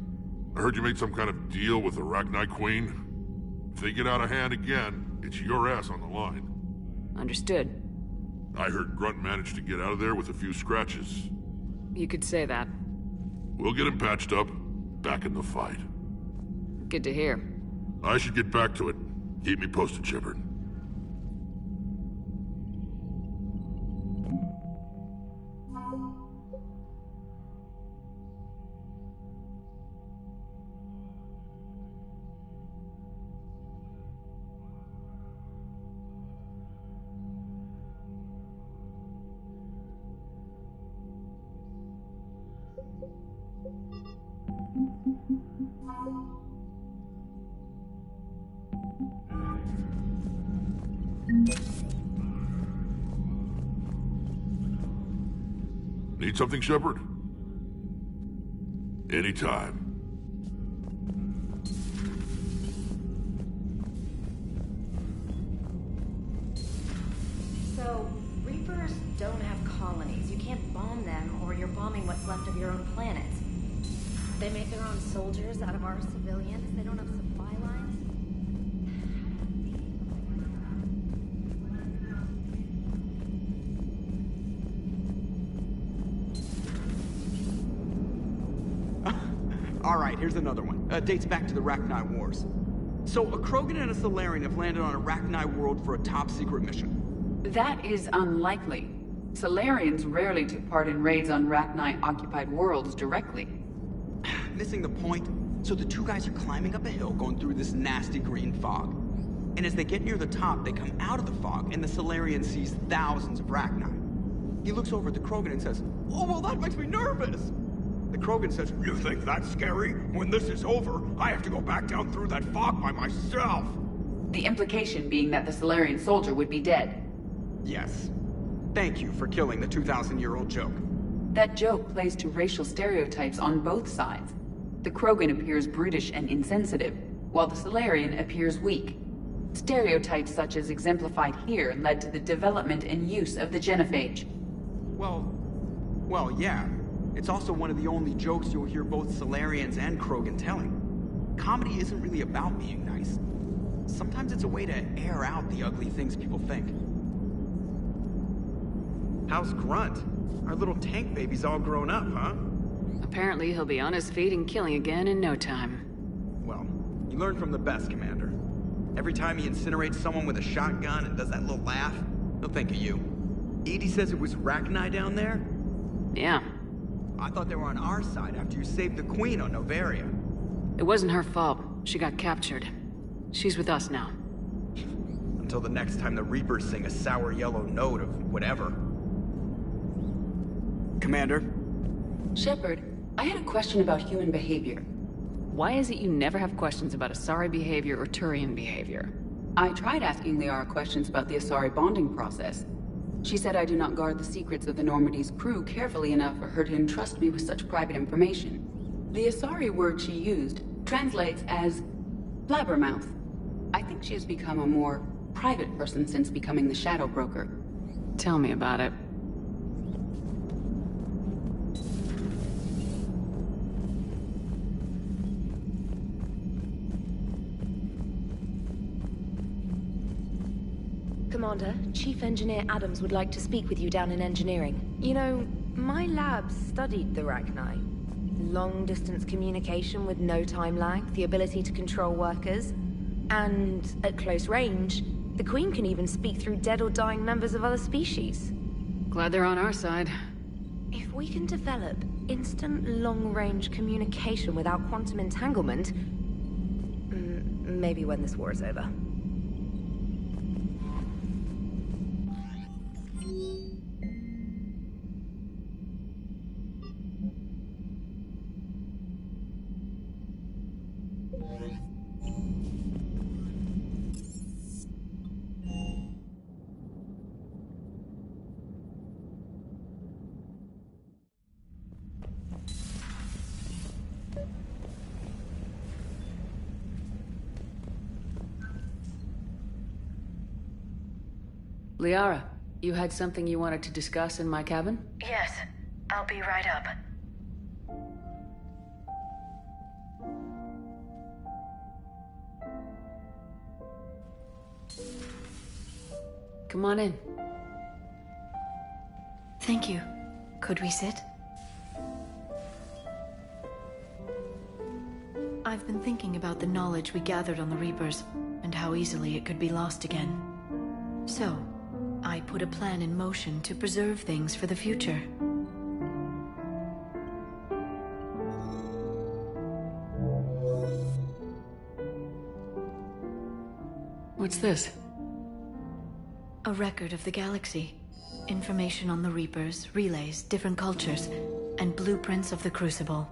I heard you made some kind of deal with the Rachni Queen. If they get out of hand again, it's your ass on the line. Understood. I heard Grunt managed to get out of there with a few scratches. You could say that. We'll get him patched up, back in the fight. Good to hear. I should get back to it. Keep me posted, Shepard. Need something, Shepard? Anytime. So, Reapers don't have colonies. You can't bomb them, or you're bombing what's left of your own planet. They make their own soldiers out of our civilians. They don't have supply lines. Alright, here's another one. Dates back to the Rachni Wars. So, a Krogan and a Salarian have landed on a Rachni world for a top-secret mission. That is unlikely. Salarians rarely took part in raids on Rachni-occupied worlds directly. Missing the point? So the two guys are climbing up a hill going through this nasty green fog. And as they get near the top, they come out of the fog, and the Salarian sees thousands of Rachni. He looks over at the Krogan and says, "Oh, well, that makes me nervous!" The Krogan says, "You think that's scary? When this is over, I have to go back down through that fog by myself." The implication being that the Salarian soldier would be dead. Yes. Thank you for killing the 2,000-year-old joke. That joke plays to racial stereotypes on both sides. The Krogan appears brutish and insensitive, while the Solarian appears weak. Stereotypes such as exemplified here led to the development and use of the genophage. Well, yeah. It's also one of the only jokes you'll hear both Solarians and Krogan telling. Comedy isn't really about being nice. Sometimes it's a way to air out the ugly things people think. How's Grunt? Our little tank baby's all grown up, huh? Apparently he'll be on his feet and killing again in no time. Well, you learn from the best, Commander. Every time he incinerates someone with a shotgun and does that little laugh, he'll think of you. Edie says it was Rachni down there? Yeah. I thought they were on our side after you saved the Queen on Novaria. It wasn't her fault. She got captured. She's with us now. Until the next time the Reapers sing a sour yellow note of whatever. Commander? Shepard, I had a question about human behavior. Why is it you never have questions about Asari behavior or Turian behavior? I tried asking Liara questions about the Asari bonding process. She said I do not guard the secrets of the Normandy's crew carefully enough for her to entrust me with such private information. The Asari word she used translates as blabbermouth. I think she has become a more private person since becoming the Shadow Broker. Tell me about it. Commander, Chief Engineer Adams would like to speak with you down in engineering. You know, my lab studied the Rachni. Long-distance communication with no time lag, the ability to control workers, and at close range, the Queen can even speak through dead or dying members of other species. Glad they're on our side. If we can develop instant long-range communication without quantum entanglement, maybe when this war is over. Liara, you had something you wanted to discuss in my cabin? Yes, I'll be right up. Come on in. Thank you. Could we sit? I've been thinking about the knowledge we gathered on the Reapers, and how easily it could be lost again. So, I put a plan in motion to preserve things for the future. What's this? A record of the galaxy. Information on the Reapers, relays, different cultures, and blueprints of the Crucible.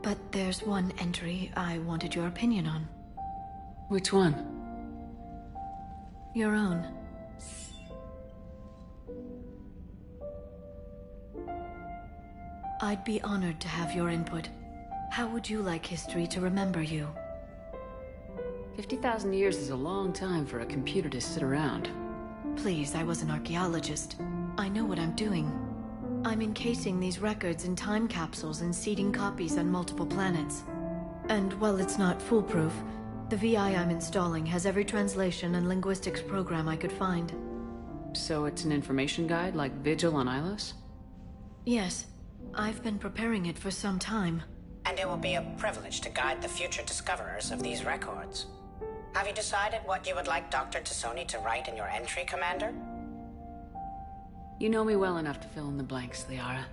But there's one entry I wanted your opinion on. Which one? Your own. I'd be honored to have your input. How would you like history to remember you? 50,000 years is a long time for a computer to sit around. Please, I was an archaeologist. I know what I'm doing. I'm encasing these records in time capsules and seeding copies on multiple planets. And while it's not foolproof, the VI I'm installing has every translation and linguistics program I could find. So it's an information guide like Vigil on Ilos? Yes. I've been preparing it for some time. And it will be a privilege to guide the future discoverers of these records. Have you decided what you would like Dr. Tassoni to write in your entry, Commander? You know me well enough to fill in the blanks, Liara.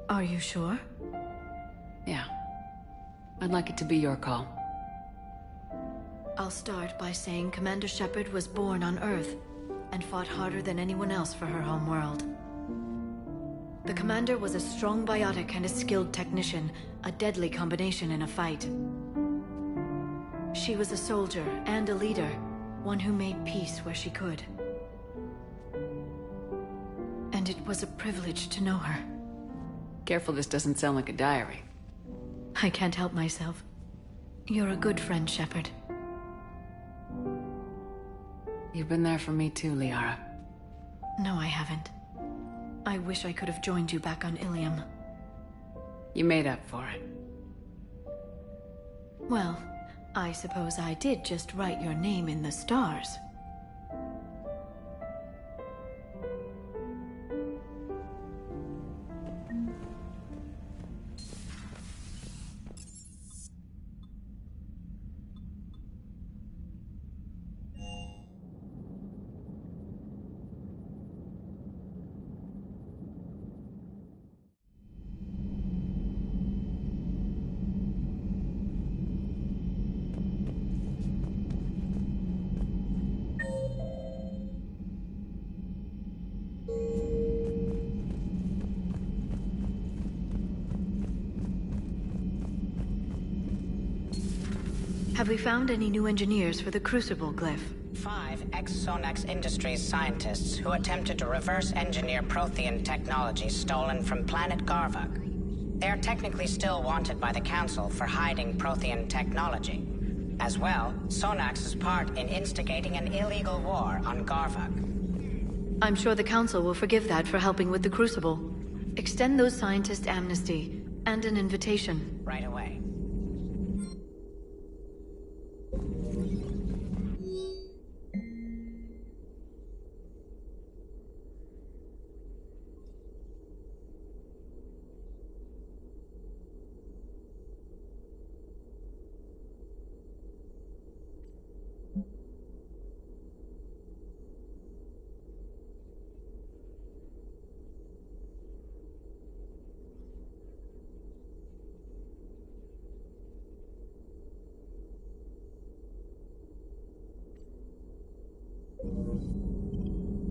Are you sure? Yeah. I'd like it to be your call. I'll start by saying Commander Shepard was born on Earth and fought harder than anyone else for her home world. The Commander was a strong biotic and a skilled technician, a deadly combination in a fight. She was a soldier and a leader, one who made peace where she could. And And it was a privilege to know her. Careful this doesn't sound like a diary. I can't help myself. You're a good friend, Shepard. You've been there for me too, Liara. No, I haven't. I wish I could have joined you back on Ilium. You made up for it. Well, I suppose I did just write your name in the stars. Have we found any new engineers for the Crucible glyph? 5 ex-Sonax Industries scientists who attempted to reverse engineer Prothean technology stolen from planet Garvuk. They are technically still wanted by the Council for hiding Prothean technology. As well, Sonax's part in instigating an illegal war on Garvuk. I'm sure the Council will forgive that for helping with the Crucible. Extend those scientists amnesty and an invitation. Right away.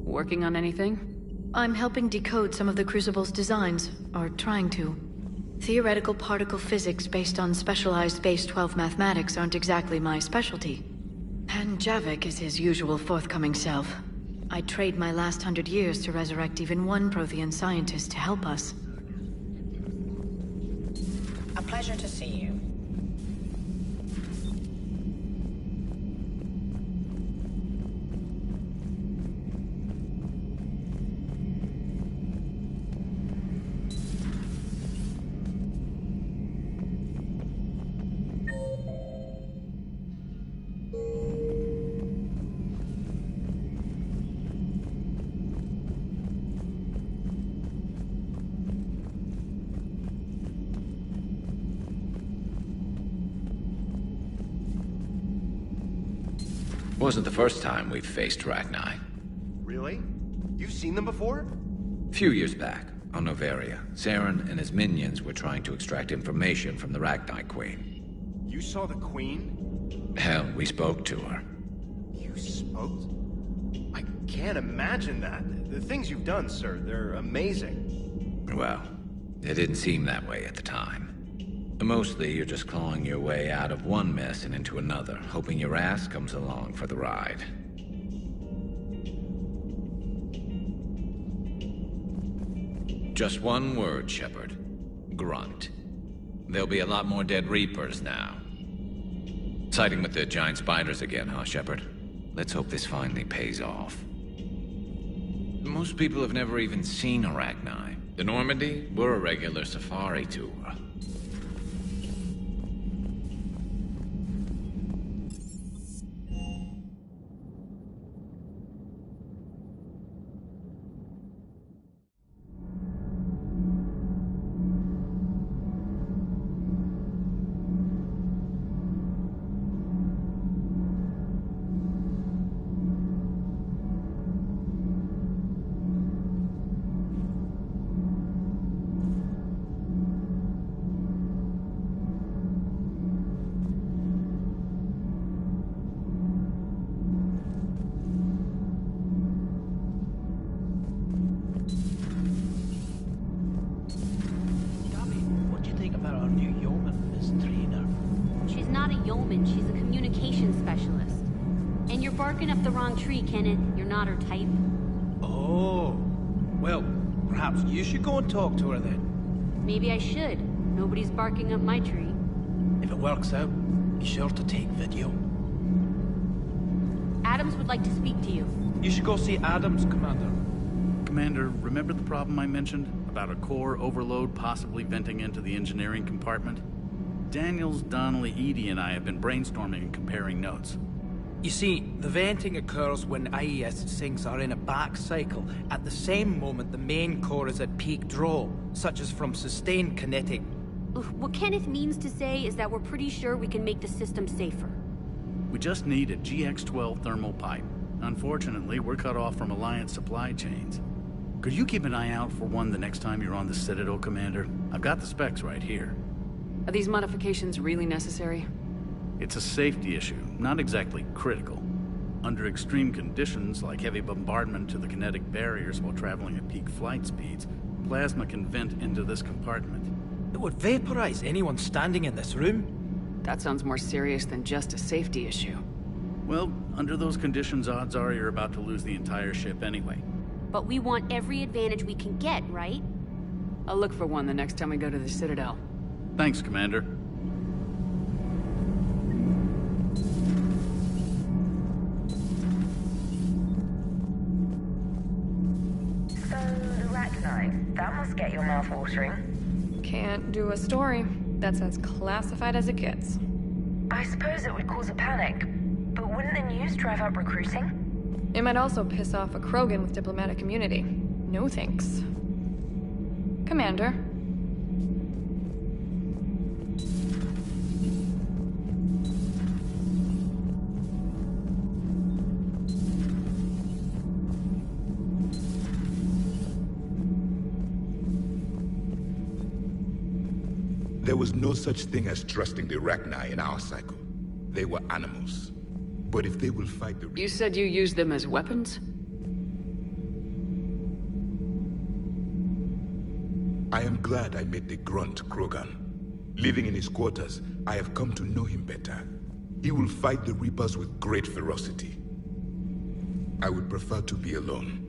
Working on anything? I'm helping decode some of the Crucible's designs, or trying to. Theoretical particle physics based on specialized base 12 mathematics aren't exactly my specialty. And Javik is his usual forthcoming self. I'd trade my last 100 years to resurrect even one Prothean scientist to help us. A pleasure to see you. Wasn't the first time we've faced Rachni. Really? You've seen them before? A few years back, on Noveria, Saren and his minions were trying to extract information from the Rachni Queen. You saw the Queen? Hell, we spoke to her. You spoke? I can't imagine that. The things you've done, sir, they're amazing. Well, it didn't seem that way at the time. Mostly, you're just clawing your way out of one mess and into another, hoping your ass comes along for the ride. Just one word, Shepard. Grunt. There'll be a lot more dead Reapers now. Siding with the giant spiders again, huh, Shepard? Let's hope this finally pays off. Most people have never even seen Arachni. The Normandy, we're a regular safari tour. She's a communications specialist. And you're barking up the wrong tree, Kenneth. You're not her type. Oh. Well, Perhaps you should go and talk to her then. Maybe I should. Nobody's barking up my tree. If it works out, be sure to take video. Adams would like to speak to you. You should go see Adams, Commander. Commander, remember the problem I mentioned? About a core overload possibly venting into the engineering compartment? Daniels, Donnelly, Edie, and I have been brainstorming and comparing notes. You see, the venting occurs when IES sinks are in a back cycle at the same moment the main core is at peak draw, such as from sustained kinetic. What Kenneth means to say is that we're pretty sure we can make the system safer. We just need a GX-12 thermal pipe. Unfortunately, we're cut off from Alliance supply chains. Could you keep an eye out for one the next time you're on the Citadel, Commander? I've got the specs right here. Are these modifications really necessary? It's a safety issue, not exactly critical. Under extreme conditions, like heavy bombardment to the kinetic barriers while traveling at peak flight speeds, plasma can vent into this compartment. It would vaporize anyone standing in this room. That sounds more serious than just a safety issue. Well, under those conditions, odds are you're about to lose the entire ship anyway. But we want every advantage we can get, right? I'll look for one the next time we go to the Citadel. Thanks, Commander. So, the Arachnite, that must get your mouth watering. Can't do a story. That's as classified as it gets. I suppose it would cause a panic, but wouldn't the news drive up recruiting? It might also piss off a Krogan with diplomatic immunity. No thanks. Commander. There was no such thing as trusting the Arachni in our cycle. They were animals. But if they will fight the... You said you used them as weapons? I am glad I met the grunt Krogan. Living in his quarters, I have come to know him better. He will fight the Reapers with great ferocity. I would prefer to be alone.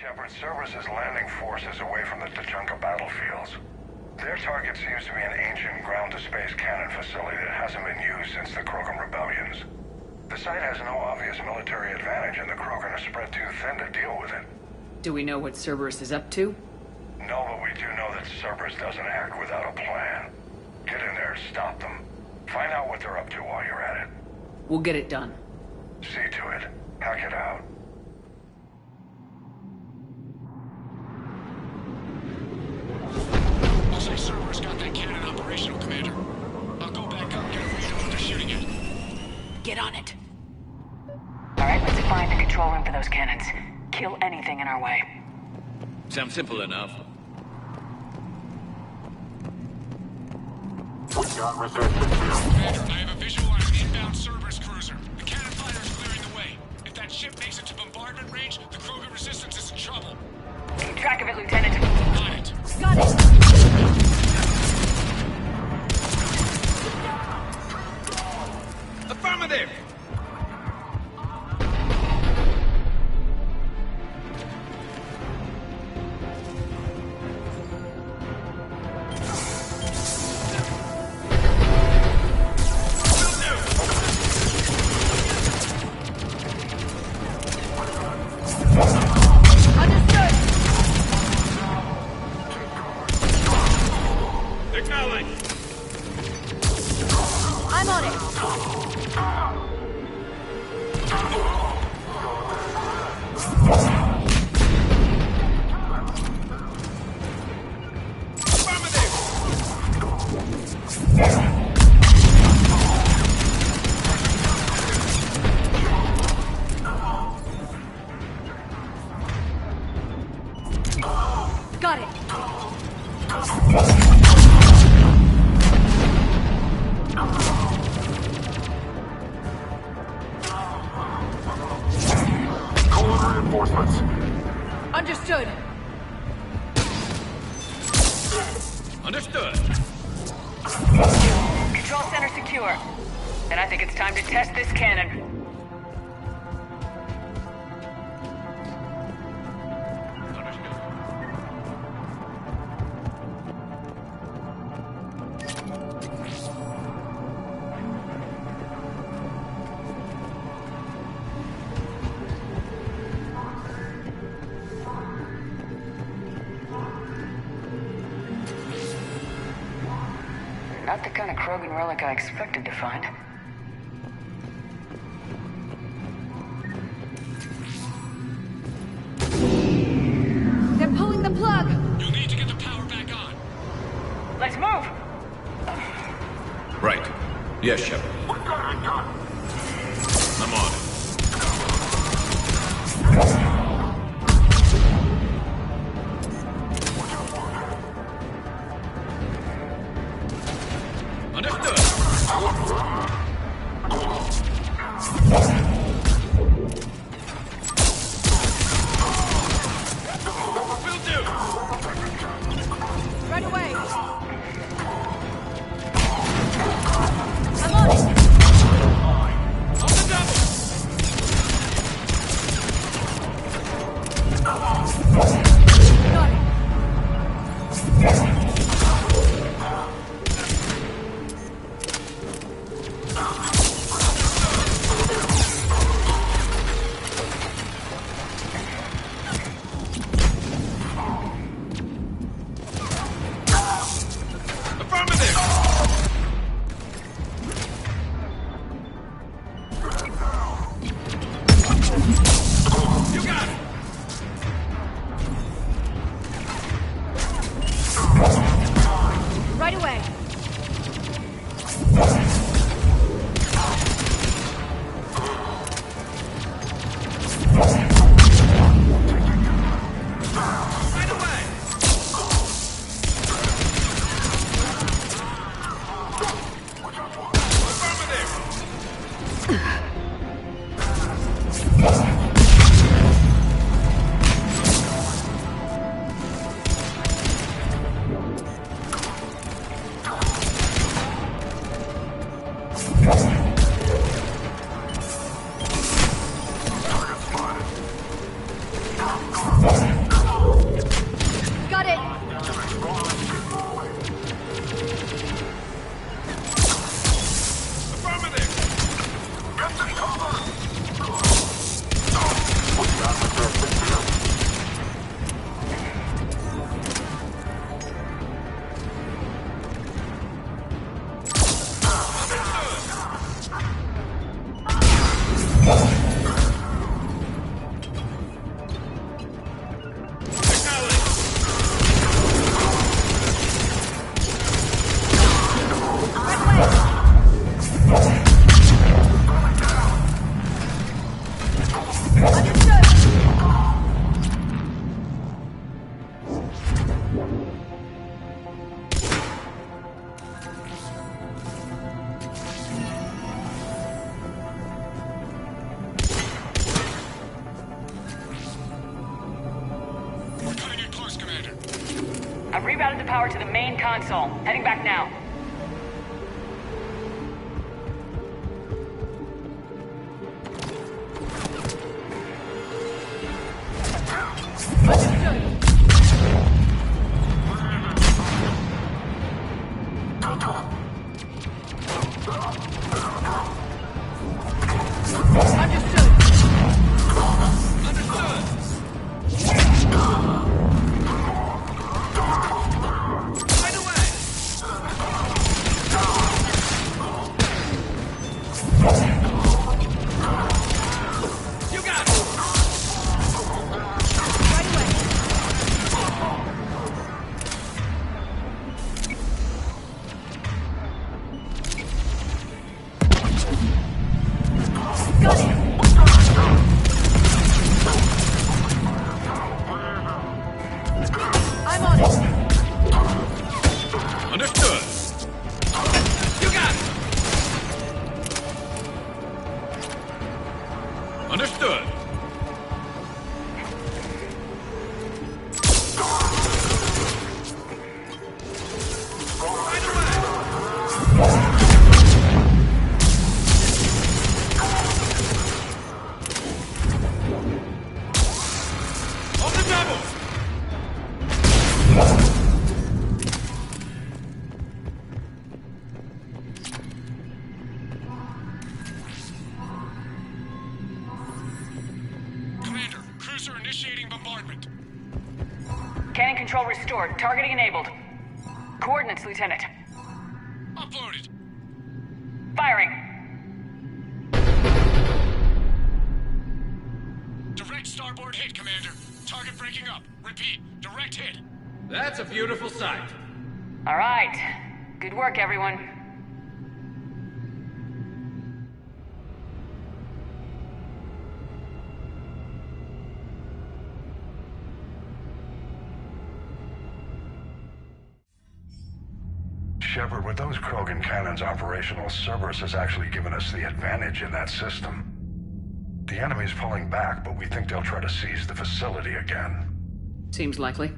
Shepard, Cerberus is landing forces away from the Tachanka battlefields. Their target seems to be an ancient ground-to-space cannon facility that hasn't been used since the Krogan rebellions. The site has no obvious military advantage, and the Krogan are spread too thin to deal with it. Do we know what Cerberus is up to? No, but we do know that Cerberus doesn't act without a plan. Get in there and stop them. Find out what they're up to while you're at it. We'll get it done. See to it. Hack it out. Looks like Cerberus got that cannon operational, Commander. I'll go back up and get a read on what they're shooting at. Get on it. Alright, let's find the control room for those cannons. Kill anything in our way. Sounds simple enough. Commander, I have a visual on an inbound Cerberus cruiser. The cannon fire is clearing the way. If that ship makes it to bombardment range, the Krogan resistance is in trouble. Keep track of it, Lieutenant. Got it. Got it! Affirmative! I'm on it! Got it! Reinforcements. Understood. Understood. Control center secure. Then I think it's time to test this cannon. Not the kind of Krogan relic I expected to find. They're pulling the plug! You'll need to get the power back on. Let's move! Right. Yes, Shepard. I'm on it. Understood. Will do. Right away! I'm on it! On the double. Got it! Affirmative. You got it. Right away! Right away. Affirmative. Got it! We're cutting it close, Commander. I've rerouted the power to the main console. Heading back now. Understood. Cannon control restored. Targeting enabled. Coordinates, Lieutenant. uploaded. Firing. Direct starboard hit, Commander. Target breaking up. Repeat, direct hit. That's a beautiful sight. All right. Good work, everyone. Shepard, with those Krogan cannons operational, Cerberus has actually given us the advantage in that system. The enemy's pulling back, but we think they'll try to seize the facility again. Seems likely.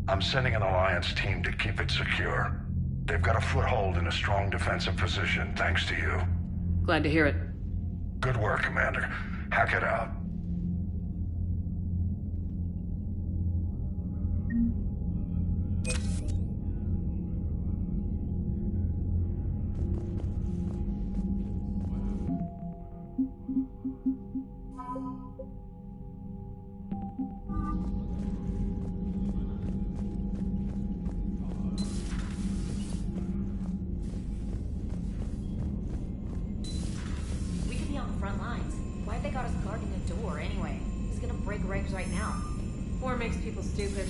I'm sending an Alliance team to keep it secure. They've got a foothold in a strong defensive position, thanks to you. Glad to hear it. Good work, Commander. Hack it out. Front lines. Why'd they got us guarding a door anyway? He's gonna break regs right now. War makes people stupid.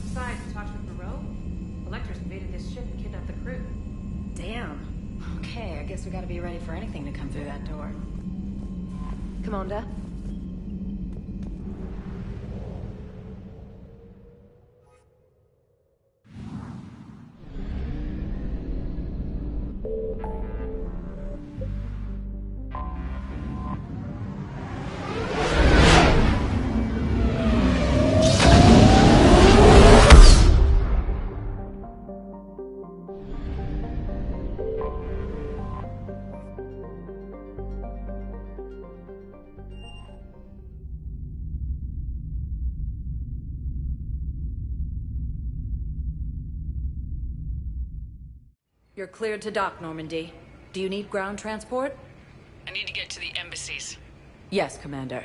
Besides, we talked with Moreau. Electors invaded this ship and kidnapped the crew. Damn. Okay, I guess we gotta be ready for anything to come through that door. Commander? You're cleared to dock, Normandy. Do you need ground transport? I need to get to the embassies. Yes, Commander.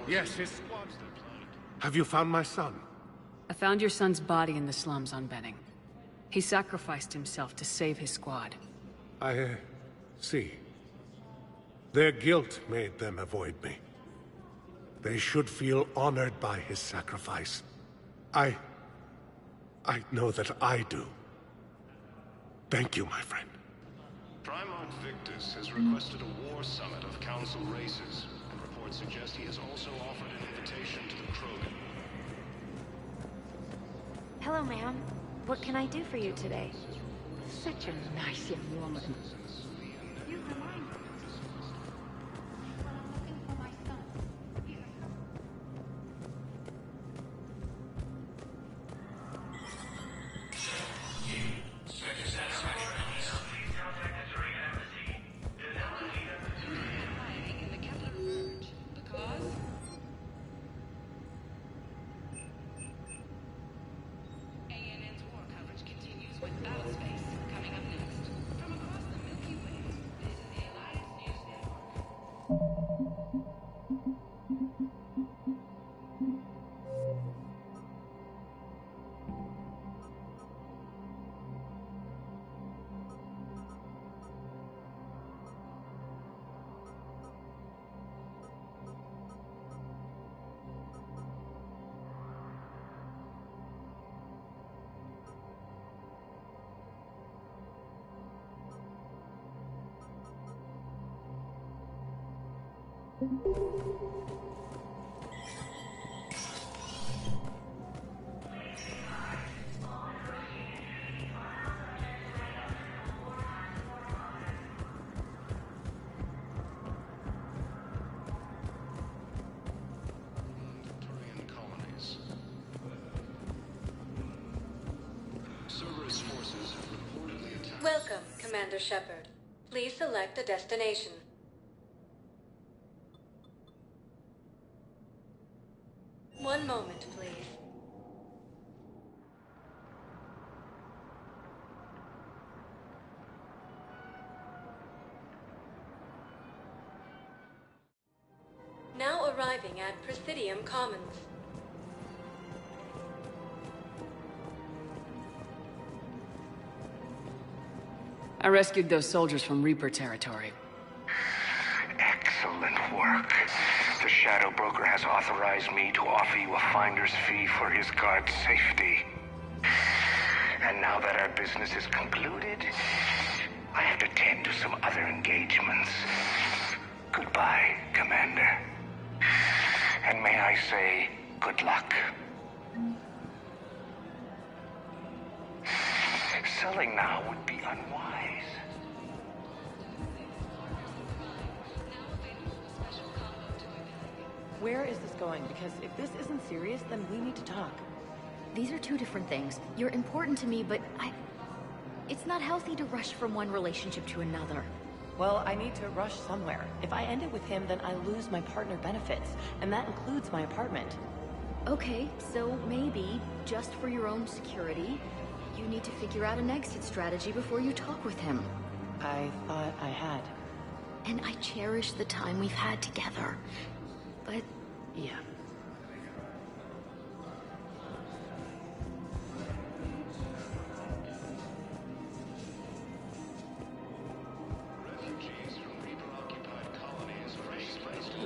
Yes, have you found my son? I found your son's body in the slums on Benning. He sacrificed himself to save his squad. I see. Their guilt made them avoid me. They should feel honored by his sacrifice. I know that I do. Thank you, my friend. Primarch Victus has requested a war summit of Council races, and reports suggest he has also offered an invitation to the Krogan. Hello, ma'am. What can I do for you today? Such a nice young woman. Welcome, Commander Shepard. Please select a destination. One moment, please. arriving at Presidium Commons. I rescued those soldiers from Reaper territory. Excellent work. The Shadow Broker has authorized me to offer you a finder's fee for his guard's safety. And now that our business is concluded, I have to tend to some other engagements. Goodbye, Commander. And may I say, good luck. Selling now would be unwise. Where is this going? Because if this isn't serious, then we need to talk. These are two different things. You're important to me, but it's not healthy to rush from one relationship to another. Well, I need to rush somewhere. If I end it with him, then I lose my partner benefits, and that includes my apartment. Okay, so maybe, just for your own security, you need to figure out an exit strategy before you talk with him. I thought I had. And I cherish the time we've had together. But... yeah.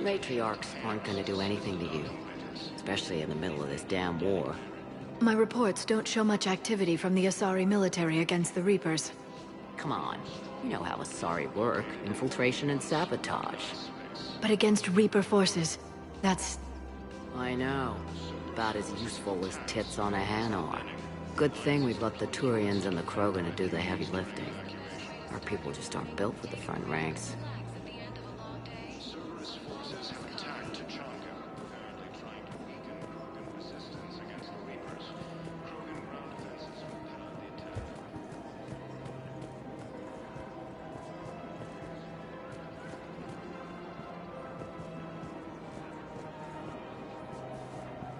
Matriarchs aren't gonna do anything to you, especially in the middle of this damn war. My reports don't show much activity from the Asari military against the Reapers. Come on, you know how Asari work, infiltration and sabotage. But against Reaper forces, that's... I know. About as useful as tits on a hen are. Good thing we've let the Turians and the Krogan to do the heavy lifting. Our people just aren't built for the front ranks.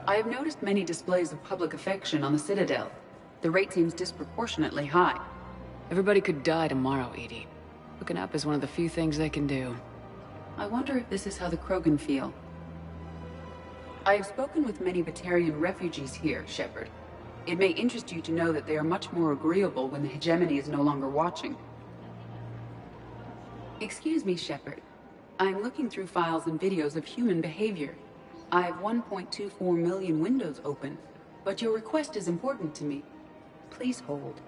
I have noticed many displays of public affection on the Citadel. The rate seems disproportionately high. Everybody could die tomorrow, Edie. Hooking up is one of the few things they can do. I wonder if this is how the Krogan feel. I have spoken with many Batarian refugees here, Shepard. It may interest you to know that they are much more agreeable when the hegemony is no longer watching. Excuse me, Shepard. I am looking through files and videos of human behavior. I have 1.24 million windows open, but your request is important to me. Please hold.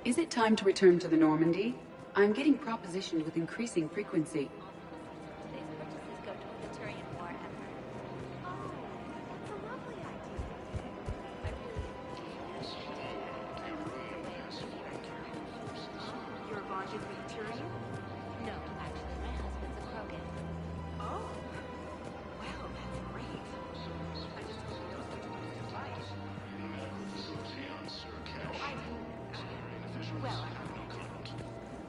Is it time to return to the Normandy? I'm getting propositioned with increasing frequency. You're bonded with Tyrion? No, actually, my husband's a Krogan. Oh. Well, that's great. I just hope he knows what to do with his life. Well,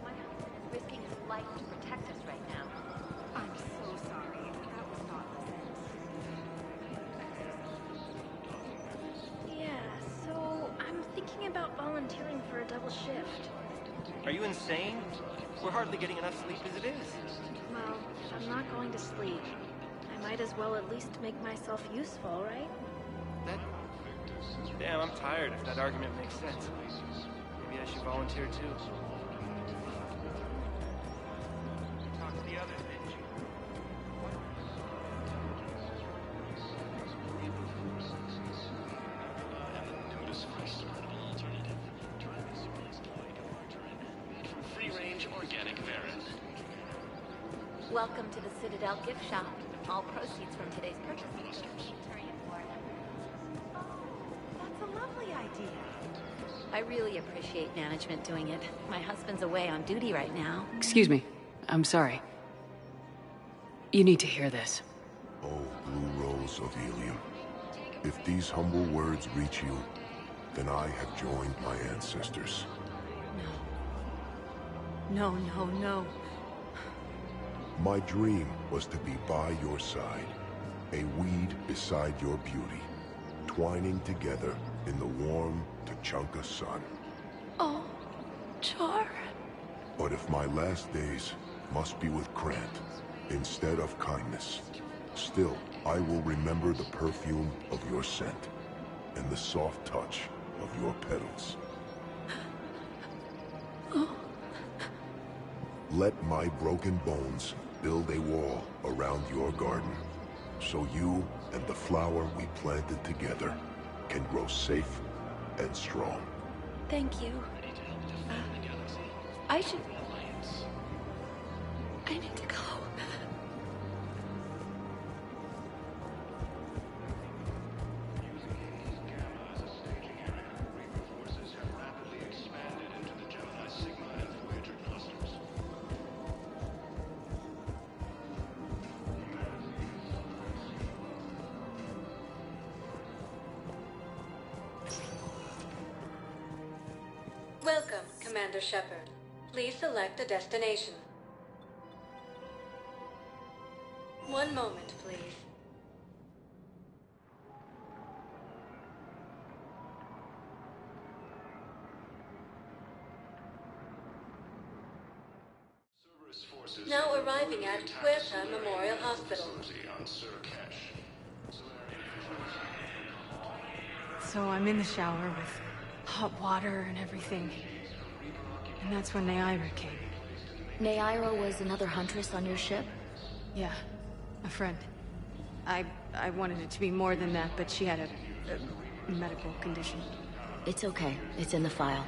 my husband is risking his life to protect us right now. I'm so sorry. That was thoughtless. Yeah, so I'm thinking about volunteering for a double shift. Are you insane? We're hardly getting enough sleep as it is. Well, if I'm not going to sleep, I might as well at least make myself useful, right? Damn, I'm tired if that argument makes sense. Maybe I should volunteer too. Talk to the others, didn't you? Free-range organic Varen. Welcome to the Citadel gift shop. All proceeds from today's purchases. That's a lovely idea. I really appreciate management doing it. My husband's away on duty right now. Excuse me. I'm sorry. You need to hear this. Oh, blue rose of helium. If these humble words reach you, then I have joined my ancestors. No, no, no. My dream was to be by your side, a weed beside your beauty, twining together in the warm Tachanka sun. Oh, Char. But if my last days must be with Krant instead of kindness, Still, I will remember the perfume of your scent and the soft touch of your petals. Let my broken bones build a wall around your garden, so you and the flower we planted together can grow safe and strong. Thank you. I should... I need to go. Welcome, Commander Shepard. Please select a destination. One moment, please. Now arriving at Huerta Memorial Hospital. So I'm in the shower with hot water and everything. And that's when Neaira came. Neaira was another huntress on your ship? Yeah, a friend. I wanted it to be more than that, but she had a medical condition. It's okay. It's in the file.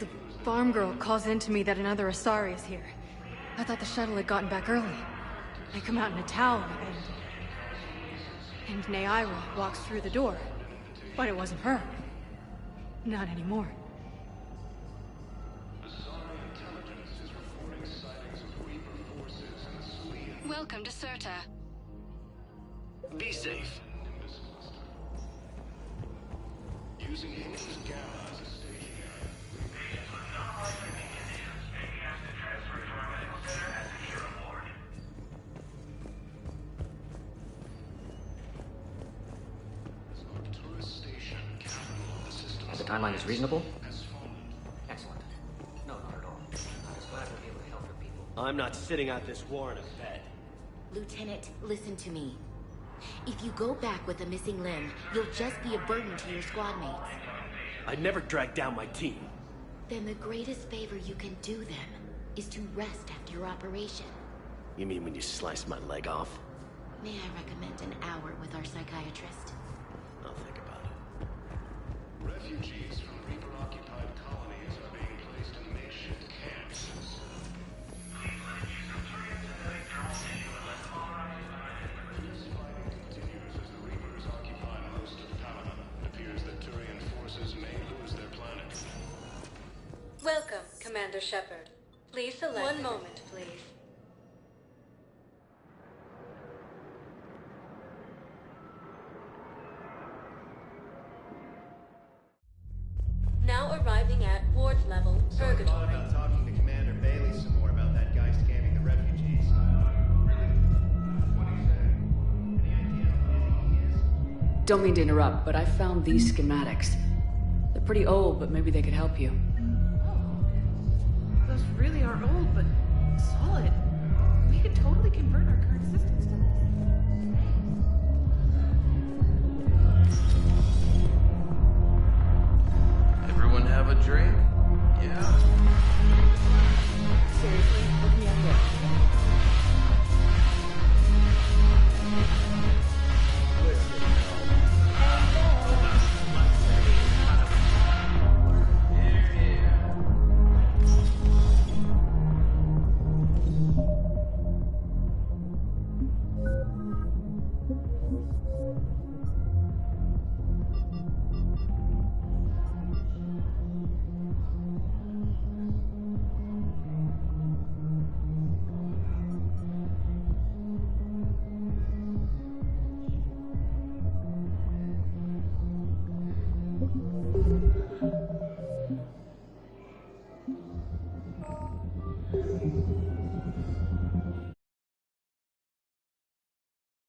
The farm girl calls in to me that another Asari is here. I thought the shuttle had gotten back early. I come out in a towel, and Neaira walks through the door. But it wasn't her. Not anymore. Welcome to Serta. Be safe. Using Hades Gamma as a staging The timeline is reasonable? Excellent. No, not at all. I'm just glad we're able to help your people. I'm not sitting out this war in a bed. Lieutenant, listen to me. If you go back with a missing limb, you'll just be a burden to your squad mates. I'd never drag down my team. Then the greatest favor you can do them is to rest after your operation. You mean when you sliced my leg off? May I recommend an hour with our psychiatrist? I'll think about it. Refugees from Reaper-occupied colonies are being placed in makeshift camps. This fighting continues as the Reapers occupy most of Paladin. It appears that Turian forces may lose their planet. Welcome, Commander Shepard. Please select... One moment, please. Now arriving at ward level, Purgatory. Thought about talking to Commander Bailey some more about that guy scamming the refugees. Don't mean to interrupt, but I found these schematics. They're pretty old, but maybe they could help you. Those really are old, but solid. We could totally convert our current systems to Everyone have a drink? Yeah. Seriously, look me up there.